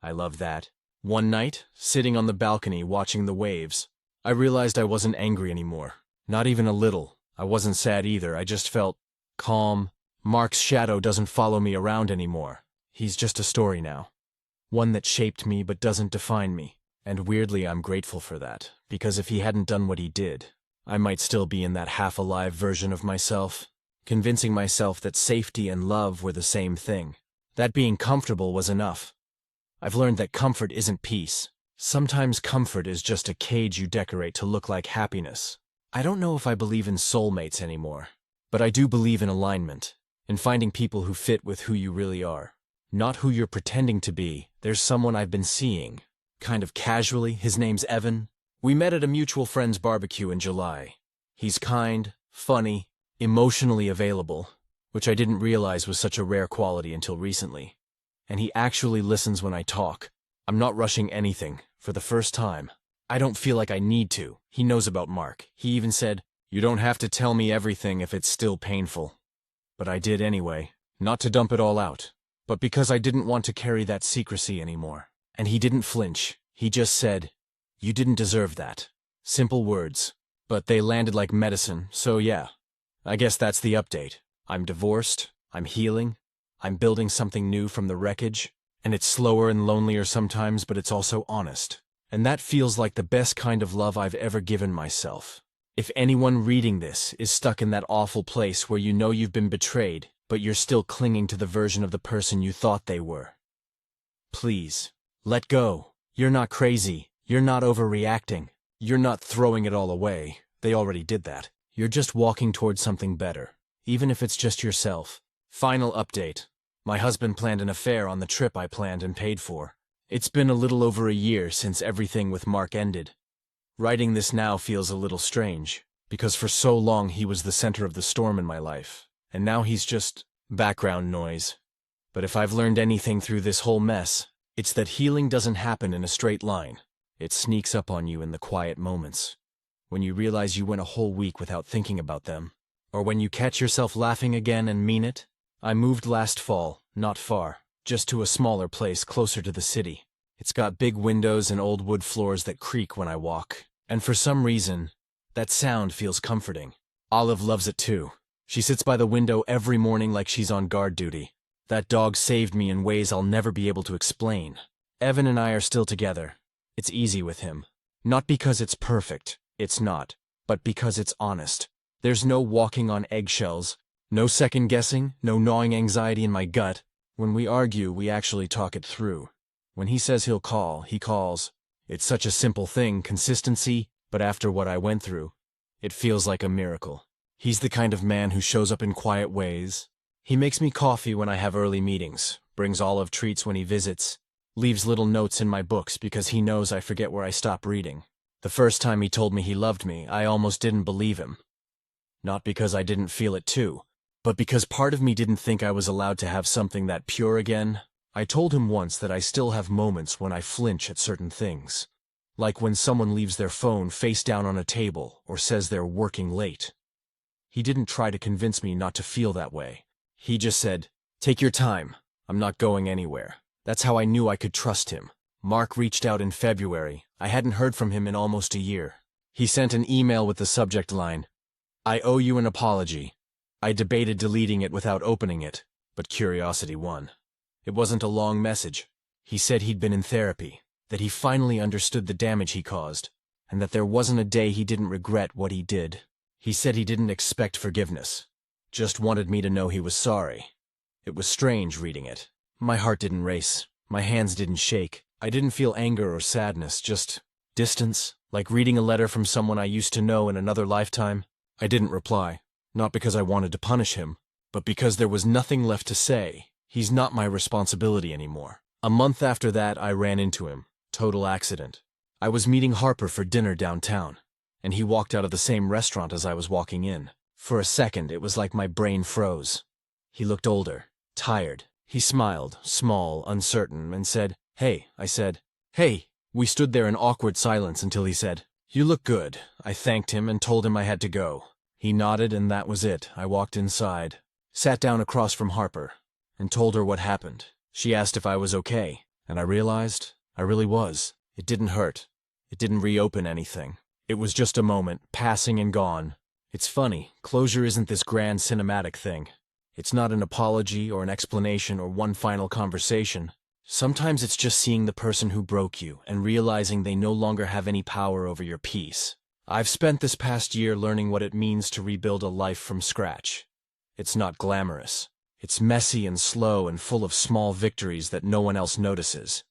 I love that. One night, sitting on the balcony watching the waves, I realized I wasn't angry anymore. Not even a little. I wasn't sad either. I just felt calm. Mark's shadow doesn't follow me around anymore. He's just a story now. One that shaped me but doesn't define me. And weirdly, I'm grateful for that, because if he hadn't done what he did, I might still be in that half-alive version of myself, convincing myself that safety and love were the same thing. That being comfortable was enough. I've learned that comfort isn't peace. Sometimes comfort is just a cage you decorate to look like happiness. I don't know if I believe in soulmates anymore, but I do believe in alignment, in finding people who fit with who you really are. Not who you're pretending to be. There's someone I've been seeing, kind of casually. His name's Evan. We met at a mutual friend's barbecue in July. He's kind, funny, emotionally available, which I didn't realize was such a rare quality until recently. And he actually listens when I talk. I'm not rushing anything, for the first time. I don't feel like I need to. He knows about Mark. He even said, "You don't have to tell me everything if it's still painful." But I did anyway, not to dump it all out, but because I didn't want to carry that secrecy anymore. And he didn't flinch. He just said, "You didn't deserve that." Simple words, but they landed like medicine, so yeah. I guess that's the update. I'm divorced, I'm healing, I'm building something new from the wreckage, and it's slower and lonelier sometimes, but it's also honest. And that feels like the best kind of love I've ever given myself. If anyone reading this is stuck in that awful place where you know you've been betrayed, but you're still clinging to the version of the person you thought they were, please, let go. You're not crazy. You're not overreacting. You're not throwing it all away. They already did that. You're just walking towards something better, even if it's just yourself. Final update. My husband planned an affair on the trip I planned and paid for. It's been a little over a year since everything with Mark ended. Writing this now feels a little strange, because for so long he was the center of the storm in my life, and now he's just background noise. But if I've learned anything through this whole mess, it's that healing doesn't happen in a straight line. It sneaks up on you in the quiet moments. When you realize you went a whole week without thinking about them, or when you catch yourself laughing again and mean it. I moved last fall, not far, just to a smaller place closer to the city. It's got big windows and old wood floors that creak when I walk, and for some reason, that sound feels comforting. Olive loves it too. She sits by the window every morning like she's on guard duty. That dog saved me in ways I'll never be able to explain. Evan and I are still together. It's easy with him. Not because it's perfect, it's not, but because it's honest. There's no walking on eggshells, no second guessing, no gnawing anxiety in my gut. When we argue, we actually talk it through. When he says he'll call, he calls. It's such a simple thing, consistency, but after what I went through, it feels like a miracle. He's the kind of man who shows up in quiet ways. He makes me coffee when I have early meetings, brings olive treats when he visits, leaves little notes in my books because he knows I forget where I stop reading. The first time he told me he loved me, I almost didn't believe him. Not because I didn't feel it too, but because part of me didn't think I was allowed to have something that pure again. I told him once that I still have moments when I flinch at certain things. Like when someone leaves their phone face down on a table or says they're working late. He didn't try to convince me not to feel that way. He just said, "Take your time. I'm not going anywhere." That's how I knew I could trust him. Mark reached out in February. I hadn't heard from him in almost a year. He sent an email with the subject line, "I owe you an apology." I debated deleting it without opening it, but curiosity won. It wasn't a long message. He said he'd been in therapy, that he finally understood the damage he caused, and that there wasn't a day he didn't regret what he did. He said he didn't expect forgiveness, just wanted me to know he was sorry. It was strange reading it. My heart didn't race, my hands didn't shake. I didn't feel anger or sadness, just distance, like reading a letter from someone I used to know in another lifetime. I didn't reply, not because I wanted to punish him, but because there was nothing left to say. He's not my responsibility anymore. A month after that, I ran into him. Total accident. I was meeting Harper for dinner downtown, and he walked out of the same restaurant as I was walking in. For a second, it was like my brain froze. He looked older, tired. He smiled, small, uncertain, and said, "Hey." I said, "Hey." We stood there in awkward silence until he said, "You look good." I thanked him and told him I had to go. He nodded and that was it. I walked inside, sat down across from Harper, and told her what happened. She asked if I was okay, and I realized I really was. It didn't hurt. It didn't reopen anything. It was just a moment, passing and gone. It's funny, closure isn't this grand cinematic thing. It's not an apology or an explanation or one final conversation. Sometimes it's just seeing the person who broke you and realizing they no longer have any power over your peace. I've spent this past year learning what it means to rebuild a life from scratch. It's not glamorous. It's messy and slow and full of small victories that no one else notices.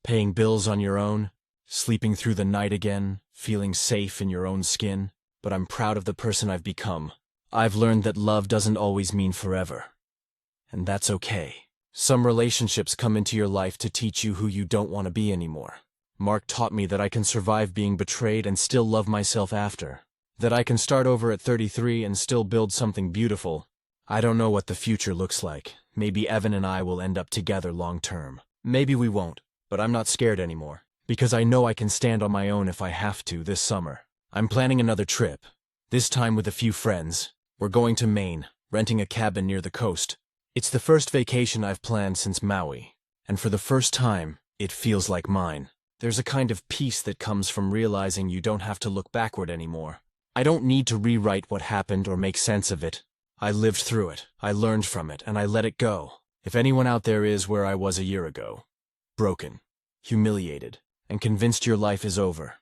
Paying bills on your own, sleeping through the night again, feeling safe in your own skin. But I'm proud of the person I've become. I've learned that love doesn't always mean forever. And that's okay. Some relationships come into your life to teach you who you don't want to be anymore. Mark taught me that I can survive being betrayed and still love myself after. That I can start over at 33 and still build something beautiful. I don't know what the future looks like. Maybe Evan and I will end up together long term. Maybe we won't, but I'm not scared anymore. Because I know I can stand on my own if I have to this summer. I'm planning another trip, this time with a few friends. We're going to Maine, renting a cabin near the coast. It's the first vacation I've planned since Maui, and for the first time, it feels like mine. There's a kind of peace that comes from realizing you don't have to look backward anymore. I don't need to rewrite what happened or make sense of it. I lived through it, I learned from it, and I let it go. If anyone out there is where I was a year ago, broken, humiliated, and convinced your life is over,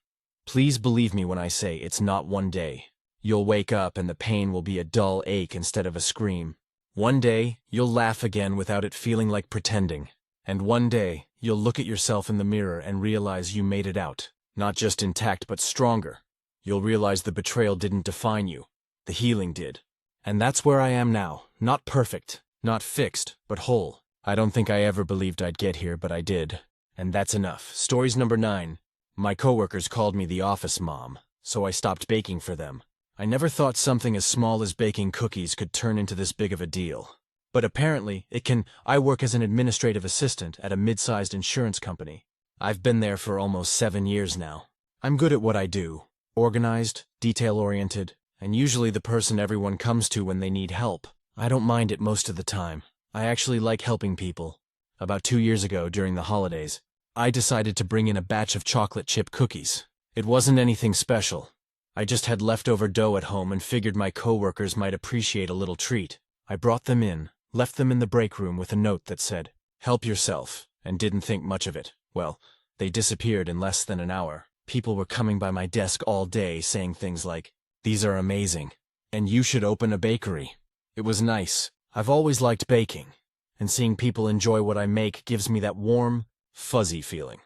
please believe me when I say it's not one day. You'll wake up and the pain will be a dull ache instead of a scream. One day, you'll laugh again without it feeling like pretending. And one day, you'll look at yourself in the mirror and realize you made it out. Not just intact, but stronger. You'll realize the betrayal didn't define you. The healing did. And that's where I am now. Not perfect, not fixed, but whole. I don't think I ever believed I'd get here, but I did. And that's enough. Stories number 9. My coworkers called me the office mom, so I stopped baking for them. I never thought something as small as baking cookies could turn into this big of a deal. But apparently, it can. I work as an administrative assistant at a mid-sized insurance company. I've been there for almost 7 years now. I'm good at what I do. Organized, detail-oriented, and usually the person everyone comes to when they need help. I don't mind it most of the time. I actually like helping people. About 2 years ago, during the holidays, I decided to bring in a batch of chocolate chip cookies. It wasn't anything special. I just had leftover dough at home and figured my coworkers might appreciate a little treat. I brought them in, left them in the break room with a note that said, "Help yourself," and didn't think much of it. Well, they disappeared in less than an hour. People were coming by my desk all day saying things like, "These are amazing," and "You should open a bakery." It was nice. I've always liked baking, and seeing people enjoy what I make gives me that warm, fuzzy feeling.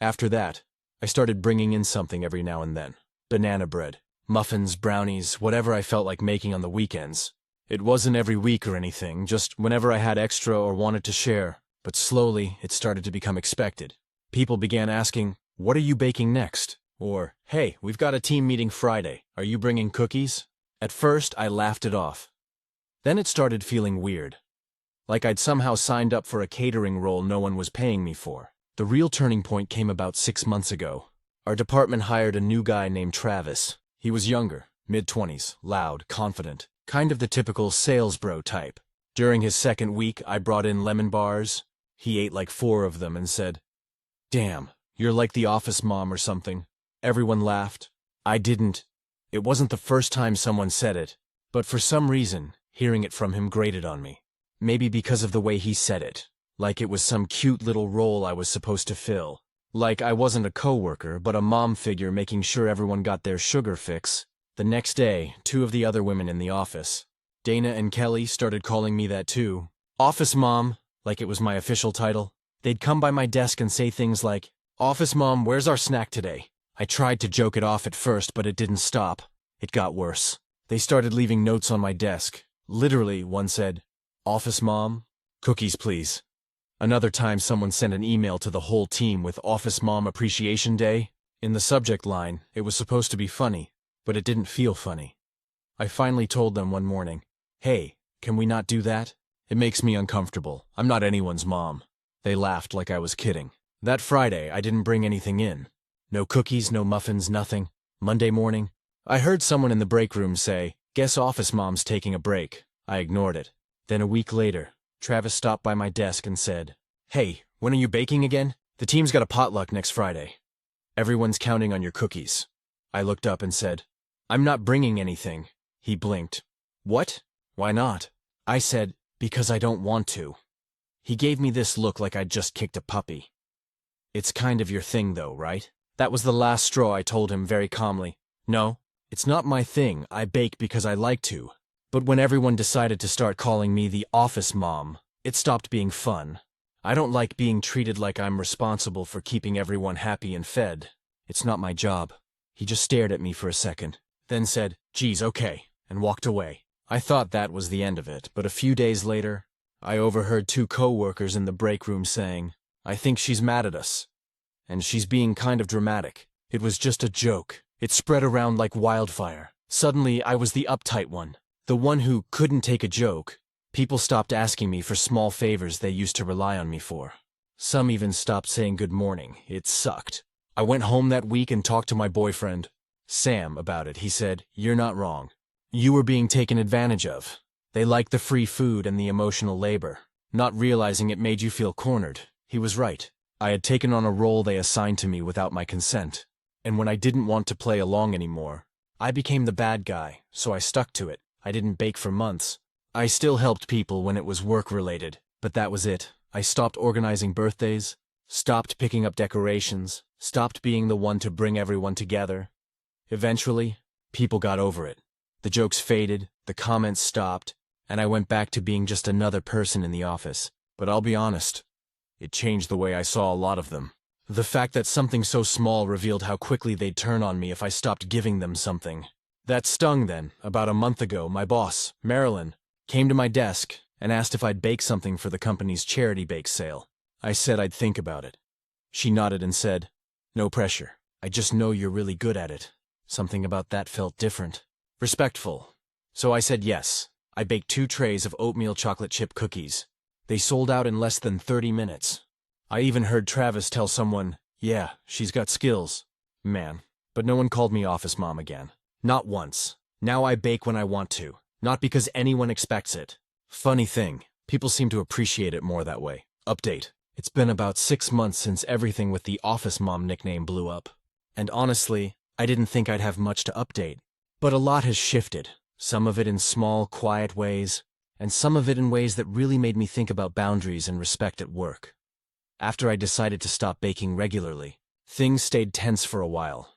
After that, I started bringing in something every now and then. Banana bread, muffins, brownies, whatever I felt like making on the weekends. It wasn't every week or anything, just whenever I had extra or wanted to share. But slowly, it started to become expected. People began asking, "What are you baking next?" Or, "Hey, we've got a team meeting Friday. Are you bringing cookies?" At first, I laughed it off. Then it started feeling weird. Like I'd somehow signed up for a catering role no one was paying me for. The real turning point came about 6 months ago. Our department hired a new guy named Travis. He was younger, mid-20s, loud, confident, kind of the typical sales bro type. During his second week, I brought in lemon bars. He ate like 4 of them and said, "Damn, you're like the office mom or something." Everyone laughed. I didn't. It wasn't the first time someone said it, but for some reason, hearing it from him grated on me. Maybe because of the way he said it, like it was some cute little role I was supposed to fill. Like I wasn't a coworker, but a mom figure making sure everyone got their sugar fix. The next day, 2 of the other women in the office, Dana and Kelly, started calling me that too. Office mom, like it was my official title. They'd come by my desk and say things like, "Office mom, where's our snack today?" I tried to joke it off at first, but it didn't stop. It got worse. They started leaving notes on my desk. Literally, one said, "Office mom, cookies please." Another time someone sent an email to the whole team with "Office Mom Appreciation Day." In the subject line, it was supposed to be funny, but it didn't feel funny. I finally told them one morning, "Hey, can we not do that? It makes me uncomfortable. I'm not anyone's mom." They laughed like I was kidding. That Friday, I didn't bring anything in. No cookies, no muffins, nothing. Monday morning, I heard someone in the break room say, "Guess office mom's taking a break." I ignored it. Then a week later, Travis stopped by my desk and said, "Hey, when are you baking again? The team's got a potluck next Friday. Everyone's counting on your cookies." I looked up and said, "I'm not bringing anything." He blinked. "What? Why not?" I said, "Because I don't want to." He gave me this look like I'd just kicked a puppy. "It's kind of your thing though, right?" That was the last straw. I told him very calmly. "No, it's not my thing. I bake because I like to. But when everyone decided to start calling me the office mom, it stopped being fun. I don't like being treated like I'm responsible for keeping everyone happy and fed. It's not my job." He just stared at me for a second, then said, "Geez, okay," and walked away. I thought that was the end of it, but a few days later, I overheard two co-workers in the break room saying, "I think she's mad at us. And she's being kind of dramatic. It was just a joke." It spread around like wildfire. Suddenly, I was the uptight one, the one who couldn't take a joke. People stopped asking me for small favors they used to rely on me for. Some even stopped saying good morning. It sucked. I went home that week and talked to my boyfriend, Sam, about it. He said, "You're not wrong. You were being taken advantage of. They liked the free food and the emotional labor, not realizing it made you feel cornered." He was right. I had taken on a role they assigned to me without my consent. And when I didn't want to play along anymore, I became the bad guy, so I stuck to it. I didn't bake for months. I still helped people when it was work-related, but that was it. I stopped organizing birthdays, stopped picking up decorations, stopped being the one to bring everyone together. Eventually, people got over it. The jokes faded, the comments stopped, and I went back to being just another person in the office. But I'll be honest, it changed the way I saw a lot of them. The fact that something so small revealed how quickly they'd turn on me if I stopped giving them something. That stung then. About a month ago, my boss, Marilyn, came to my desk and asked if I'd bake something for the company's charity bake sale. I said I'd think about it. She nodded and said, "No pressure. I just know you're really good at it." Something about that felt different. Respectful. So I said yes. I baked 2 trays of oatmeal chocolate chip cookies. They sold out in less than 30 minutes. I even heard Travis tell someone, "Yeah, she's got skills." Man. But no one called me office mom again. Not once. Now I bake when I want to, not because anyone expects it. Funny thing, people seem to appreciate it more that way. Update. It's been about 6 months since everything with the office mom nickname blew up. And honestly, I didn't think I'd have much to update. But a lot has shifted. Some of it in small, quiet ways, and some of it in ways that really made me think about boundaries and respect at work. After I decided to stop baking regularly, things stayed tense for a while.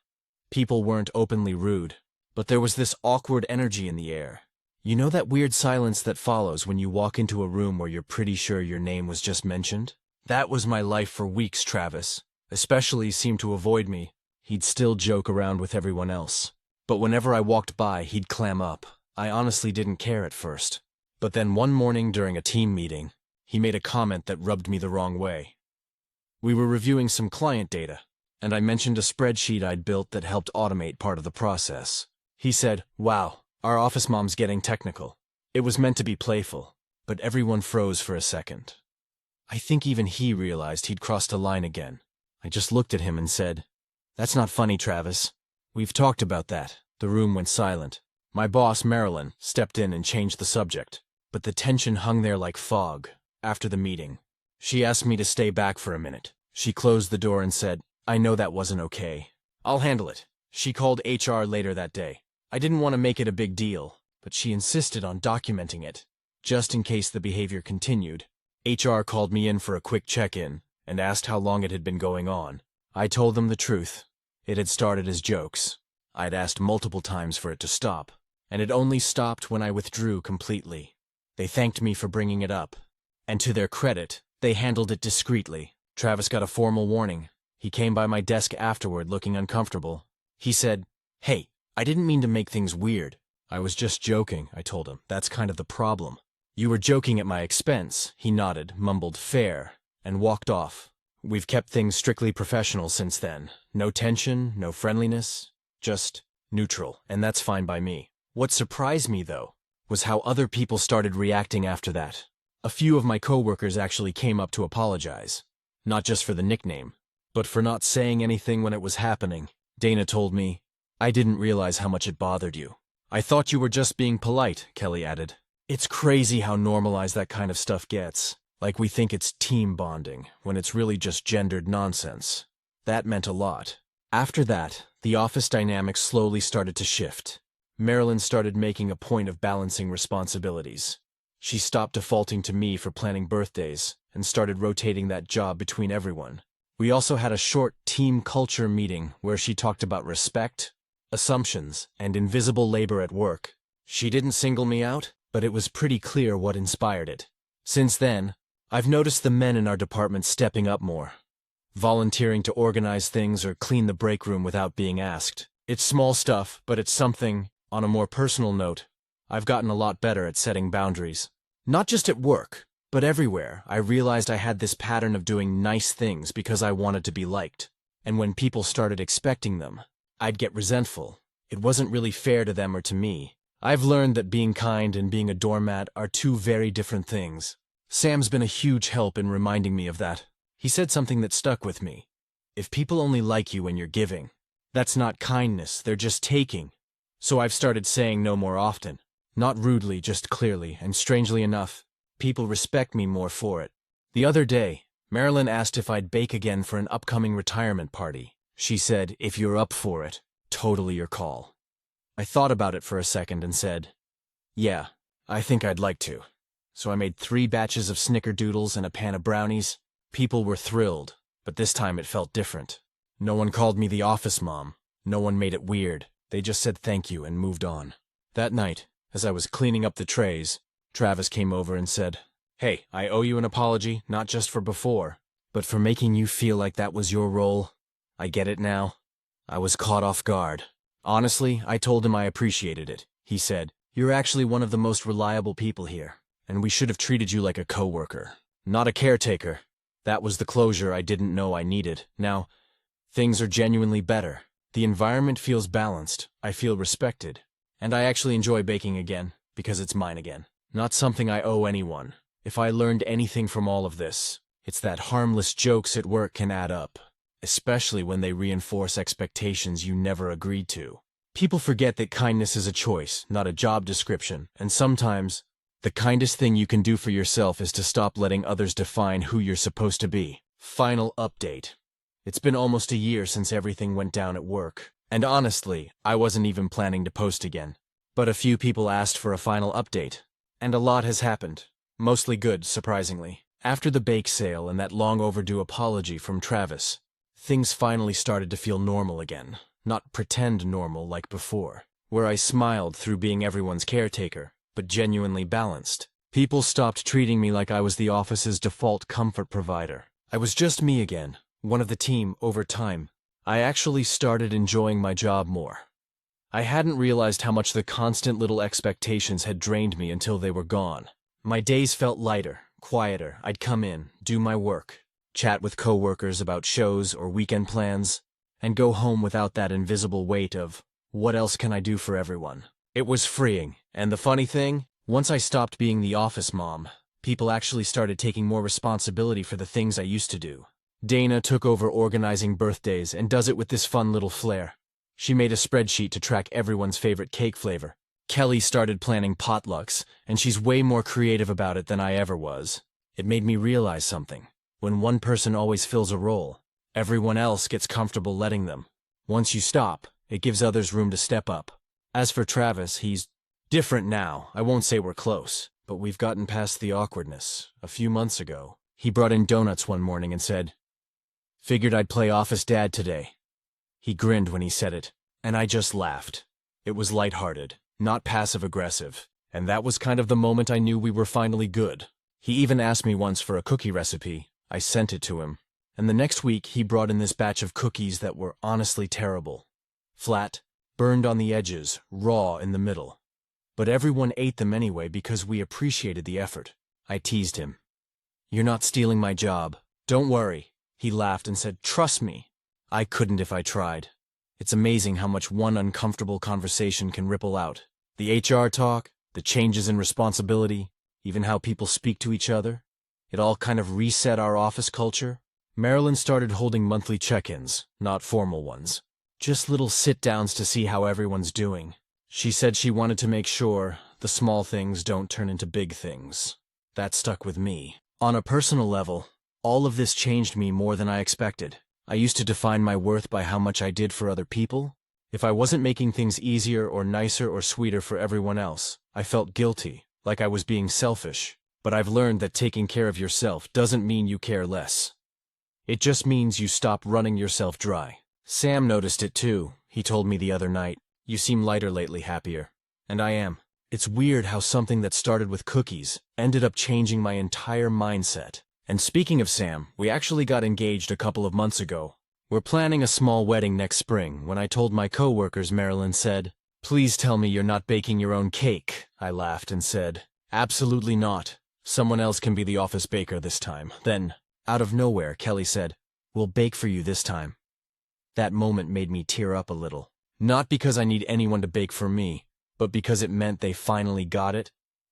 People weren't openly rude, but there was this awkward energy in the air. You know that weird silence that follows when you walk into a room where you're pretty sure your name was just mentioned? That was my life for weeks. Travis especially seemed to avoid me. He'd still joke around with everyone else. But whenever I walked by, he'd clam up. I honestly didn't care at first. But then one morning during a team meeting, he made a comment that rubbed me the wrong way. We were reviewing some client data, and I mentioned a spreadsheet I'd built that helped automate part of the process. He said, "Wow, our office mom's getting technical." It was meant to be playful, but everyone froze for a second. I think even he realized he'd crossed a line again. I just looked at him and said, "That's not funny, Travis. We've talked about that." The room went silent. My boss, Marilyn, stepped in and changed the subject, but the tension hung there like fog. After the meeting, she asked me to stay back for a minute. She closed the door and said, "I know that wasn't okay. I'll handle it." She called HR later that day. I didn't want to make it a big deal, but she insisted on documenting it, just in case the behavior continued. HR called me in for a quick check-in and asked how long it had been going on. I told them the truth. It had started as jokes. I'd asked multiple times for it to stop, and it only stopped when I withdrew completely. They thanked me for bringing it up, and to their credit, they handled it discreetly. Travis got a formal warning. He came by my desk afterward looking uncomfortable. He said, "Hey, I didn't mean to make things weird." "I was just joking," I told him. "That's kind of the problem." "You were joking at my expense." He nodded, mumbled "fair," and walked off. We've kept things strictly professional since then. No tension, no friendliness, just neutral, and that's fine by me. What surprised me, though, was how other people started reacting after that. A few of my coworkers actually came up to apologize. Not just for the nickname, but for not saying anything when it was happening. Dana told me, I didn't realize how much it bothered you. I thought you were just being polite, Kelly added. It's crazy how normalized that kind of stuff gets. Like we think it's team bonding, when it's really just gendered nonsense. That meant a lot. After that, the office dynamics slowly started to shift. Marilyn started making a point of balancing responsibilities. She stopped defaulting to me for planning birthdays and started rotating that job between everyone. We also had a short team culture meeting where she talked about respect, assumptions, and invisible labor at work. She didn't single me out, but it was pretty clear what inspired it. Since then, I've noticed the men in our department stepping up more, volunteering to organize things or clean the break room without being asked. It's small stuff, but it's something. On a more personal note, I've gotten a lot better at setting boundaries. Not just at work, but everywhere. I realized I had this pattern of doing nice things because I wanted to be liked. And when people started expecting them, I'd get resentful. It wasn't really fair to them or to me. I've learned that being kind and being a doormat are two very different things. Sam's been a huge help in reminding me of that. He said something that stuck with me. If people only like you when you're giving, that's not kindness, they're just taking. So I've started saying no more often. Not rudely, just clearly, and strangely enough, people respect me more for it. The other day, Marilyn asked if I'd bake again for an upcoming retirement party. She said, if you're up for it, totally your call. I thought about it for a second and said, yeah, I think I'd like to. So I made 3 batches of snickerdoodles and a pan of brownies. People were thrilled, but this time it felt different. No one called me the office mom. No one made it weird. They just said thank you and moved on. That night, as I was cleaning up the trays, Travis came over and said, hey, I owe you an apology, not just for before, but for making you feel like that was your role. I get it now. I was caught off guard. Honestly, I told him I appreciated it. He said, you're actually one of the most reliable people here, and we should have treated you like a coworker, not a caretaker. That was the closure I didn't know I needed. Now, things are genuinely better. The environment feels balanced, I feel respected, and I actually enjoy baking again, because it's mine again. Not something I owe anyone. If I learned anything from all of this, it's that harmless jokes at work can add up, especially when they reinforce expectations you never agreed to. People forget that kindness is a choice, not a job description, and sometimes, the kindest thing you can do for yourself is to stop letting others define who you're supposed to be. Final update. It's been almost a year since everything went down at work, and honestly, I wasn't even planning to post again. But a few people asked for a final update, and a lot has happened. Mostly good, surprisingly. After the bake sale and that long overdue apology from Travis, things finally started to feel normal again. Not pretend normal like before, where I smiled through being everyone's caretaker, but genuinely balanced. People stopped treating me like I was the office's default comfort provider. I was just me again. One of the team. Over time, I actually started enjoying my job more. I hadn't realized how much the constant little expectations had drained me until they were gone. My days felt lighter, quieter. I'd come in, do my work, chat with coworkers about shows or weekend plans, and go home without that invisible weight of, what else can I do for everyone? It was freeing, and the funny thing, once I stopped being the office mom, people actually started taking more responsibility for the things I used to do. Dana took over organizing birthdays and does it with this fun little flair. She made a spreadsheet to track everyone's favorite cake flavor. Kelly started planning potlucks, and she's way more creative about it than I ever was. It made me realize something. When one person always fills a role, everyone else gets comfortable letting them. Once you stop, it gives others room to step up. As for Travis, he's different now. I won't say we're close, but we've gotten past the awkwardness. A few months ago, he brought in donuts one morning and said, figured I'd play office dad today. He grinned when he said it, and I just laughed. It was lighthearted, not passive-aggressive, and that was kind of the moment I knew we were finally good. He even asked me once for a cookie recipe. I sent it to him, and the next week he brought in this batch of cookies that were honestly terrible. Flat, burned on the edges, raw in the middle. But everyone ate them anyway because we appreciated the effort. I teased him. You're not stealing my job. Don't worry. He laughed and said, trust me. I couldn't if I tried. It's amazing how much one uncomfortable conversation can ripple out. The HR talk, the changes in responsibility, even how people speak to each other. It all kind of reset our office culture. Marilyn started holding monthly check-ins, not formal ones. Just little sit-downs to see how everyone's doing. She said she wanted to make sure the small things don't turn into big things. That stuck with me. On a personal level, all of this changed me more than I expected. I used to define my worth by how much I did for other people. If I wasn't making things easier or nicer or sweeter for everyone else, I felt guilty, like I was being selfish. But I've learned that taking care of yourself doesn't mean you care less. It just means you stop running yourself dry. Sam noticed it too. He told me the other night, "You seem lighter lately, happier." And I am. It's weird how something that started with cookies ended up changing my entire mindset. And speaking of Sam, we actually got engaged a couple of months ago. We're planning a small wedding next spring. When I told my coworkers, Marilyn said, "Please tell me you're not baking your own cake." I laughed and said, "Absolutely not. Someone else can be the office baker this time." Then, out of nowhere, Kelly said, "We'll bake for you this time." That moment made me tear up a little. Not because I need anyone to bake for me, but because it meant they finally got it.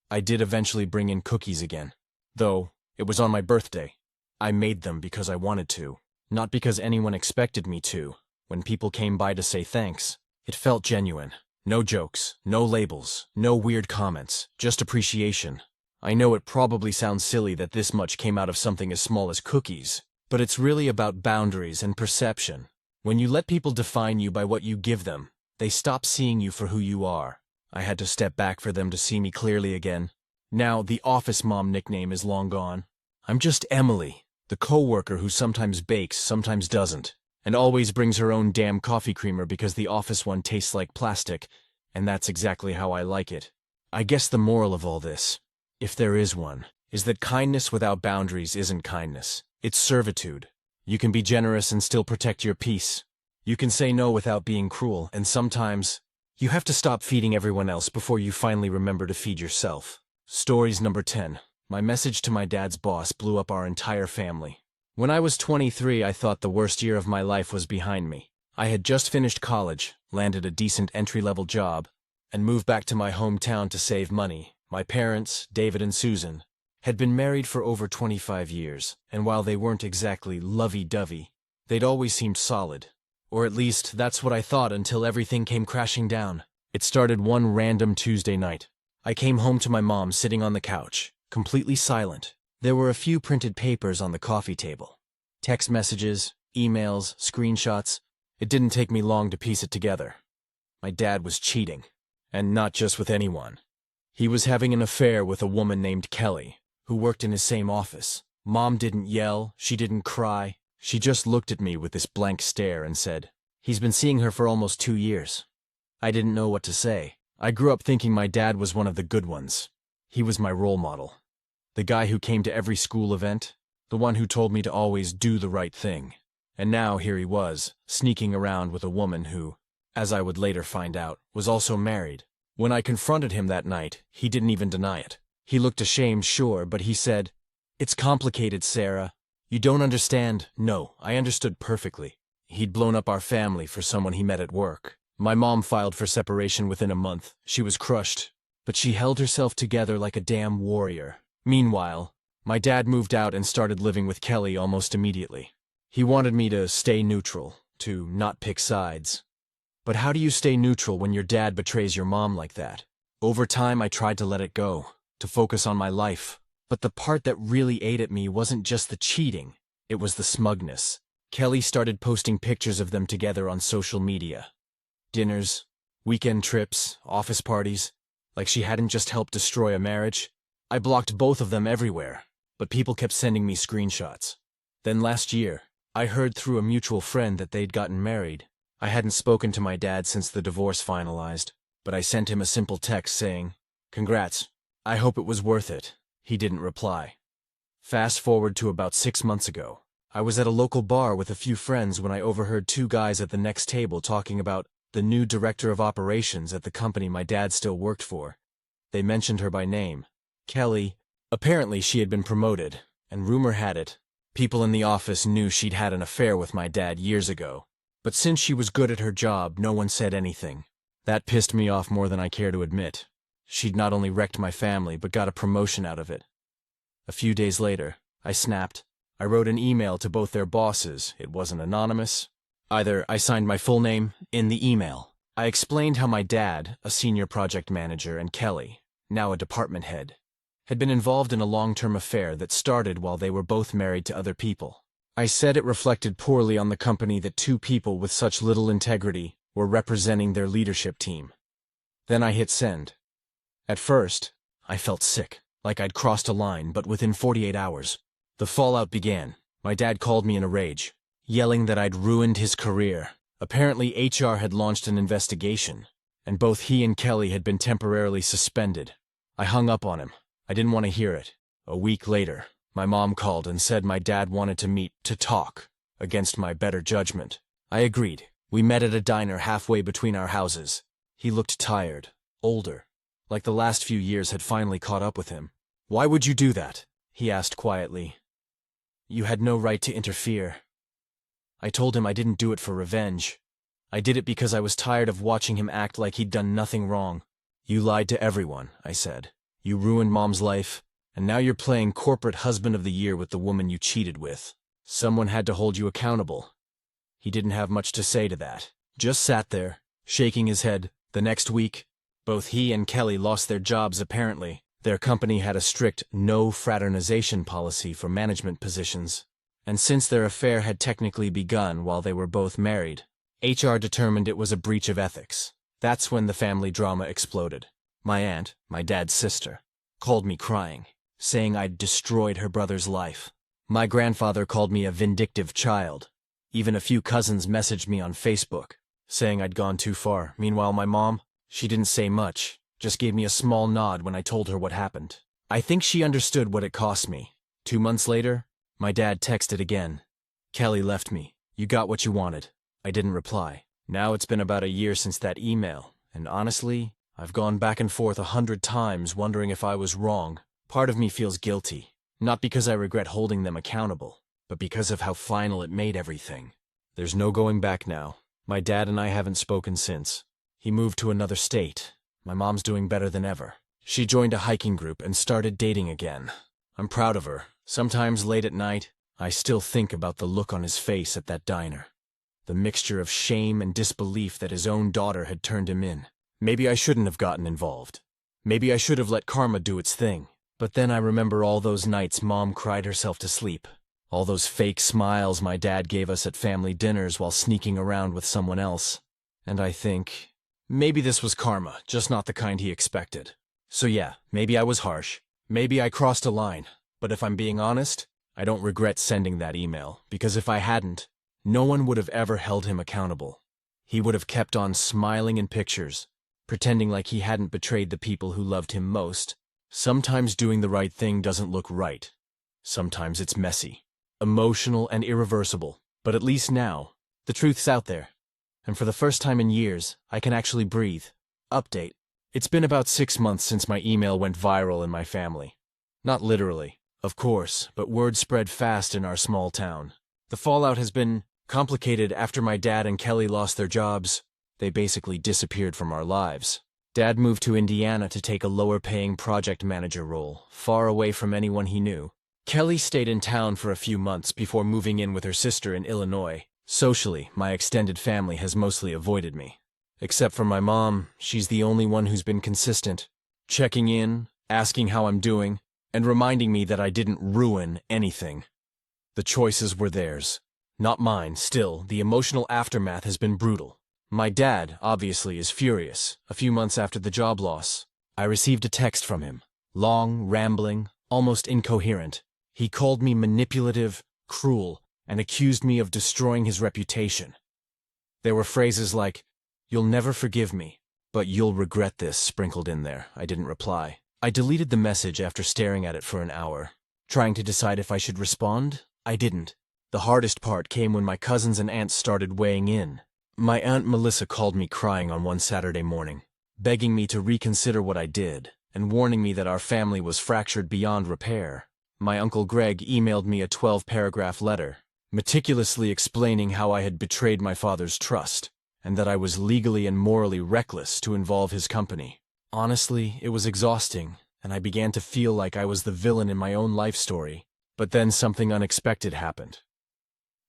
I did eventually bring in cookies again. Though, it was on my birthday. I made them because I wanted to, not because anyone expected me to. When people came by to say thanks, it felt genuine. No jokes, no labels, no weird comments, just appreciation. I know it probably sounds silly that this much came out of something as small as cookies, but it's really about boundaries and perception. When you let people define you by what you give them, they stop seeing you for who you are. I had to step back for them to see me clearly again. Now, the office mom nickname is long gone. I'm just Emily, the coworker who sometimes bakes, sometimes doesn't, and always brings her own damn coffee creamer because the office one tastes like plastic, and that's exactly how I like it. I guess the moral of all this, if there is one, is that kindness without boundaries isn't kindness. It's servitude. You can be generous and still protect your peace. You can say no without being cruel, and sometimes you have to stop feeding everyone else before you finally remember to feed yourself. Stories number 10. My message to my dad's boss blew up our entire family. When I was 23, I thought the worst year of my life was behind me. I had just finished college, landed a decent entry-level job, and moved back to my hometown to save money. My parents, David and Susan, had been married for over 25 years, and while they weren't exactly lovey-dovey, they'd always seemed solid. Or at least, that's what I thought until everything came crashing down. It started one random Tuesday night. I came home to my mom sitting on the couch, completely silent. There were a few printed papers on the coffee table. Text messages, emails, screenshots. It didn't take me long to piece it together. My dad was cheating, and not just with anyone. He was having an affair with a woman named Kelly, who worked in his same office. Mom didn't yell, she didn't cry. She just looked at me with this blank stare and said, "He's been seeing her for almost 2 years." I didn't know what to say. I grew up thinking my dad was one of the good ones. He was my role model. The guy who came to every school event, the one who told me to always do the right thing. And now here he was, sneaking around with a woman who, as I would later find out, was also married. When I confronted him that night, he didn't even deny it. He looked ashamed, sure, but he said, "It's complicated, Sarah. You don't understand." No, I understood perfectly. He'd blown up our family for someone he met at work. My mom filed for separation within a month. She was crushed, but she held herself together like a damn warrior. Meanwhile, my dad moved out and started living with Kelly almost immediately. He wanted me to stay neutral, to not pick sides. But how do you stay neutral when your dad betrays your mom like that? Over time, I tried to let it go, to focus on my life. But the part that really ate at me wasn't just the cheating, it was the smugness. Kelly started posting pictures of them together on social media. Dinners, weekend trips, office parties, like she hadn't just helped destroy a marriage. I blocked both of them everywhere, but people kept sending me screenshots. Then last year, I heard through a mutual friend that they'd gotten married. I hadn't spoken to my dad since the divorce finalized, but I sent him a simple text saying, "Congrats, I hope it was worth it." He didn't reply. Fast forward to about 6 months ago. I was at a local bar with a few friends when I overheard 2 guys at the next table talking about the new director of operations at the company my dad still worked for. They mentioned her by name, Kelly. Apparently she had been promoted, and rumor had it, people in the office knew she'd had an affair with my dad years ago. But since she was good at her job, no one said anything. That pissed me off more than I care to admit. She'd not only wrecked my family, but got a promotion out of it. A few days later, I snapped. I wrote an email to both their bosses. It wasn't anonymous. Either I signed my full name in the email. I explained how my dad, a senior project manager, and Kelly, now a department head, had been involved in a long-term affair that started while they were both married to other people. I said it reflected poorly on the company that two people with such little integrity were representing their leadership team. Then I hit send. At first, I felt sick, like I'd crossed a line, but within 48 hours, the fallout began. My dad called me in a rage, yelling that I'd ruined his career. Apparently, HR had launched an investigation, and both he and Kelly had been temporarily suspended. I hung up on him. I didn't want to hear it. A week later, my mom called and said my dad wanted to meet to talk, against my better judgment. I agreed. We met at a diner halfway between our houses. He looked tired, older, like the last few years had finally caught up with him. "Why would you do that?" he asked quietly. "You had no right to interfere." I told him I didn't do it for revenge. I did it because I was tired of watching him act like he'd done nothing wrong. "You lied to everyone," I said. "You ruined Mom's life, and now you're playing corporate husband of the year with the woman you cheated with. Someone had to hold you accountable." He didn't have much to say to that. Just sat there, shaking his head. The next week, both he and Kelly lost their jobs apparently. Their company had a strict no fraternization policy for management positions. And since their affair had technically begun while they were both married, HR determined it was a breach of ethics. That's when the family drama exploded. My aunt, my dad's sister, called me crying, saying I'd destroyed her brother's life. My grandfather called me a vindictive child. Even a few cousins messaged me on Facebook, saying I'd gone too far. Meanwhile, my mom, she didn't say much, just gave me a small nod when I told her what happened. I think she understood what it cost me. 2 months later, my dad texted again. "Kelly left me. You got what you wanted." I didn't reply. Now it's been about a year since that email, and honestly, I've gone back and forth 100 times wondering if I was wrong. Part of me feels guilty, not because I regret holding them accountable, but because of how final it made everything. There's no going back now. My dad and I haven't spoken since. He moved to another state. My mom's doing better than ever. She joined a hiking group and started dating again. I'm proud of her. Sometimes late at night, I still think about the look on his face at that diner. The mixture of shame and disbelief that his own daughter had turned him in. Maybe I shouldn't have gotten involved. Maybe I should have let karma do its thing. But then I remember all those nights Mom cried herself to sleep. All those fake smiles my dad gave us at family dinners while sneaking around with someone else. And I think, maybe this was karma, just not the kind he expected. So yeah, maybe I was harsh. Maybe I crossed a line. But if I'm being honest, I don't regret sending that email, because if I hadn't, no one would have ever held him accountable. He would have kept on smiling in pictures, pretending like he hadn't betrayed the people who loved him most. Sometimes doing the right thing doesn't look right. Sometimes it's messy, emotional, and irreversible. But at least now, the truth's out there. And for the first time in years, I can actually breathe. Update. It's been about 6 months since my email went viral in my family. Not literally, of course, but word spread fast in our small town. The fallout has been complicated after my dad and Kelly lost their jobs. They basically disappeared from our lives. Dad moved to Indiana to take a lower-paying project manager role, far away from anyone he knew. Kelly stayed in town for a few months before moving in with her sister in Illinois. Socially, my extended family has mostly avoided me. Except for my mom, she's the only one who's been consistent, checking in, asking how I'm doing, and reminding me that I didn't ruin anything. The choices were theirs, not mine. Still, the emotional aftermath has been brutal. My dad, obviously, is furious. A few months after the job loss, I received a text from him. Long, rambling, almost incoherent. He called me manipulative, cruel, and accused me of destroying his reputation. There were phrases like, "You'll never forgive me, but you'll regret this," sprinkled in there. I didn't reply. I deleted the message after staring at it for an hour. Trying to decide if I should respond, I didn't. The hardest part came when my cousins and aunts started weighing in. My Aunt Melissa called me crying on one Saturday morning, begging me to reconsider what I did, and warning me that our family was fractured beyond repair. My Uncle Greg emailed me a 12-paragraph letter, meticulously explaining how I had betrayed my father's trust, and that I was legally and morally reckless to involve his company. Honestly, it was exhausting, and I began to feel like I was the villain in my own life story. But then something unexpected happened.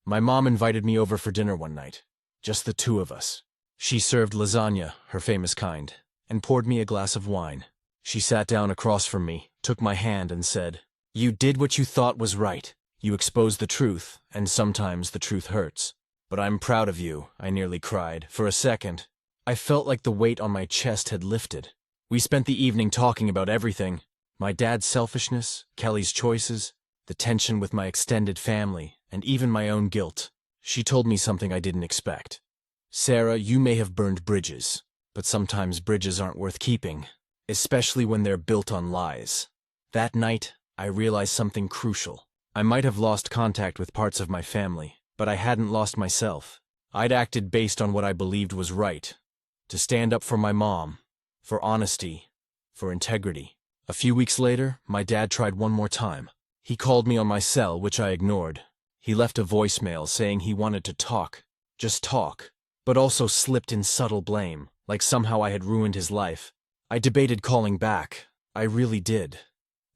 My mom invited me over for dinner one night. just the two of us. She served lasagna, her famous kind, and poured me a glass of wine. She sat down across from me, took my hand and said, "You did what you thought was right. You exposed the truth, and sometimes the truth hurts. But I'm proud of you," I nearly cried. For a second, I felt like the weight on my chest had lifted. We spent the evening talking about everything. My dad's selfishness, Kelly's choices, the tension with my extended family, and even my own guilt. She told me something I didn't expect. "Sarah, you may have burned bridges, but sometimes bridges aren't worth keeping, especially when they're built on lies." That night, I realized something crucial. I might have lost contact with parts of my family, but I hadn't lost myself. I'd acted based on what I believed was right. To stand up for my mom, for honesty, for integrity. A few weeks later, my dad tried one more time. He called me on my cell, which I ignored. He left a voicemail saying he wanted to talk, just talk, but also slipped in subtle blame, like somehow I had ruined his life. I debated calling back. I really did.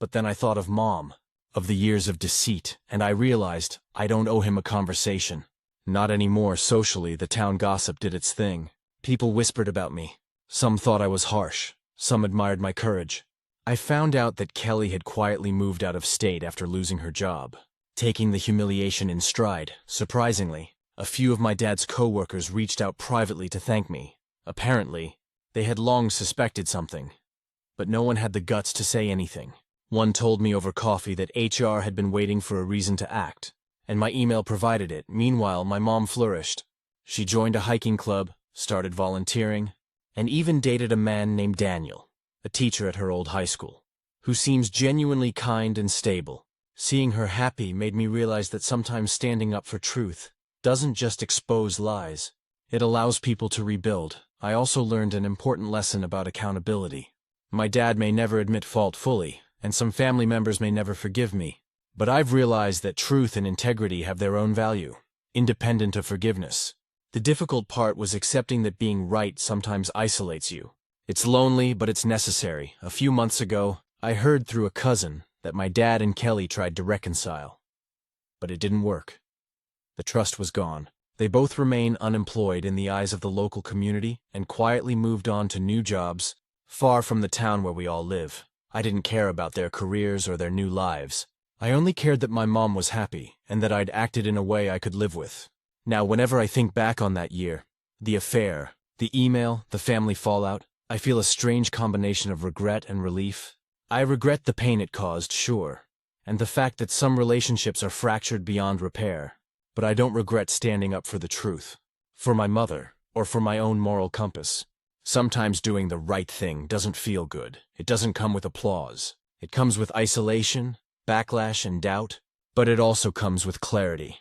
But then I thought of Mom, of the years of deceit, and I realized I don't owe him a conversation. Not anymore. Socially, the town gossip did its thing. People whispered about me. Some thought I was harsh. Some admired my courage. I found out that Kelly had quietly moved out of state after losing her job. Taking the humiliation in stride, surprisingly, a few of my dad's co-workers reached out privately to thank me. Apparently, they had long suspected something, but no one had the guts to say anything. One told me over coffee that HR had been waiting for a reason to act, and my email provided it. Meanwhile, my mom flourished. She joined a hiking club, started volunteering, and even dated a man named Daniel, a teacher at her old high school, who seems genuinely kind and stable. Seeing her happy made me realize that sometimes standing up for truth doesn't just expose lies. It allows people to rebuild. I also learned an important lesson about accountability. My dad may never admit fault fully, and some family members may never forgive me. But I've realized that truth and integrity have their own value, independent of forgiveness. The difficult part was accepting that being right sometimes isolates you. It's lonely, but it's necessary. A few months ago, I heard through a cousin that my dad and Kelly tried to reconcile. But it didn't work. The trust was gone. They both remain unemployed in the eyes of the local community and quietly moved on to new jobs, far from the town where we all live. I didn't care about their careers or their new lives. I only cared that my mom was happy and that I'd acted in a way I could live with. Now, whenever I think back on that year, the affair, the email, the family fallout, I feel a strange combination of regret and relief. I regret the pain it caused, sure, and the fact that some relationships are fractured beyond repair. But I don't regret standing up for the truth, for my mother, or for my own moral compass. Sometimes doing the right thing doesn't feel good. It doesn't come with applause. It comes with isolation, backlash, and doubt, but it also comes with clarity.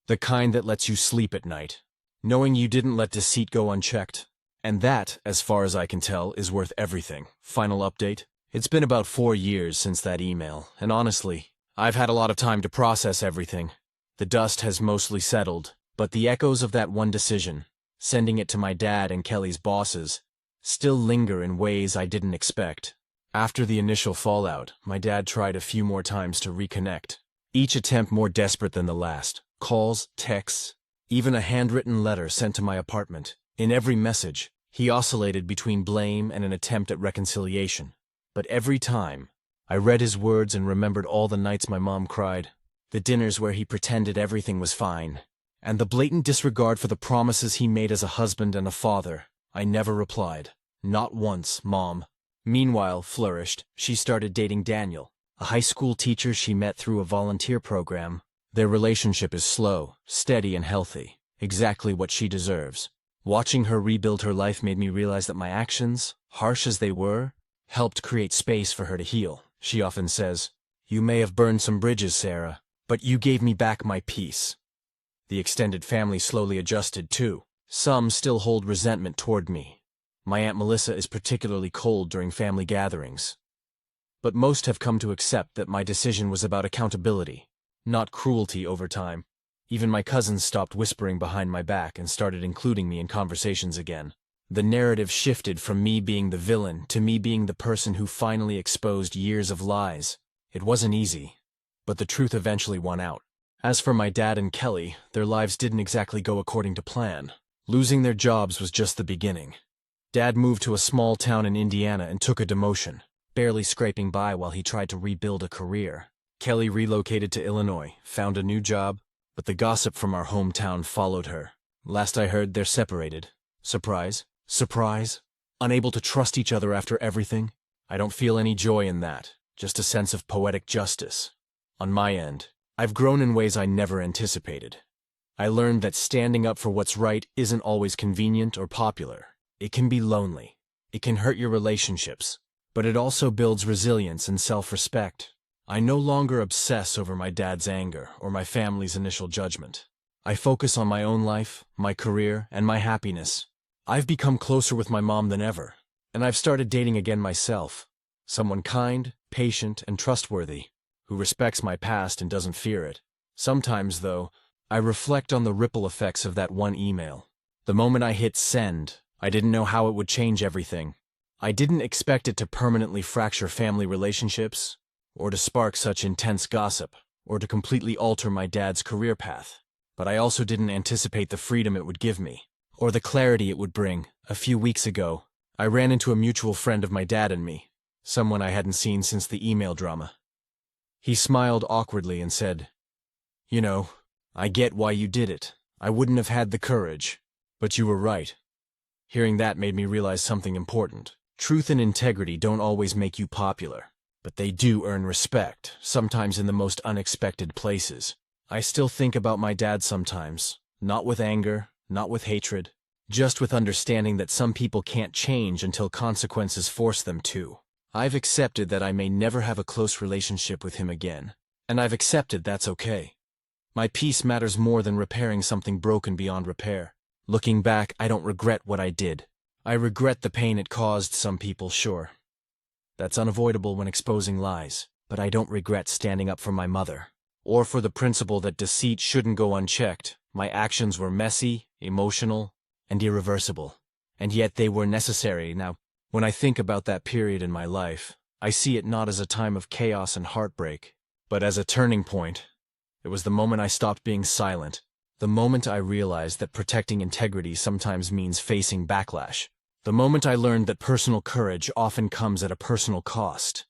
The kind that lets you sleep at night, knowing you didn't let deceit go unchecked. And that, as far as I can tell, is worth everything. Final update. It's been about 4 years since that email, and honestly, I've had a lot of time to process everything. The dust has mostly settled, but the echoes of that one decision, sending it to my dad and Kelly's bosses, still linger in ways I didn't expect. After the initial fallout, my dad tried a few more times to reconnect, each attempt more desperate than the last. Calls, texts, even a handwritten letter sent to my apartment. In every message, he oscillated between blame and an attempt at reconciliation. But every time, I read his words and remembered all the nights my mom cried, the dinners where he pretended everything was fine, and the blatant disregard for the promises he made as a husband and a father. I never replied. Not once, Mom. Meanwhile, flourished, she started dating Daniel, a high school teacher she met through a volunteer program. Their relationship is slow, steady, and healthy, exactly what she deserves. Watching her rebuild her life made me realize that my actions, harsh as they were, helped create space for her to heal. She often says, "You may have burned some bridges, Sarah, but you gave me back my peace." The extended family slowly adjusted too. Some still hold resentment toward me. My Aunt Melissa is particularly cold during family gatherings. But most have come to accept that my decision was about accountability, not cruelty over time. Even my cousins stopped whispering behind my back and started including me in conversations again. The narrative shifted from me being the villain to me being the person who finally exposed years of lies. It wasn't easy, but the truth eventually won out. As for my dad and Kelly, their lives didn't exactly go according to plan. Losing their jobs was just the beginning. Dad moved to a small town in Indiana and took a demotion, barely scraping by while he tried to rebuild a career. Kelly relocated to Illinois, found a new job, but the gossip from our hometown followed her. Last I heard, they're separated. Surprise? Surprise? Unable to trust each other after everything? I don't feel any joy in that, just a sense of poetic justice. On my end, I've grown in ways I never anticipated. I learned that standing up for what's right isn't always convenient or popular. It can be lonely. It can hurt your relationships, but it also builds resilience and self-respect. I no longer obsess over my dad's anger or my family's initial judgment. I focus on my own life, my career, and my happiness. I've become closer with my mom than ever, and I've started dating again myself. Someone kind, patient, and trustworthy, who respects my past and doesn't fear it. Sometimes, though, I reflect on the ripple effects of that one email. The moment I hit send, I didn't know how it would change everything. I didn't expect it to permanently fracture family relationships, or to spark such intense gossip, or to completely alter my dad's career path. But I also didn't anticipate the freedom it would give me, or the clarity it would bring. A few weeks ago, I ran into a mutual friend of my dad and me, someone I hadn't seen since the email drama. He smiled awkwardly and said, "You know, I get why you did it. I wouldn't have had the courage, but you were right." Hearing that made me realize something important. Truth and integrity don't always make you popular, but they do earn respect, sometimes in the most unexpected places. I still think about my dad sometimes, not with anger, not with hatred, just with understanding that some people can't change until consequences force them to. I've accepted that I may never have a close relationship with him again, and I've accepted that's okay. My peace matters more than repairing something broken beyond repair. Looking back, I don't regret what I did. I regret the pain it caused some people, sure. That's unavoidable when exposing lies, but I don't regret standing up for my mother, or for the principle that deceit shouldn't go unchecked. My actions were messy, emotional, and irreversible, and yet they were necessary. Now, when I think about that period in my life, I see it not as a time of chaos and heartbreak, but as a turning point. It was the moment I stopped being silent, the moment I realized that protecting integrity sometimes means facing backlash, the moment I learned that personal courage often comes at a personal cost.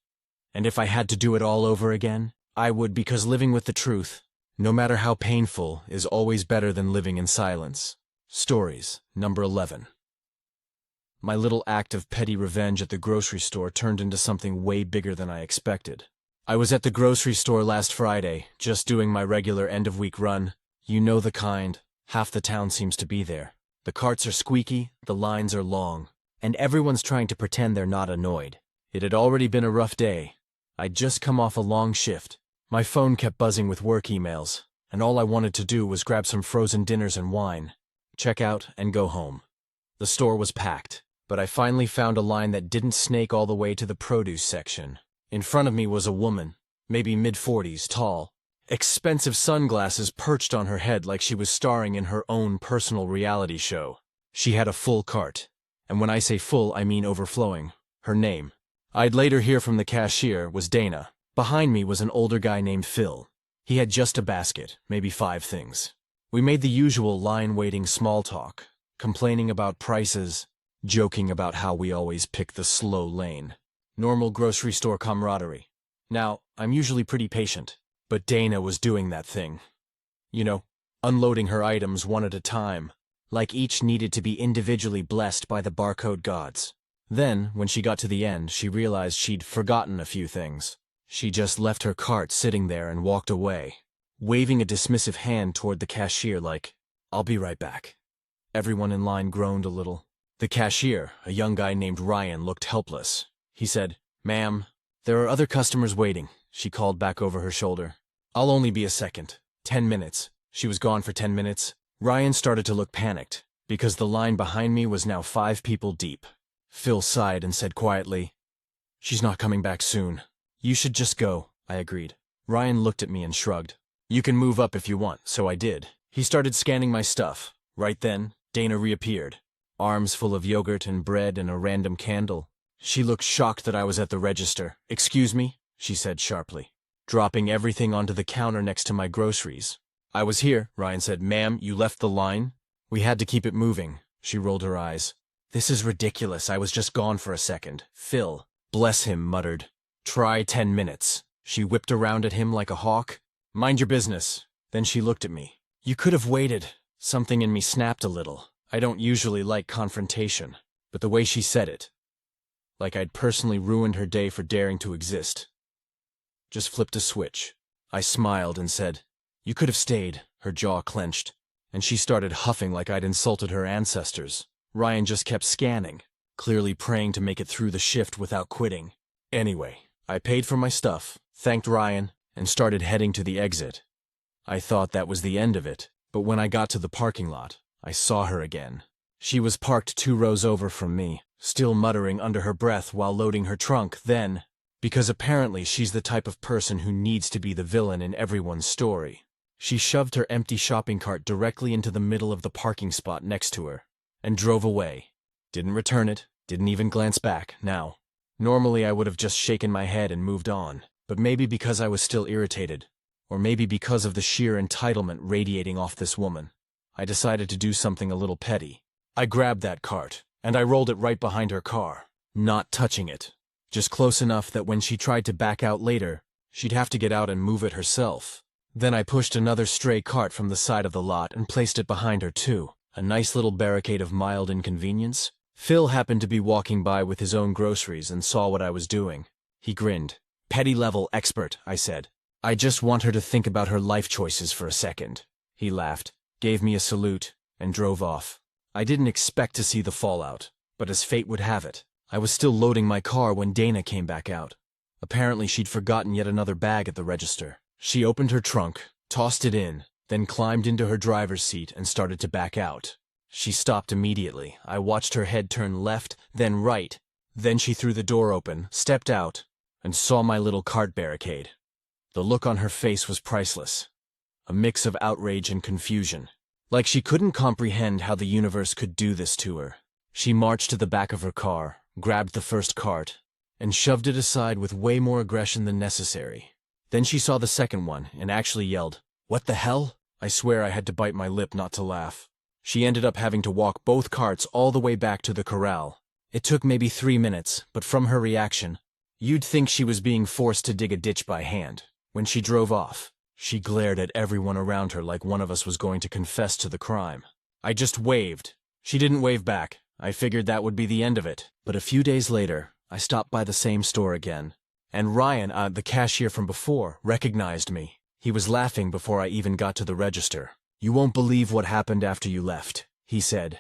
And if I had to do it all over again, I would, because living with the truth, no matter how painful, is always better than living in silence. Stories, number 11. My little act of petty revenge at the grocery store turned into something way bigger than I expected. I was at the grocery store last Friday, just doing my regular end-of-week run. You know the kind. Half the town seems to be there. The carts are squeaky, the lines are long, and everyone's trying to pretend they're not annoyed. It had already been a rough day. I'd just come off a long shift. My phone kept buzzing with work emails, and all I wanted to do was grab some frozen dinners and wine, check out, and go home. The store was packed, but I finally found a line that didn't snake all the way to the produce section. In front of me was a woman, maybe mid-40s, tall, expensive sunglasses perched on her head like she was starring in her own personal reality show. She had a full cart, and when I say full, I mean overflowing. Her name, I'd later hear from the cashier, was Dana. Behind me was an older guy named Phil. He had just a basket, maybe 5 things. We made the usual line-waiting small talk, complaining about prices, joking about how we always pick the slow lane. Normal grocery store camaraderie. Now, I'm usually pretty patient, but Dana was doing that thing. You know, unloading her items one at a time, like each needed to be individually blessed by the barcode gods. Then, when she got to the end, she realized she'd forgotten a few things. She just left her cart sitting there and walked away, waving a dismissive hand toward the cashier like, "I'll be right back." Everyone in line groaned a little. The cashier, a young guy named Ryan, looked helpless. He said, "Ma'am, there are other customers waiting," she called back over her shoulder. "I'll only be a second. 10 minutes. She was gone for 10 minutes. Ryan started to look panicked, because the line behind me was now 5 people deep. Phil sighed and said quietly, "She's not coming back soon." "You should just go," I agreed. Ryan looked at me and shrugged. "You can move up if you want," so I did. He started scanning my stuff. Right then, Dana reappeared, arms full of yogurt and bread and a random candle. She looked shocked that I was at the register. "Excuse me," she said sharply, dropping everything onto the counter next to my groceries. "I was here," Ryan said. "Ma'am, you left the line?" We had to keep it moving. She rolled her eyes. This is ridiculous. I was just gone for a second. Phil, bless him, muttered. Try 10 minutes. She whipped around at him like a hawk. Mind your business. Then she looked at me. You could have waited. Something in me snapped a little. I don't usually like confrontation, but the way she said it, like I'd personally ruined her day for daring to exist, just flipped a switch. I smiled and said, you could have stayed. Her jaw clenched, and she started huffing like I'd insulted her ancestors. Ryan just kept scanning, clearly praying to make it through the shift without quitting. Anyway, I paid for my stuff, thanked Ryan, and started heading to the exit. I thought that was the end of it, but when I got to the parking lot, I saw her again. She was parked 2 rows over from me, still muttering under her breath while loading her trunk. Then, because apparently she's the type of person who needs to be the villain in everyone's story, she shoved her empty shopping cart directly into the middle of the parking spot next to her, and drove away. Didn't return it, didn't even glance back. Now, normally I would have just shaken my head and moved on, but maybe because I was still irritated, or maybe because of the sheer entitlement radiating off this woman, I decided to do something a little petty. I grabbed that cart, and I rolled it right behind her car, not touching it, just close enough that when she tried to back out later, she'd have to get out and move it herself. Then I pushed another stray cart from the side of the lot and placed it behind her too, a nice little barricade of mild inconvenience. Phil happened to be walking by with his own groceries and saw what I was doing. He grinned. Petty-level expert, I said. I just want her to think about her life choices for a second. He laughed, gave me a salute, and drove off. I didn't expect to see the fallout, but as fate would have it, I was still loading my car when Dana came back out. Apparently she'd forgotten yet another bag at the register. She opened her trunk, tossed it in, then climbed into her driver's seat and started to back out. She stopped immediately. I watched her head turn left, then right. Then she threw the door open, stepped out, and saw my little cart barricade. The look on her face was priceless. A mix of outrage and confusion. Like she couldn't comprehend how the universe could do this to her. She marched to the back of her car, grabbed the first cart, and shoved it aside with way more aggression than necessary. Then she saw the second one and actually yelled, "What the hell?" I swear I had to bite my lip not to laugh. She ended up having to walk both carts all the way back to the corral. It took maybe 3 minutes, but from her reaction, you'd think she was being forced to dig a ditch by hand. When she drove off, she glared at everyone around her like one of us was going to confess to the crime. I just waved. She didn't wave back. I figured that would be the end of it. But a few days later, I stopped by the same store again. And Ryan, the cashier from before, recognized me. He was laughing before I even got to the register. "You won't believe what happened after you left," he said.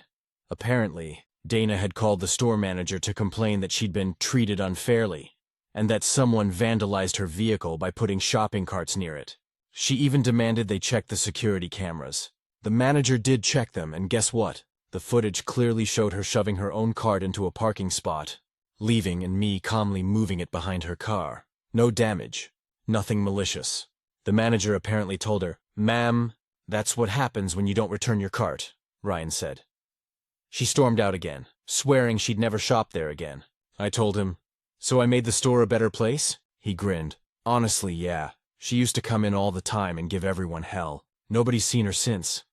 Apparently, Dana had called the store manager to complain that she'd been treated unfairly, and that someone vandalized her vehicle by putting shopping carts near it. She even demanded they check the security cameras. The manager did check them, and guess what? The footage clearly showed her shoving her own cart into a parking spot, leaving and me calmly moving it behind her car. No damage. Nothing malicious. The manager apparently told her, "Ma'am, that's what happens when you don't return your cart," Ryan said. She stormed out again, swearing she'd never shop there again. I told him, "So I made the store a better place?" He grinned. "Honestly, yeah. She used to come in all the time and give everyone hell. Nobody's seen her since.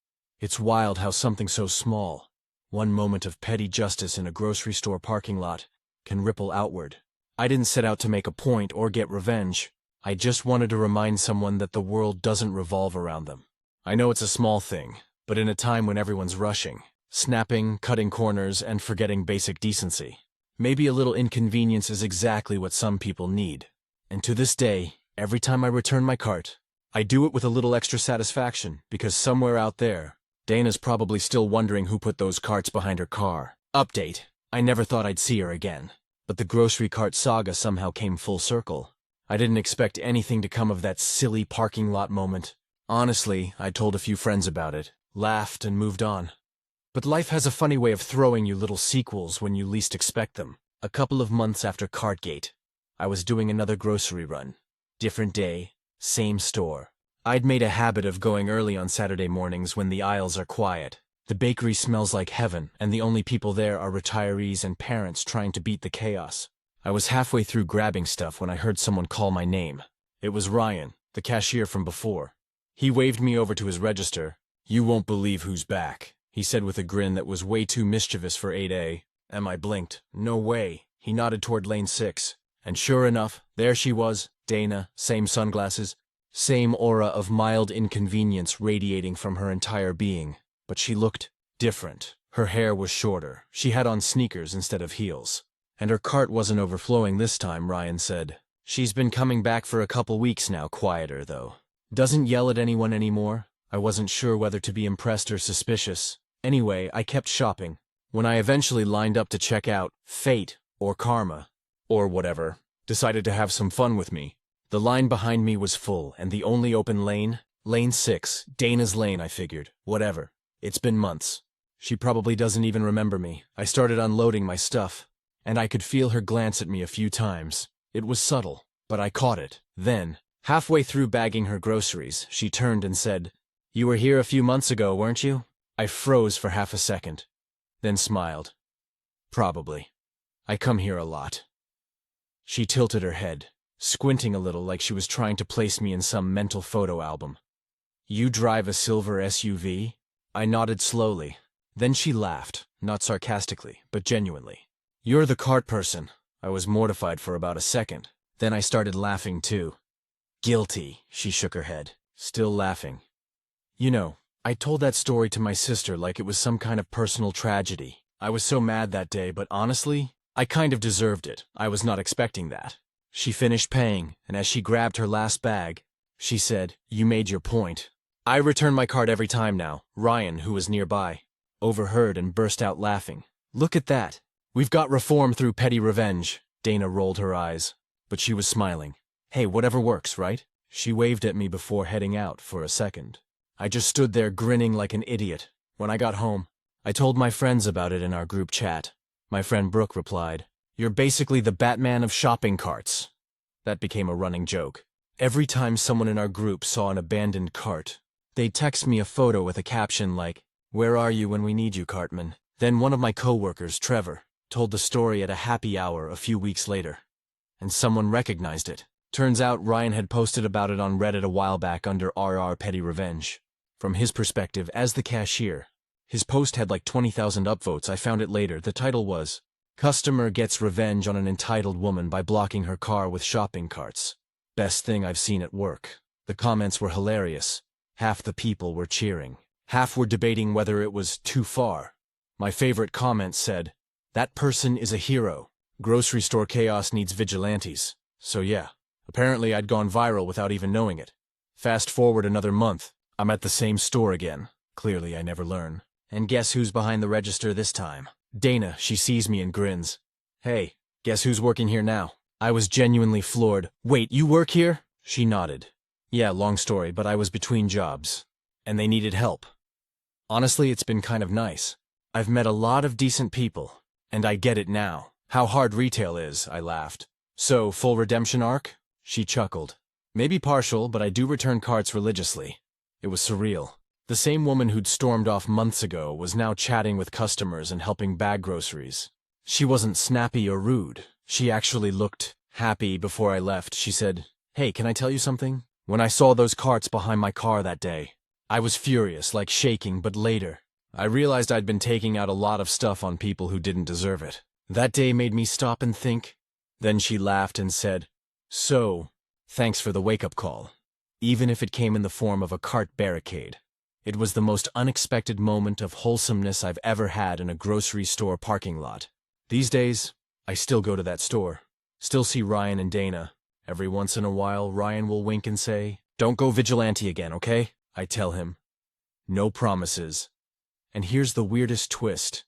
It's wild how something so small, one moment of petty justice in a grocery store parking lot, can ripple outward." I didn't set out to make a point or get revenge. I just wanted to remind someone that the world doesn't revolve around them. I know it's a small thing, but in a time when everyone's rushing, snapping, cutting corners, and forgetting basic decency, maybe a little inconvenience is exactly what some people need. And to this day, every time I return my cart, I do it with a little extra satisfaction, because somewhere out there, Dana's probably still wondering who put those carts behind her car. Update: I never thought I'd see her again. But the grocery cart saga somehow came full circle. I didn't expect anything to come of that silly parking lot moment. Honestly, I told a few friends about it, laughed, and moved on. But life has a funny way of throwing you little sequels when you least expect them. A couple of months after Cartgate, I was doing another grocery run. Different day, same store. I'd made a habit of going early on Saturday mornings when the aisles are quiet. The bakery smells like heaven, and the only people there are retirees and parents trying to beat the chaos. I was halfway through grabbing stuff when I heard someone call my name. It was Ryan, the cashier from before. He waved me over to his register. "You won't believe who's back," he said with a grin that was way too mischievous for 8A. I blinked. No way. He nodded toward lane 6. And sure enough, there she was, Dana, same sunglasses, same aura of mild inconvenience radiating from her entire being. But she looked different. Her hair was shorter. She had on sneakers instead of heels. And her cart wasn't overflowing this time, Ryan said. She's been coming back for a couple weeks now, quieter though. Doesn't yell at anyone anymore. I wasn't sure whether to be impressed or suspicious. Anyway, I kept shopping. When I eventually lined up to check out, fate, or karma, or whatever, decided to have some fun with me. The line behind me was full, and the only open lane, lane 6, Dana's lane, I figured. Whatever. It's been months. She probably doesn't even remember me. I started unloading my stuff, and I could feel her glance at me a few times. It was subtle, but I caught it. Then, halfway through bagging her groceries, she turned and said, "You were here a few months ago, weren't you?" I froze for half a second, then smiled. "Probably. I come here a lot." She tilted her head, squinting a little like she was trying to place me in some mental photo album. "You drive a silver SUV?" I nodded slowly. Then she laughed, not sarcastically, but genuinely. "You're the cart person." I was mortified for about a second. Then I started laughing too. "Guilty," she shook her head, still laughing. "You know, I told that story to my sister like it was some kind of personal tragedy. I was so mad that day, but honestly, I kind of deserved it. I was not expecting that." She finished paying, and as she grabbed her last bag, she said, "You made your point. I return my cart every time now." Ryan, who was nearby, overheard and burst out laughing. "Look at that. We've got reform through petty revenge." Dana rolled her eyes, but she was smiling. "Hey, whatever works, right?" She waved at me before heading out for a second. I just stood there grinning like an idiot. When I got home, I told my friends about it in our group chat. My friend Brooke replied, "You're basically the Batman of shopping carts." That became a running joke. Every time someone in our group saw an abandoned cart, they'd text me a photo with a caption like, "Where are you when we need you, Cartman?" Then one of my coworkers, Trevor, told the story at a happy hour a few weeks later. And someone recognized it. Turns out Ryan had posted about it on Reddit a while back under RR Petty Revenge. From his perspective, as the cashier, his post had like 20,000 upvotes. I found it later. The title was, "Customer Gets Revenge on an Entitled Woman by Blocking Her Car with Shopping Carts. Best thing I've seen at work." The comments were hilarious. Half the people were cheering. Half were debating whether it was too far. My favorite comment said, "That person is a hero. Grocery store chaos needs vigilantes." So yeah, apparently I'd gone viral without even knowing it. Fast forward another month, I'm at the same store again. Clearly I never learn. And guess who's behind the register this time? Dana. She sees me and grins. "Hey, guess who's working here now?" I was genuinely floored. "Wait, you work here?" She nodded. "Yeah, long story, but I was between jobs. And they needed help. Honestly, it's been kind of nice. I've met a lot of decent people, and I get it now. How hard retail is," I laughed. "So, full redemption arc?" She chuckled. "Maybe partial, but I do return carts religiously." It was surreal. The same woman who'd stormed off months ago was now chatting with customers and helping bag groceries. She wasn't snappy or rude. She actually looked happy. Before I left, she said, "Hey, can I tell you something? When I saw those carts behind my car that day, I was furious, like shaking, but later, I realized I'd been taking out a lot of stuff on people who didn't deserve it. That day made me stop and think." Then she laughed and said, "So, thanks for the wake-up call. Even if it came in the form of a cart barricade. It was the most unexpected moment of wholesomeness I've ever had in a grocery store parking lot." These days, I still go to that store. Still see Ryan and Dana. Every once in a while, Ryan will wink and say, "Don't go vigilante again, okay?" I tell him, "No promises." And here's the weirdest twist.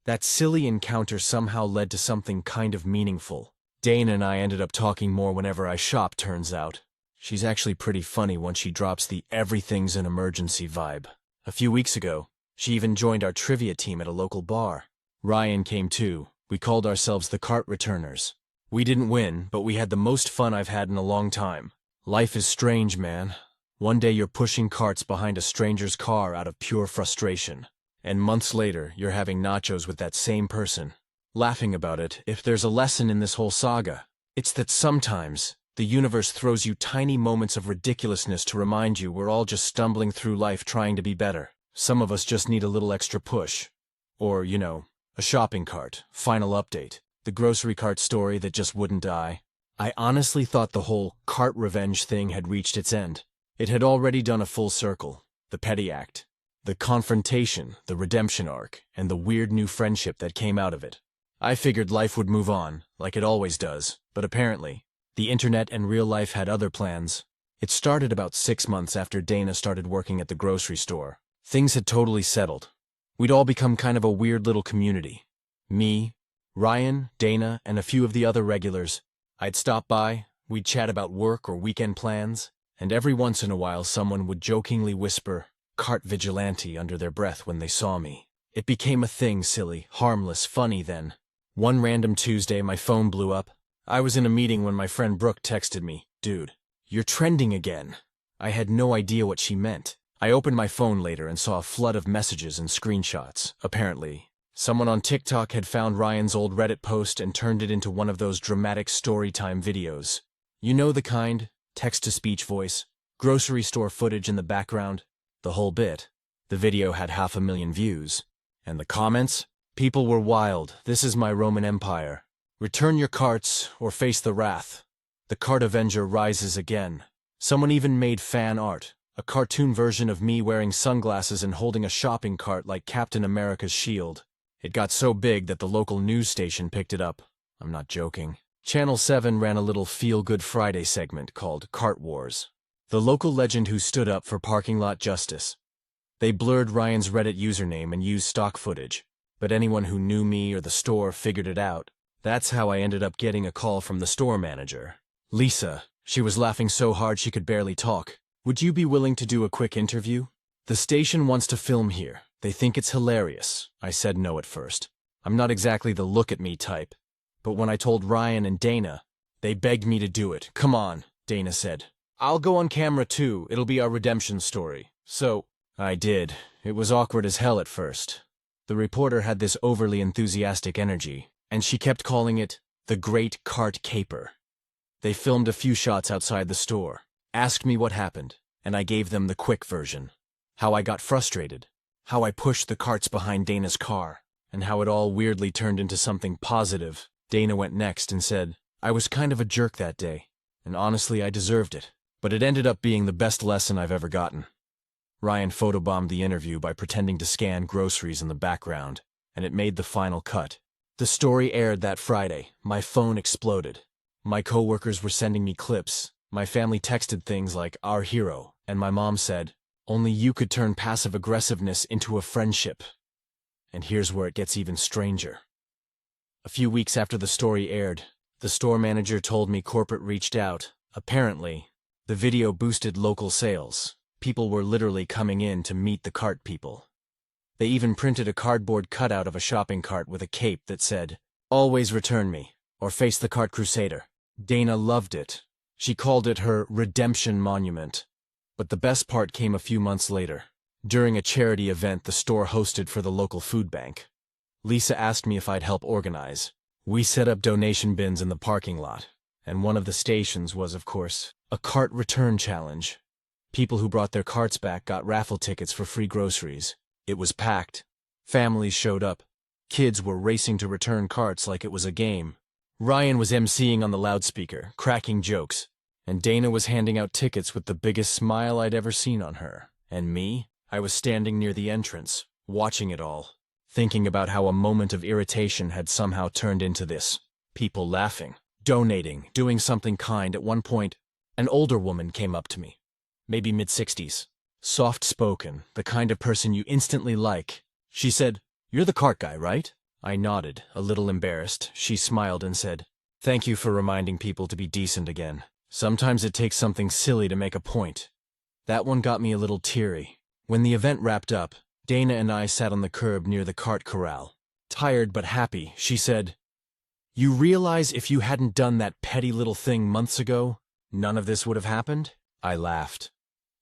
That silly encounter somehow led to something kind of meaningful. Dana and I ended up talking more whenever I shop, turns out. She's actually pretty funny once she drops the everything's an emergency vibe. A few weeks ago, she even joined our trivia team at a local bar. Ryan came too. We called ourselves the Cart Returners. We didn't win, but we had the most fun I've had in a long time. Life is strange, man. One day you're pushing carts behind a stranger's car out of pure frustration. And months later, you're having nachos with that same person. Laughing about it, if there's a lesson in this whole saga, it's that sometimes the universe throws you tiny moments of ridiculousness to remind you we're all just stumbling through life trying to be better. Some of us just need a little extra push. Or, a shopping cart, final update, the grocery cart story that just wouldn't die. I honestly thought the whole cart revenge thing had reached its end. It had already done a full circle, the petty act, the confrontation, the redemption arc, and the weird new friendship that came out of it. I figured life would move on, like it always does, but apparently, the internet and real life had other plans. It started about 6 months after Dana started working at the grocery store. Things had totally settled. We'd all become kind of a weird little community. Me, Ryan, Dana, and a few of the other regulars. I'd stop by, we'd chat about work or weekend plans, and every once in a while someone would jokingly whisper, "Cart vigilante," under their breath when they saw me. It became a thing, silly, harmless, funny then. One random Tuesday my phone blew up. I was in a meeting when my friend Brooke texted me, "Dude, you're trending again." I had no idea what she meant. I opened my phone later and saw a flood of messages and screenshots. Apparently, someone on TikTok had found Ryan's old Reddit post and turned it into one of those dramatic storytime videos. You know the kind, text-to-speech voice, grocery store footage in the background, the whole bit. The video had 500,000 views. And the comments? People were wild. "This is my Roman Empire. Return your carts or face the wrath. The Cart Avenger rises again." Someone even made fan art, a cartoon version of me wearing sunglasses and holding a shopping cart like Captain America's shield. It got so big that the local news station picked it up. I'm not joking. Channel 7 ran a little Feel-Good Friday segment called Cart Wars. The local legend who stood up for parking lot justice. They blurred Ryan's Reddit username and used stock footage, but anyone who knew me or the store figured it out. That's how I ended up getting a call from the store manager. "Lisa," she was laughing so hard she could barely talk. "Would you be willing to do a quick interview? The station wants to film here. They think it's hilarious." I said no at first. I'm not exactly the look-at-me type. But when I told Ryan and Dana, they begged me to do it. "Come on," Dana said. "I'll go on camera too. It'll be our redemption story." So, I did. It was awkward as hell at first. The reporter had this overly enthusiastic energy, and she kept calling it the Great Cart Caper. They filmed a few shots outside the store, asked me what happened, and I gave them the quick version. How I got frustrated, how I pushed the carts behind Dana's car, and how it all weirdly turned into something positive. Dana went next and said, "I was kind of a jerk that day, and honestly I deserved it, but it ended up being the best lesson I've ever gotten." Ryan photobombed the interview by pretending to scan groceries in the background, and it made the final cut. The story aired that Friday. My phone exploded. My coworkers were sending me clips. My family texted things like, "Our hero," and my mom said, "Only you could turn passive aggressiveness into a friendship." And here's where it gets even stranger. A few weeks after the story aired, the store manager told me corporate reached out. Apparently, the video boosted local sales. People were literally coming in to meet the cart people. They even printed a cardboard cutout of a shopping cart with a cape that said, "Always return me," or "Face the Cart Crusader." Dana loved it. She called it her redemption monument. But the best part came a few months later, during a charity event the store hosted for the local food bank. Lisa asked me if I'd help organize. We set up donation bins in the parking lot, and one of the stations was, of course, a cart return challenge. People who brought their carts back got raffle tickets for free groceries. It was packed. Families showed up. Kids were racing to return carts like it was a game. Ryan was emceeing on the loudspeaker, cracking jokes, and Dana was handing out tickets with the biggest smile I'd ever seen on her. And me? I was standing near the entrance, watching it all, thinking about how a moment of irritation had somehow turned into this. People laughing, donating, doing something kind. At one point, an older woman came up to me, maybe mid-60s, soft-spoken, the kind of person you instantly like. She said, "You're the cart guy, right?" I nodded, a little embarrassed. She smiled and said, "Thank you for reminding people to be decent again. Sometimes it takes something silly to make a point." That one got me a little teary. When the event wrapped up, Dana and I sat on the curb near the cart corral. Tired but happy, she said, "You realize if you hadn't done that petty little thing months ago, none of this would have happened?" I laughed.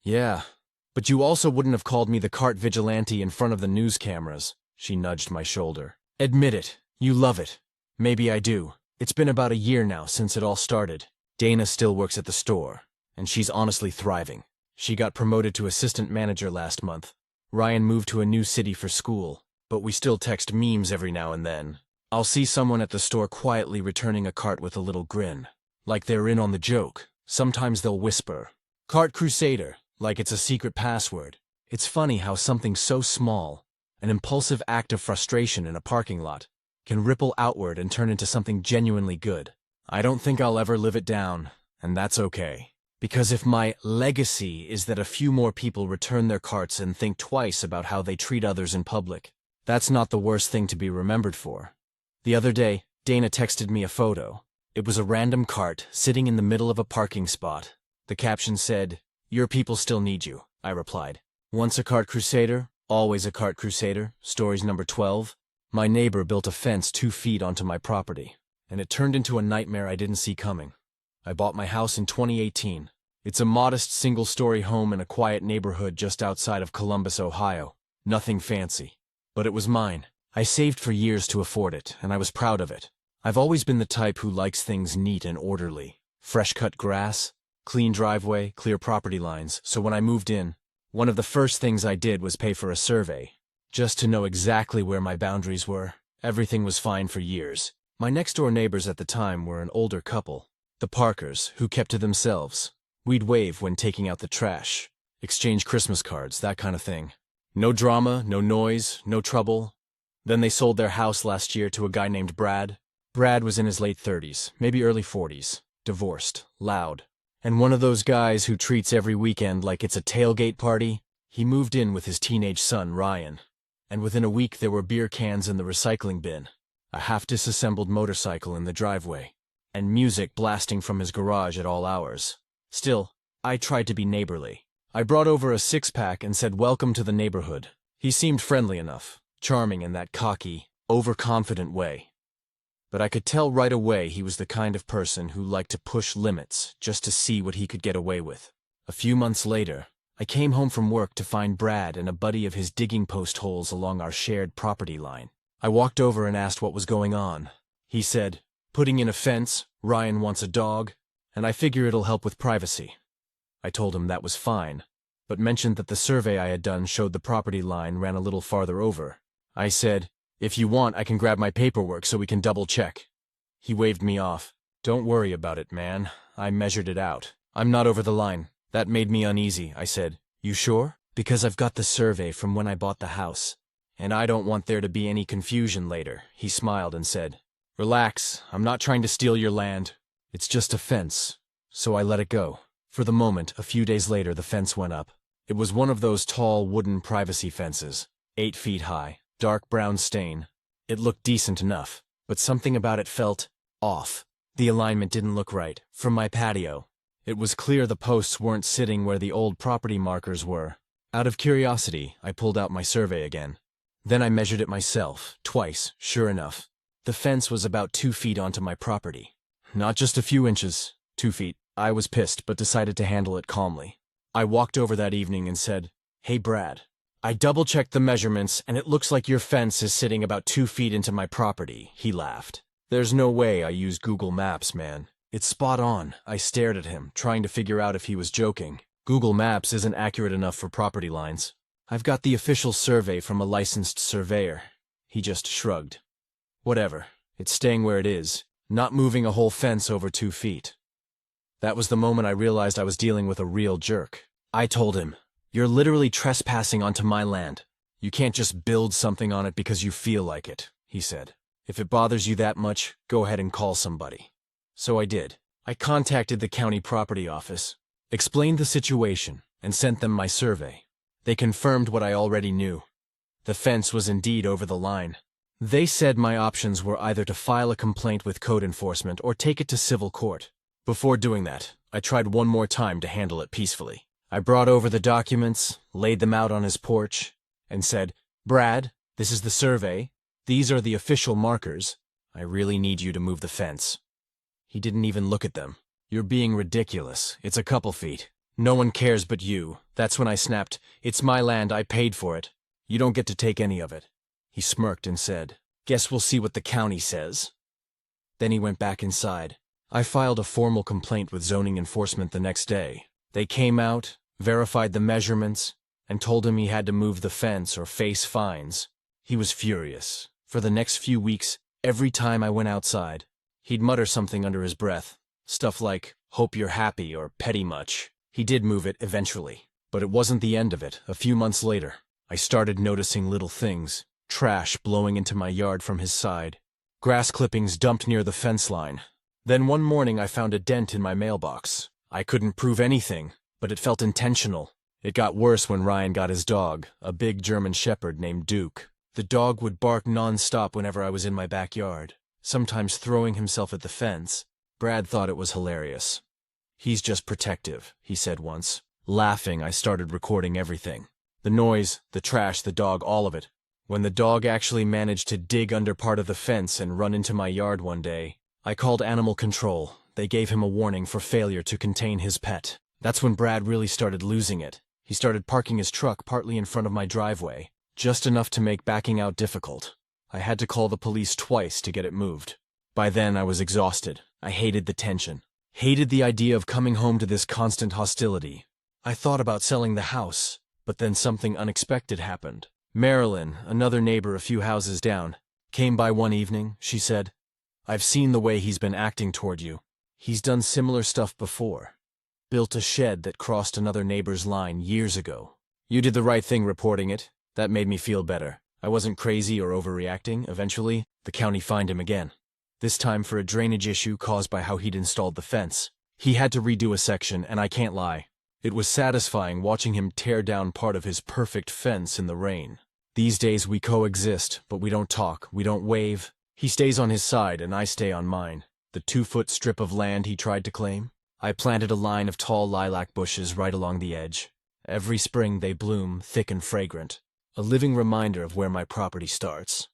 "Yeah, but you also wouldn't have called me the cart vigilante in front of the news cameras." She nudged my shoulder. "Admit it, you love it." "Maybe I do. It's been about a year now since it all started." Dana still works at the store, and she's honestly thriving. She got promoted to assistant manager last month. Ryan moved to a new city for school, but we still text memes every now and then. I'll see someone at the store quietly returning a cart with a little grin, like they're in on the joke. Sometimes they'll whisper, "Cart Crusader," like it's a secret password. It's funny how something so small, an impulsive act of frustration in a parking lot, can ripple outward and turn into something genuinely good. I don't think I'll ever live it down, and that's okay. Because if my legacy is that a few more people return their carts and think twice about how they treat others in public, that's not the worst thing to be remembered for. The other day, Dana texted me a photo. It was a random cart sitting in the middle of a parking spot. The caption said, "Your people still need you," I replied. Once a cart crusader, always a cart crusader. Stories number 12. My neighbor built a fence 2 feet onto my property, and it turned into a nightmare I didn't see coming. I bought my house in 2018. It's a modest single-story home in a quiet neighborhood just outside of Columbus, Ohio. Nothing fancy. But it was mine. I saved for years to afford it, and I was proud of it. I've always been the type who likes things neat and orderly. Fresh-cut grass, clean driveway, clear property lines. So when I moved in, one of the first things I did was pay for a survey, just to know exactly where my boundaries were. Everything was fine for years. My next-door neighbors at the time were an older couple, the Parkers, who kept to themselves. We'd wave when taking out the trash, exchange Christmas cards, that kind of thing. No drama, no noise, no trouble. Then they sold their house last year to a guy named Brad. Brad was in his late 30s, maybe early 40s, divorced, loud, and one of those guys who treats every weekend like it's a tailgate party. He moved in with his teenage son, Ryan, and within a week there were beer cans in the recycling bin, a half-disassembled motorcycle in the driveway, and music blasting from his garage at all hours. Still, I tried to be neighborly. I brought over a six-pack and said welcome to the neighborhood. He seemed friendly enough, charming in that cocky, overconfident way. But I could tell right away he was the kind of person who liked to push limits just to see what he could get away with. A few months later, I came home from work to find Brad and a buddy of his digging post holes along our shared property line. I walked over and asked what was going on. He said, "Putting in a fence, Ryan wants a dog, and I figure it'll help with privacy." I told him that was fine, but mentioned that the survey I had done showed the property line ran a little farther over. I said, "If you want, I can grab my paperwork so we can double-check." He waved me off. "Don't worry about it, man. I measured it out. I'm not over the line." That made me uneasy. I said, "You sure?" "Because I've got the survey from when I bought the house, and I don't want there to be any confusion later." He smiled and said, "Relax, I'm not trying to steal your land. It's just a fence." So I let it go. For the moment, a few days later, the fence went up. It was one of those tall wooden privacy fences, 8 feet high, dark brown stain. It looked decent enough, but something about it felt off. The alignment didn't look right. From my patio, it was clear the posts weren't sitting where the old property markers were. Out of curiosity, I pulled out my survey again. Then I measured it myself, twice, sure enough. The fence was about 2 feet onto my property. Not just a few inches, 2 feet. I was pissed, but decided to handle it calmly. I walked over that evening and said, "Hey Brad, I double-checked the measurements and it looks like your fence is sitting about 2 feet into my property." He laughed. "There's no way I use Google Maps, man. It's spot on." I stared at him, trying to figure out if he was joking. Google Maps isn't accurate enough for property lines. I've got the official survey from a licensed surveyor. He just shrugged. Whatever. It's staying where it is, not moving a whole fence over 2 feet. That was the moment I realized I was dealing with a real jerk. I told him, "You're literally trespassing onto my land. You can't just build something on it because you feel like it," he said. "If it bothers you that much, go ahead and call somebody." So I did. I contacted the county property office, explained the situation, and sent them my survey. They confirmed what I already knew. The fence was indeed over the line. They said my options were either to file a complaint with code enforcement or take it to civil court. Before doing that, I tried one more time to handle it peacefully. I brought over the documents, laid them out on his porch, and said, "Brad, this is the survey. These are the official markers. I really need you to move the fence." He didn't even look at them. "You're being ridiculous. It's a couple feet. No one cares but you." That's when I snapped, "It's my land, I paid for it. You don't get to take any of it." He smirked and said, "Guess we'll see what the county says." Then he went back inside. I filed a formal complaint with zoning enforcement the next day. They came out, verified the measurements, and told him he had to move the fence or face fines. He was furious. For the next few weeks, every time I went outside, he'd mutter something under his breath. Stuff like, "Hope you're happy," or "Petty much." He did move it eventually, but it wasn't the end of it. A few months later, I started noticing little things. Trash blowing into my yard from his side. Grass clippings dumped near the fence line. Then one morning I found a dent in my mailbox. I couldn't prove anything, but it felt intentional. It got worse when Ryan got his dog, a big German shepherd named Duke. The dog would bark non-stop whenever I was in my backyard, sometimes throwing himself at the fence. Brad thought it was hilarious. "He's just protective," he said once. Laughing, I started recording everything. The noise, the trash, the dog, all of it. When the dog actually managed to dig under part of the fence and run into my yard one day, I called animal control. They gave him a warning for failure to contain his pet. That's when Brad really started losing it. He started parking his truck partly in front of my driveway, just enough to make backing out difficult. I had to call the police twice to get it moved. By then, I was exhausted. I hated the tension. Hated the idea of coming home to this constant hostility. I thought about selling the house, but then something unexpected happened. Marilyn, another neighbor a few houses down, came by one evening. She said, "I've seen the way he's been acting toward you. He's done similar stuff before. Built a shed that crossed another neighbor's line years ago. You did the right thing reporting it. That made me feel better. I wasn't crazy or overreacting. Eventually, the county fined him again. This time for a drainage issue caused by how he'd installed the fence. He had to redo a section, and I can't lie. It was satisfying watching him tear down part of his perfect fence in the rain. These days we coexist, but we don't talk, we don't wave. He stays on his side and I stay on mine. The 2-foot strip of land he tried to claim, I planted a line of tall lilac bushes right along the edge. Every spring they bloom, thick and fragrant. A living reminder of where my property starts.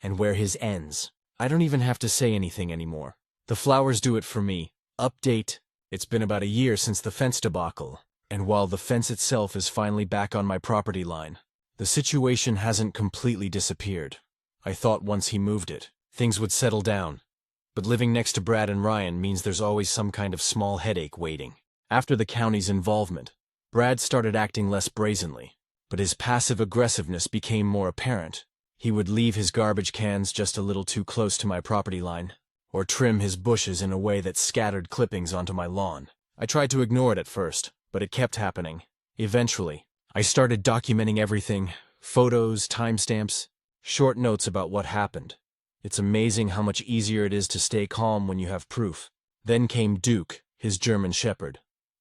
And where his ends. I don't even have to say anything anymore. The flowers do it for me. Update. It's been about a year since the fence debacle, and while the fence itself is finally back on my property line, the situation hasn't completely disappeared. I thought once he moved it, things would settle down. But living next to Brad and Ryan means there's always some kind of small headache waiting. After the county's involvement, Brad started acting less brazenly, but his passive aggressiveness became more apparent. He would leave his garbage cans just a little too close to my property line, or trim his bushes in a way that scattered clippings onto my lawn. I tried to ignore it at first, but it kept happening. Eventually, I started documenting everything, photos, timestamps, short notes about what happened. It's amazing how much easier it is to stay calm when you have proof. Then came Duke, his German shepherd.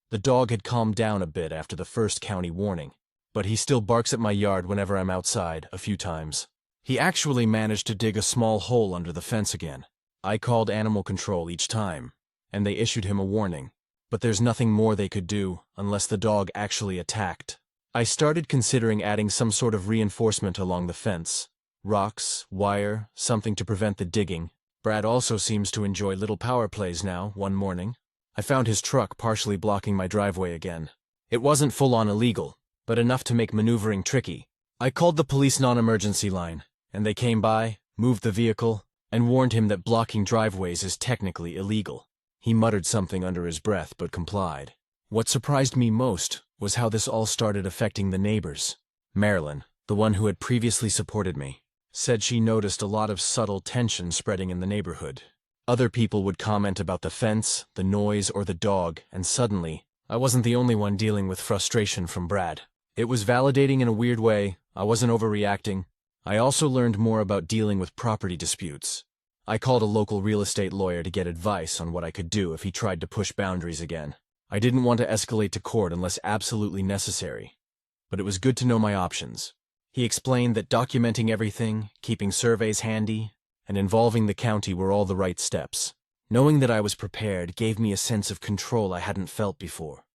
The dog had calmed down a bit after the first county warning, but he still barks at my yard whenever I'm outside, a few times. He actually managed to dig a small hole under the fence again. I called animal control each time, and they issued him a warning. But there's nothing more they could do unless the dog actually attacked. I started considering adding some sort of reinforcement along the fence. Rocks, wire, something to prevent the digging. Brad also seems to enjoy little power plays now. One morning, I found his truck partially blocking my driveway again. It wasn't full-on illegal, but enough to make maneuvering tricky. I called the police non-emergency line, and they came by, moved the vehicle, and warned him that blocking driveways is technically illegal. He muttered something under his breath but complied. What surprised me most was how this all started affecting the neighbors. Marilyn, the one who had previously supported me, said she noticed a lot of subtle tension spreading in the neighborhood. Other people would comment about the fence, the noise, or the dog, and suddenly, I wasn't the only one dealing with frustration from Brad. It was validating in a weird way. I wasn't overreacting. I also learned more about dealing with property disputes. I called a local real estate lawyer to get advice on what I could do if he tried to push boundaries again. I didn't want to escalate to court unless absolutely necessary, but it was good to know my options. He explained that documenting everything, keeping surveys handy, and involving the county were all the right steps. Knowing that I was prepared gave me a sense of control I hadn't felt before.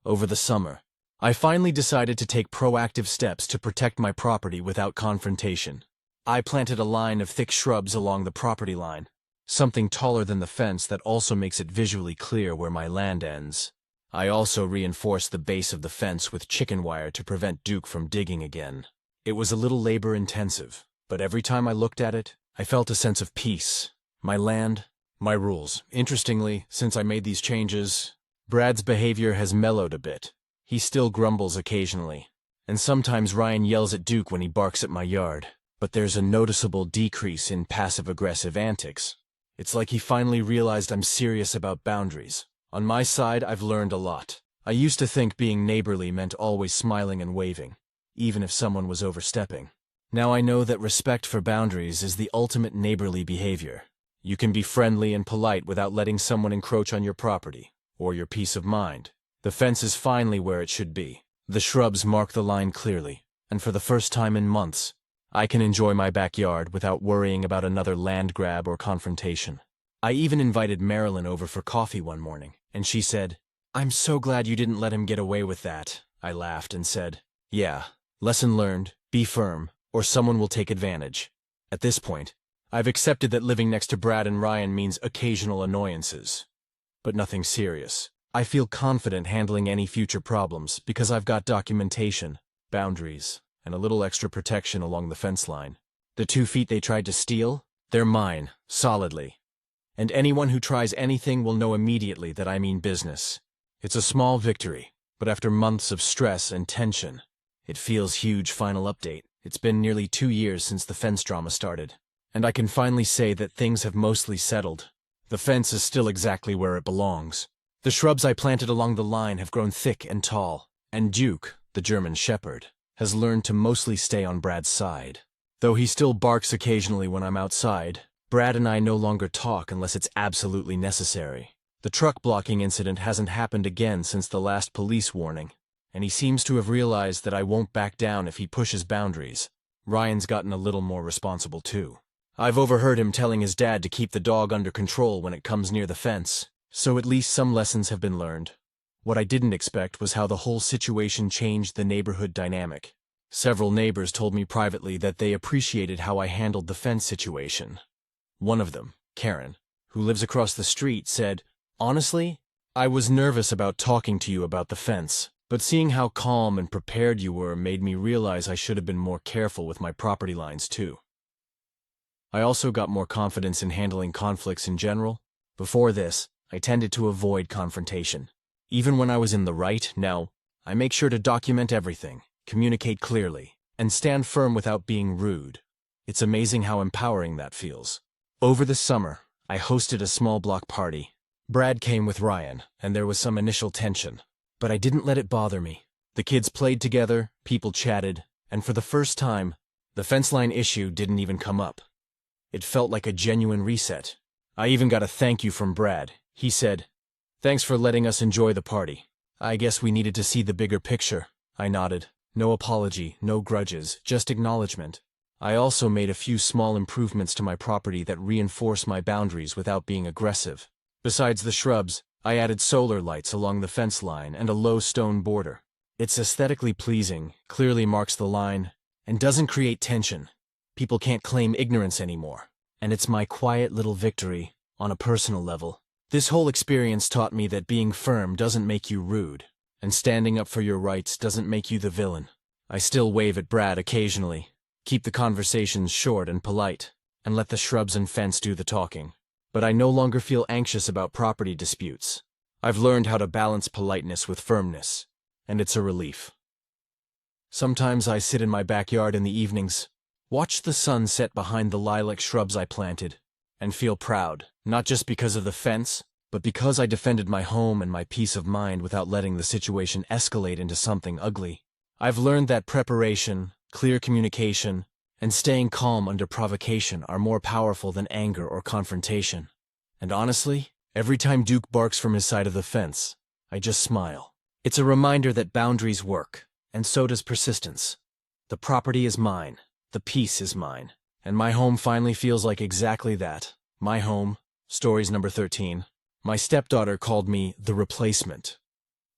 Over the summer, I finally decided to take proactive steps to protect my property without confrontation. I planted a line of thick shrubs along the property line, something taller than the fence that also makes it visually clear where my land ends. I also reinforced the base of the fence with chicken wire to prevent Duke from digging again. It was a little labor-intensive, but every time I looked at it, I felt a sense of peace. My land, my rules. Interestingly, since I made these changes, Brad's behavior has mellowed a bit. He still grumbles occasionally, And sometimes Ryan yells at Duke when he barks at my yard, but there's a noticeable decrease in passive-aggressive antics. It's like he finally realized I'm serious about boundaries. On my side, I've learned a lot. I used to think being neighborly meant always smiling and waving, even if someone was overstepping. Now I know that respect for boundaries is the ultimate neighborly behavior. You can be friendly and polite without letting someone encroach on your property, or your peace of mind. The fence is finally where it should be. The shrubs mark the line clearly, and for the first time in months, I can enjoy my backyard without worrying about another land grab or confrontation. I even invited Marilyn over for coffee one morning, and she said, "I'm so glad you didn't let him get away with that." I laughed and said, "Yeah, lesson learned, be firm, or someone will take advantage." At this point, I've accepted that living next to Brad and Ryan means occasional annoyances, but nothing serious. I feel confident handling any future problems because I've got documentation, boundaries, and a little extra protection along the fence line. The 2 feet they tried to steal, they're mine, solidly. And anyone who tries anything will know immediately that I mean business. It's a small victory, but after months of stress and tension, it feels huge. Final update. It's been nearly 2 years since the fence drama started, and I can finally say that things have mostly settled. The fence is still exactly where it belongs. The shrubs I planted along the line have grown thick and tall, and Duke, the German Shepherd, has learned to mostly stay on Brad's side. Though he still barks occasionally when I'm outside, Brad and I no longer talk unless it's absolutely necessary. The truck blocking incident hasn't happened again since the last police warning, and he seems to have realized that I won't back down if he pushes boundaries. Ryan's gotten a little more responsible too. I've overheard him telling his dad to keep the dog under control when it comes near the fence, so at least some lessons have been learned. What I didn't expect was how the whole situation changed the neighborhood dynamic. Several neighbors told me privately that they appreciated how I handled the fence situation. One of them, Karen, who lives across the street, said, "Honestly, I was nervous about talking to you about the fence, but seeing how calm and prepared you were made me realize I should have been more careful with my property lines too." I also got more confidence in handling conflicts in general. Before this, I tended to avoid confrontation. Even when I was in the right, now, I make sure to document everything, communicate clearly, and stand firm without being rude. It's amazing how empowering that feels. Over the summer, I hosted a small block party. Brad came with Ryan, and there was some initial tension, but I didn't let it bother me. The kids played together, people chatted, and for the first time, the fence line issue didn't even come up. It felt like a genuine reset. I even got a thank you from Brad. He said, "Thanks for letting us enjoy the party. I guess we needed to see the bigger picture." I nodded. No apology, no grudges, just acknowledgement. I also made a few small improvements to my property that reinforce my boundaries without being aggressive. Besides the shrubs, I added solar lights along the fence line and a low stone border. It's aesthetically pleasing, clearly marks the line, and doesn't create tension. People can't claim ignorance anymore. And it's my quiet little victory, on a personal level. This whole experience taught me that being firm doesn't make you rude, and standing up for your rights doesn't make you the villain. I still wave at Brad occasionally, keep the conversations short and polite, and let the shrubs and fence do the talking. But I no longer feel anxious about property disputes. I've learned how to balance politeness with firmness, and it's a relief. Sometimes I sit in my backyard in the evenings, watch the sun set behind the lilac shrubs I planted, and feel proud, not just because of the fence, but because I defended my home and my peace of mind without letting the situation escalate into something ugly. I've learned that preparation, clear communication, and staying calm under provocation are more powerful than anger or confrontation. And honestly, every time Duke barks from his side of the fence, I just smile. It's a reminder that boundaries work, and so does persistence. The property is mine, the peace is mine, and my home finally feels like exactly that. My home. Stories number 13. My stepdaughter called me the replacement.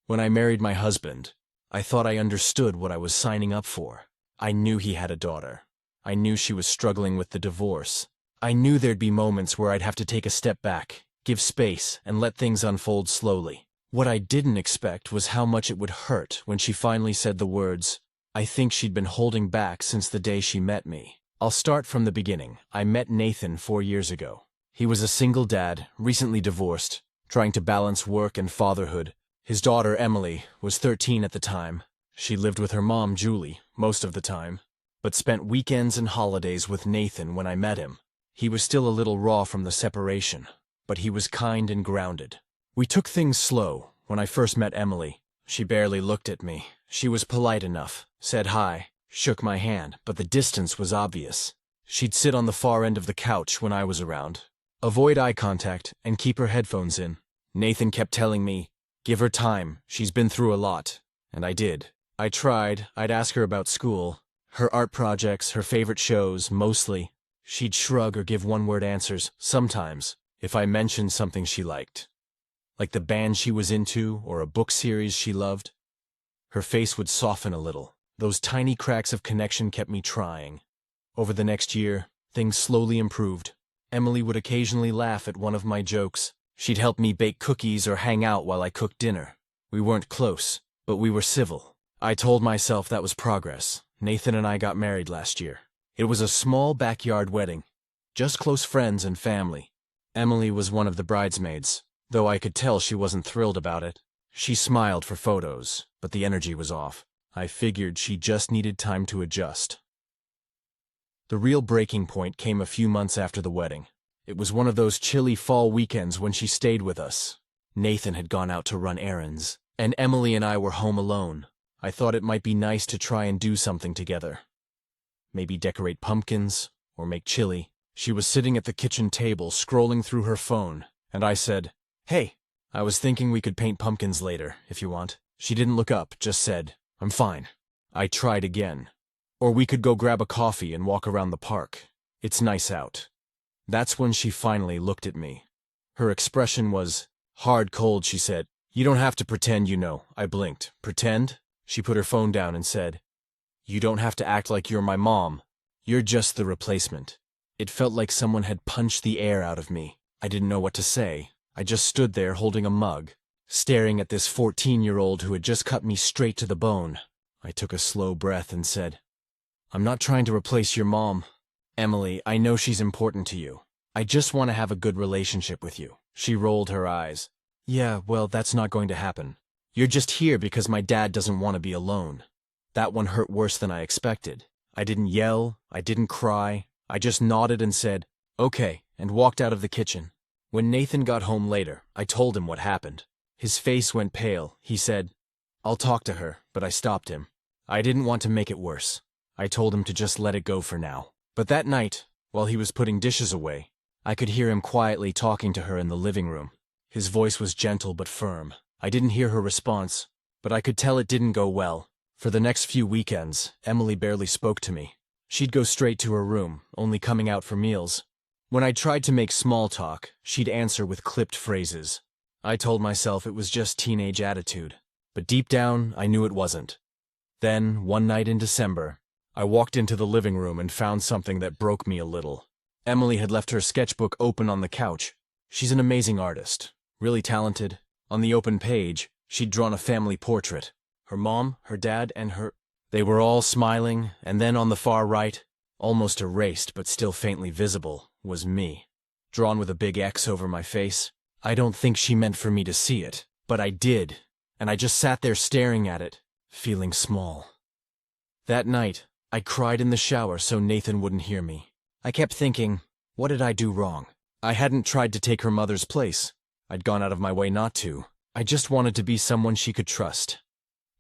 When I married my husband, I thought I understood what I was signing up for. I knew he had a daughter. I knew she was struggling with the divorce. I knew there'd be moments where I'd have to take a step back, give space, and let things unfold slowly. What I didn't expect was how much it would hurt when she finally said the words, I think she'd been holding back since the day she met me. I'll start from the beginning. I met Nathan 4 years ago. He was a single dad, recently divorced, trying to balance work and fatherhood. His daughter, Emily, was 13 at the time, She lived with her mom, Julie, most of the time, but spent weekends and holidays with Nathan when I met him. He was still a little raw from the separation, but he was kind and grounded. We took things slow. When I first met Emily, she barely looked at me. She was polite enough, said hi, shook my hand, but the distance was obvious. She'd sit on the far end of the couch when I was around, avoid eye contact, and keep her headphones in. Nathan kept telling me, "Give her time, she's been through a lot." And I did. I tried. I'd ask her about school, her art projects, her favorite shows, mostly. She'd shrug or give one-word answers, sometimes, if I mentioned something she liked, like the band she was into or a book series she loved. Her face would soften a little. Those tiny cracks of connection kept me trying. Over the next year, things slowly improved. Emily would occasionally laugh at one of my jokes. She'd help me bake cookies or hang out while I cooked dinner. We weren't close, but we were civil. I told myself that was progress. Nathan and I got married last year. It was a small backyard wedding, just close friends and family. Emily was one of the bridesmaids, though I could tell she wasn't thrilled about it. She smiled for photos, but the energy was off. I figured she just needed time to adjust. The real breaking point came a few months after the wedding. It was one of those chilly fall weekends when she stayed with us. Nathan had gone out to run errands, and Emily and I were home alone. I thought it might be nice to try and do something together. Maybe decorate pumpkins, or make chili. She was sitting at the kitchen table, scrolling through her phone, and I said, "Hey, I was thinking we could paint pumpkins later, if you want." She didn't look up, just said, "I'm fine." I tried again. "Or we could go grab a coffee and walk around the park. It's nice out." That's when she finally looked at me. Her expression was hard cold. She said, "You don't have to pretend you know." I blinked. "Pretend?" She put her phone down and said, "You don't have to act like you're my mom. You're just the replacement." It felt like someone had punched the air out of me. I didn't know what to say. I just stood there holding a mug, staring at this 14-year-old who had just cut me straight to the bone. I took a slow breath and said, "I'm not trying to replace your mom. Emily, I know she's important to you. I just want to have a good relationship with you." She rolled her eyes. "Yeah, well, that's not going to happen. You're just here because my dad doesn't want to be alone." That one hurt worse than I expected. I didn't yell, I didn't cry. I just nodded and said, "Okay," and walked out of the kitchen. When Nathan got home later, I told him what happened. His face went pale. He said, "I'll talk to her," but I stopped him. I didn't want to make it worse. I told him to just let it go for now. But that night, while he was putting dishes away, I could hear him quietly talking to her in the living room. His voice was gentle but firm. I didn't hear her response, but I could tell it didn't go well. For the next few weekends, Emily barely spoke to me. She'd go straight to her room, only coming out for meals. When I tried to make small talk, she'd answer with clipped phrases. I told myself it was just teenage attitude, but deep down, I knew it wasn't. Then, one night in December, I walked into the living room and found something that broke me a little. Emily had left her sketchbook open on the couch. She's an amazing artist, really talented. On the open page, she'd drawn a family portrait. Her mom, her dad, and her... They were all smiling, and then on the far right, almost erased but still faintly visible, was me, drawn with a big X over my face. I don't think she meant for me to see it, but I did, and I just sat there staring at it, feeling small. That night, I cried in the shower so Nathan wouldn't hear me. I kept thinking, what did I do wrong? I hadn't tried to take her mother's place. I'd gone out of my way not to. I just wanted to be someone she could trust.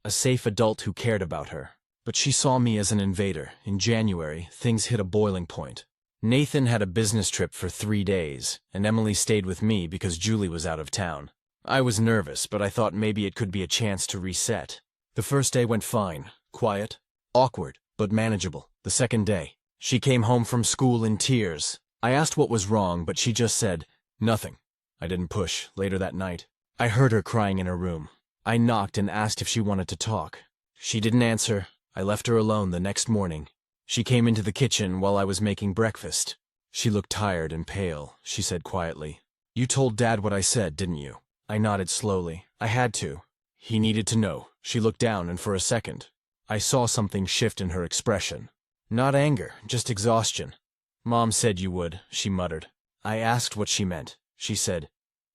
A safe adult who cared about her. But she saw me as an invader. In January, things hit a boiling point. Nathan had a business trip for 3 days, and Emily stayed with me because Julie was out of town. I was nervous, but I thought maybe it could be a chance to reset. The first day went fine. Quiet. Awkward, but manageable. The second day, she came home from school in tears. I asked what was wrong, but she just said, "Nothing." I didn't push. Later that night, I heard her crying in her room. I knocked and asked if she wanted to talk. She didn't answer. I left her alone the next morning. She came into the kitchen while I was making breakfast. She looked tired and pale. She said quietly, "You told Dad what I said, didn't you?" I nodded slowly. I had to. He needed to know. She looked down, and for a second, I saw something shift in her expression. Not anger, just exhaustion. "Mom said you would," she muttered. I asked what she meant. She said,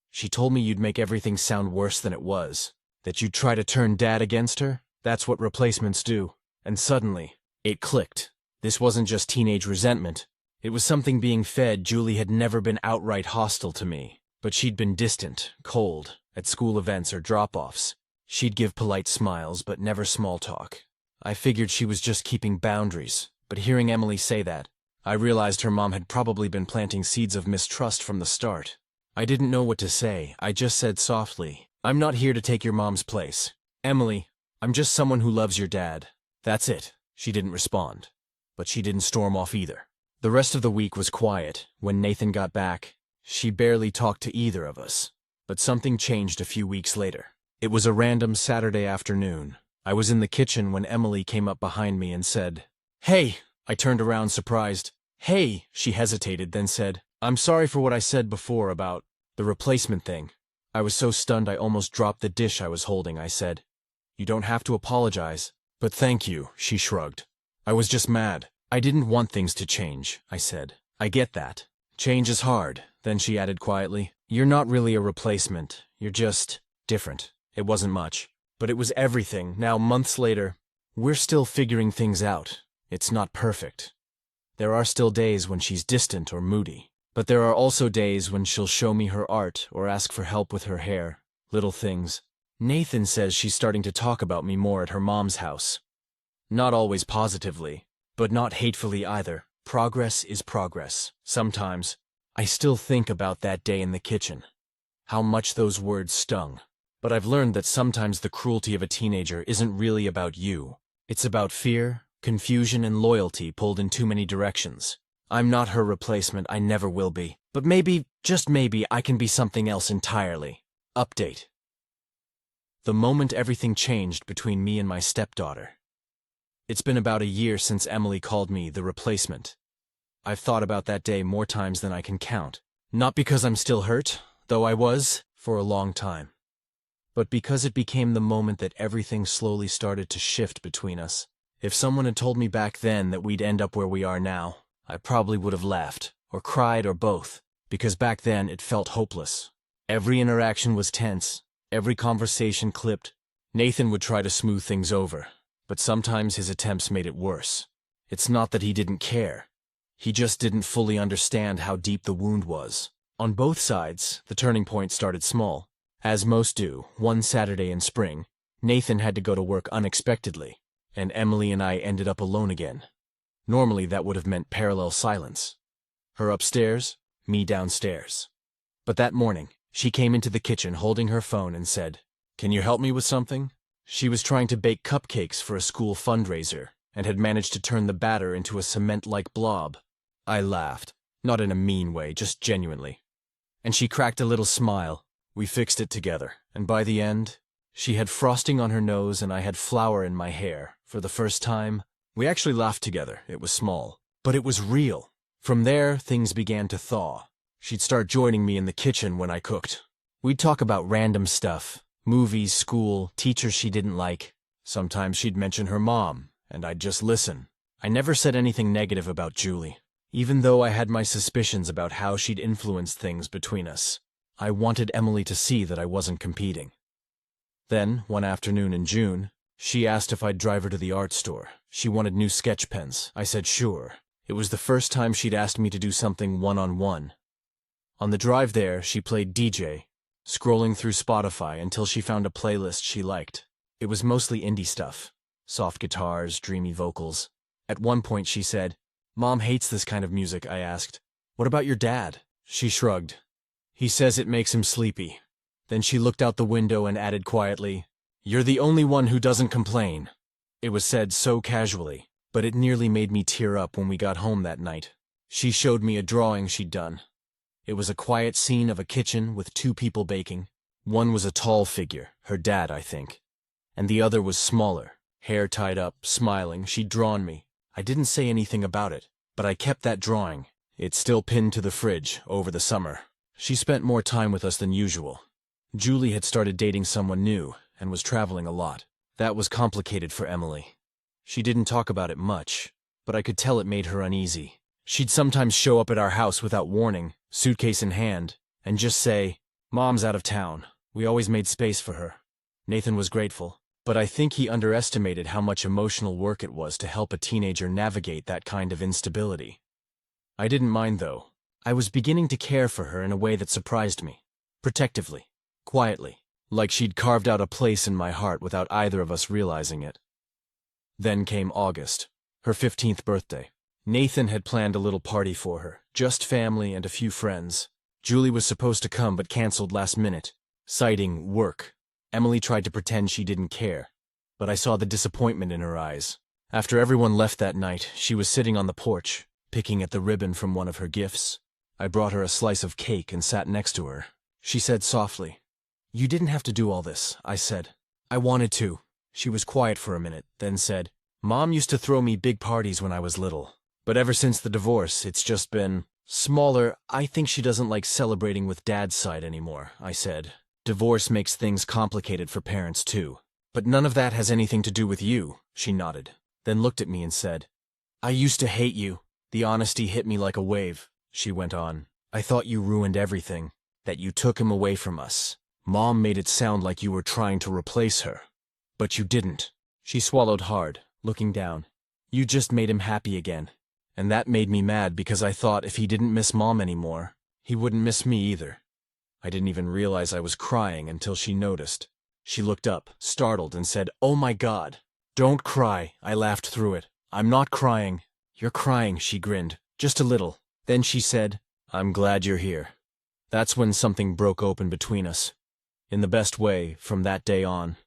"She told me you'd make everything sound worse than it was. That you'd try to turn Dad against her." That's what replacements do. And suddenly, it clicked. This wasn't just teenage resentment. It was something being fed. Julie had never been outright hostile to me, but she'd been distant, cold, at school events or drop-offs. She'd give polite smiles, but never small talk. I figured she was just keeping boundaries, but hearing Emily say that, I realized her mom had probably been planting seeds of mistrust from the start. I didn't know what to say. I just said softly, "I'm not here to take your mom's place. Emily, I'm just someone who loves your dad. That's it." She didn't respond, but she didn't storm off either. The rest of the week was quiet. When Nathan got back, she barely talked to either of us. But something changed a few weeks later. It was a random Saturday afternoon. I was in the kitchen when Emily came up behind me and said, "Hey." I turned around surprised. "Hey," she hesitated, then said, "I'm sorry for what I said before about the replacement thing." I was so stunned I almost dropped the dish I was holding. I said, "You don't have to apologize." "But thank you," she shrugged. "I was just mad. I didn't want things to change," I said. "I get that. Change is hard." Then she added quietly, "You're not really a replacement. You're just different." It wasn't much, but it was everything. Now, months later, we're still figuring things out. It's not perfect. There are still days when she's distant or moody, but there are also days when she'll show me her art or ask for help with her hair, little things. Nathan says she's starting to talk about me more at her mom's house. Not always positively, but not hatefully either. Progress is progress. Sometimes, I still think about that day in the kitchen. How much those words stung. But I've learned that sometimes the cruelty of a teenager isn't really about you. It's about fear, confusion, and loyalty pulled in too many directions. I'm not her replacement. I never will be. But maybe, just maybe, I can be something else entirely. Update. The moment everything changed between me and my stepdaughter. It's been about a year since Emily called me the replacement. I've thought about that day more times than I can count. Not because I'm still hurt, though I was for a long time, but because it became the moment that everything slowly started to shift between us. If someone had told me back then that we'd end up where we are now, I probably would have laughed, or cried, or both, because back then it felt hopeless. Every interaction was tense, every conversation clipped. Nathan would try to smooth things over, but sometimes his attempts made it worse. It's not that he didn't care. He just didn't fully understand how deep the wound was. On both sides, the turning point started small. As most do, one Saturday in spring, Nathan had to go to work unexpectedly, and Emily and I ended up alone again. Normally that would have meant parallel silence. Her upstairs, me downstairs. But that morning, she came into the kitchen holding her phone and said, "Can you help me with something?" She was trying to bake cupcakes for a school fundraiser and had managed to turn the batter into a cement-like blob. I laughed, not in a mean way, just genuinely. And she cracked a little smile. We fixed it together, and by the end, she had frosting on her nose and I had flour in my hair. For the first time, we actually laughed together. It was small, but it was real. From there, things began to thaw. She'd start joining me in the kitchen when I cooked. We'd talk about random stuff, movies, school, teachers she didn't like. Sometimes she'd mention her mom, and I'd just listen. I never said anything negative about Julie, even though I had my suspicions about how she'd influenced things between us. I wanted Emily to see that I wasn't competing. Then, one afternoon in June, she asked if I'd drive her to the art store. She wanted new sketch pens. I said sure. It was the first time she'd asked me to do something one-on-one. On the drive there, she played DJ, scrolling through Spotify until she found a playlist she liked. It was mostly indie stuff, soft guitars, dreamy vocals. At one point she said, "Mom hates this kind of music." I asked, "What about your dad?" She shrugged. "He says it makes him sleepy." Then she looked out the window and added quietly, "You're the only one who doesn't complain." It was said so casually, but it nearly made me tear up when we got home that night. She showed me a drawing she'd done. It was a quiet scene of a kitchen with two people baking. One was a tall figure, her dad, I think, and the other was smaller, hair tied up, smiling. She'd drawn me. I didn't say anything about it, but I kept that drawing. It's still pinned to the fridge over the summer. She spent more time with us than usual. Julie had started dating someone new and was traveling a lot. That was complicated for Emily. She didn't talk about it much, but I could tell it made her uneasy. She'd sometimes show up at our house without warning, suitcase in hand, and just say, "Mom's out of town." We always made space for her. Nathan was grateful. But I think he underestimated how much emotional work it was to help a teenager navigate that kind of instability. I didn't mind, though. I was beginning to care for her in a way that surprised me. Protectively. Quietly. Like she'd carved out a place in my heart without either of us realizing it. Then came August, her 15th birthday. Nathan had planned a little party for her, just family and a few friends. Julie was supposed to come but canceled last minute, citing work. Emily tried to pretend she didn't care, but I saw the disappointment in her eyes. After everyone left that night, she was sitting on the porch, picking at the ribbon from one of her gifts. I brought her a slice of cake and sat next to her. She said softly, "You didn't have to do all this," I said. "I wanted to." She was quiet for a minute, then said, "Mom used to throw me big parties when I was little. But ever since the divorce, it's just been smaller. I think she doesn't like celebrating with Dad's side anymore," I said. "Divorce makes things complicated for parents too. But none of that has anything to do with you," she nodded, then looked at me and said, "I used to hate you." The honesty hit me like a wave. She went on, "I thought you ruined everything, that you took him away from us. Mom made it sound like you were trying to replace her. But you didn't." She swallowed hard, looking down. "You just made him happy again. And that made me mad because I thought if he didn't miss Mom anymore, he wouldn't miss me either." I didn't even realize I was crying until she noticed. She looked up, startled, and said, "Oh my God." "Don't cry," I laughed through it. "I'm not crying." "You're crying," she grinned. "Just a little." Then she said, "I'm glad you're here." That's when something broke open between us. In the best way, from that day on.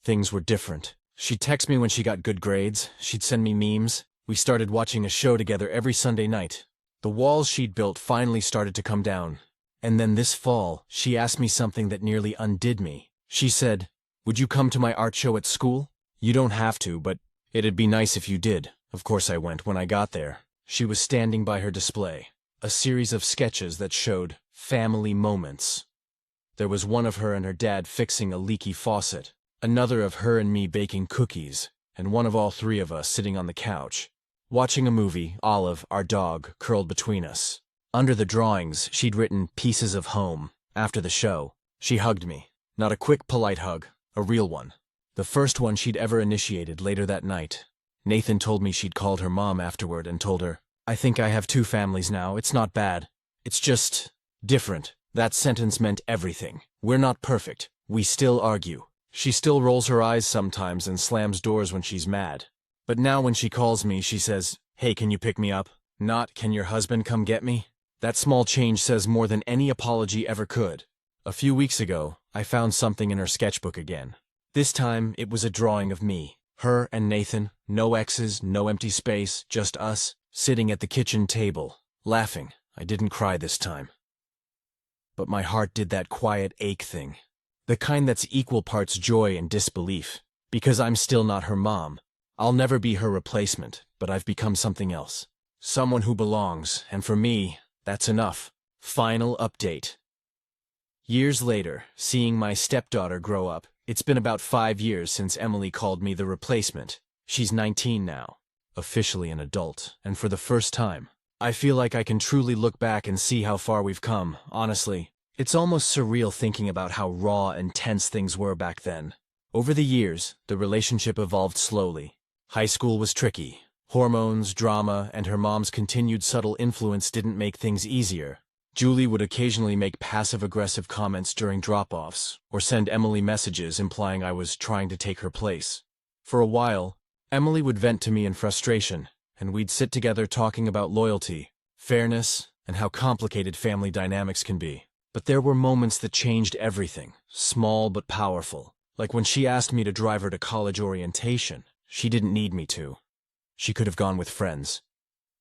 Things were different. She'd text me when she got good grades. She'd send me memes. We started watching a show together every Sunday night. The walls she'd built finally started to come down. And then this fall, she asked me something that nearly undid me. She said, "Would you come to my art show at school? You don't have to, but it'd be nice if you did." Of course I went. When I got there, she was standing by her display, a series of sketches that showed family moments. There was one of her and her dad fixing a leaky faucet, another of her and me baking cookies, and one of all three of us sitting on the couch, watching a movie. Olive, our dog, curled between us. Under the drawings, she'd written "Pieces of Home." After the show, she hugged me. Not a quick, polite hug, a real one. The first one she'd ever initiated. Later that night, Nathan told me she'd called her mom afterward and told her, "I think I have two families now. It's not bad. It's just different." That sentence meant everything. We're not perfect. We still argue. She still rolls her eyes sometimes and slams doors when she's mad. But now when she calls me, she says, "Hey, can you pick me up?" Not, "Can your husband come get me?" That small change says more than any apology ever could. A few weeks ago, I found something in her sketchbook again. This time, it was a drawing of me, her and Nathan, no X's, no empty space, just us, sitting at the kitchen table, laughing. I didn't cry this time. But my heart did that quiet ache thing. The kind that's equal parts joy and disbelief. Because I'm still not her mom. I'll never be her replacement, but I've become something else. Someone who belongs, and for me, that's enough. Final update. Years later, seeing my stepdaughter grow up, it's been about 5 years since Emily called me the replacement. She's 19 now, officially an adult, and for the first time, I feel like I can truly look back and see how far we've come. Honestly, it's almost surreal thinking about how raw and tense things were back then. Over the years, the relationship evolved slowly. High school was tricky. Hormones, drama, and her mom's continued subtle influence didn't make things easier. Julie would occasionally make passive-aggressive comments during drop-offs, or send Emily messages implying I was trying to take her place. For a while, Emily would vent to me in frustration, and we'd sit together talking about loyalty, fairness, and how complicated family dynamics can be. But there were moments that changed everything, small but powerful. Like when she asked me to drive her to college orientation. She didn't need me to. She could have gone with friends.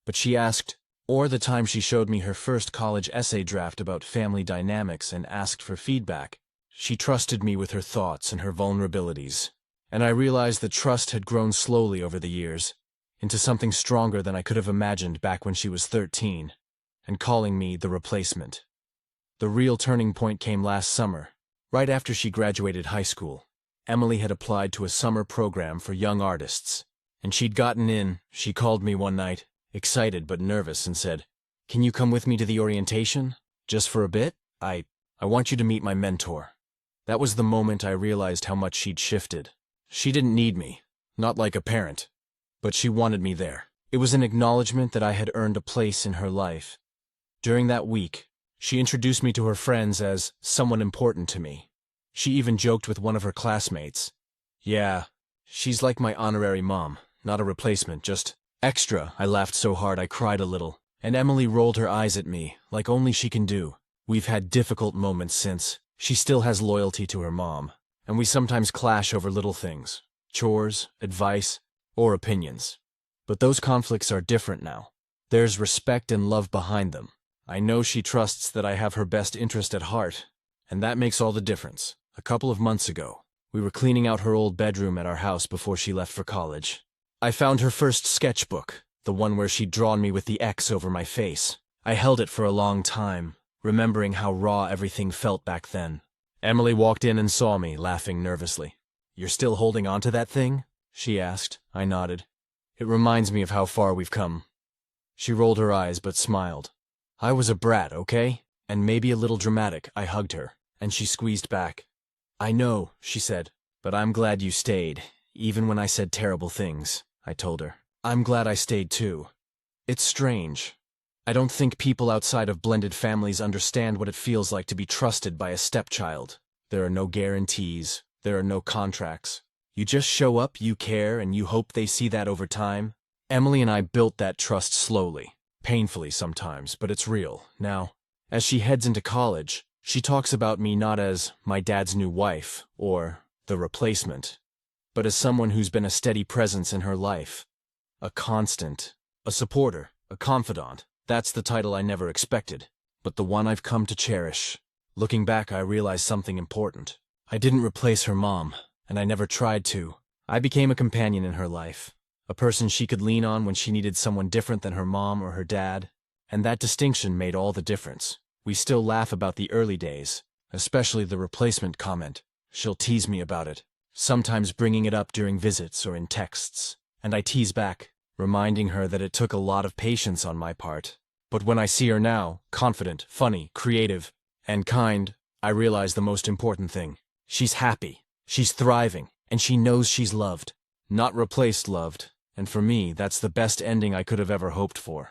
But she asked. Or the time she showed me her first college essay draft about family dynamics and asked for feedback. She trusted me with her thoughts and her vulnerabilities. And I realized that trust had grown slowly over the years, into something stronger than I could have imagined back when she was 13, and calling me the replacement. The real turning point came last summer, right after she graduated high school. Emily had applied to a summer program for young artists, and she'd gotten in. She called me one night, excited but nervous, and said, "Can you come with me to the orientation? Just for a bit? I want you to meet my mentor." That was the moment I realized how much she'd shifted. She didn't need me, not like a parent, but she wanted me there. It was an acknowledgement that I had earned a place in her life. During that week, she introduced me to her friends as someone important to me. She even joked with one of her classmates. Yeah, she's like my honorary mom, not a replacement, just extra. I laughed so hard I cried a little, and Emily rolled her eyes at me, like only she can do. We've had difficult moments since. She still has loyalty to her mom, and we sometimes clash over little things, chores, advice, or opinions. But those conflicts are different now. There's respect and love behind them. I know she trusts that I have her best interest at heart, and that makes all the difference. A couple of months ago, we were cleaning out her old bedroom at our house before she left for college. I found her first sketchbook, the one where she'd drawn me with the X over my face. I held it for a long time, remembering how raw everything felt back then. Emily walked in and saw me, laughing nervously. "You're still holding on to that thing?" she asked. I nodded. "It reminds me of how far we've come." She rolled her eyes but smiled. "I was a brat, okay? And maybe a little dramatic." I hugged her, and she squeezed back. "I know," she said, "but I'm glad you stayed, even when I said terrible things," I told her. "I'm glad I stayed too. It's strange. I don't think people outside of blended families understand what it feels like to be trusted by a stepchild. There are no guarantees, there are no contracts. You just show up, you care, and you hope they see that over time. Emily and I built that trust slowly, painfully sometimes, but it's real. Now, as she heads into college, she talks about me not as my dad's new wife or the replacement, but as someone who's been a steady presence in her life. A constant, a supporter, a confidant. That's the title I never expected, but the one I've come to cherish. Looking back, I realized something important. I didn't replace her mom, and I never tried to. I became a companion in her life, a person she could lean on when she needed someone different than her mom or her dad, and that distinction made all the difference. We still laugh about the early days, especially the replacement comment. She'll tease me about it, sometimes bringing it up during visits or in texts, and I tease back, reminding her that it took a lot of patience on my part. But when I see her now, confident, funny, creative, and kind, I realize the most important thing. She's happy, she's thriving, and she knows she's loved. Not replaced, loved. And for me, that's the best ending I could have ever hoped for.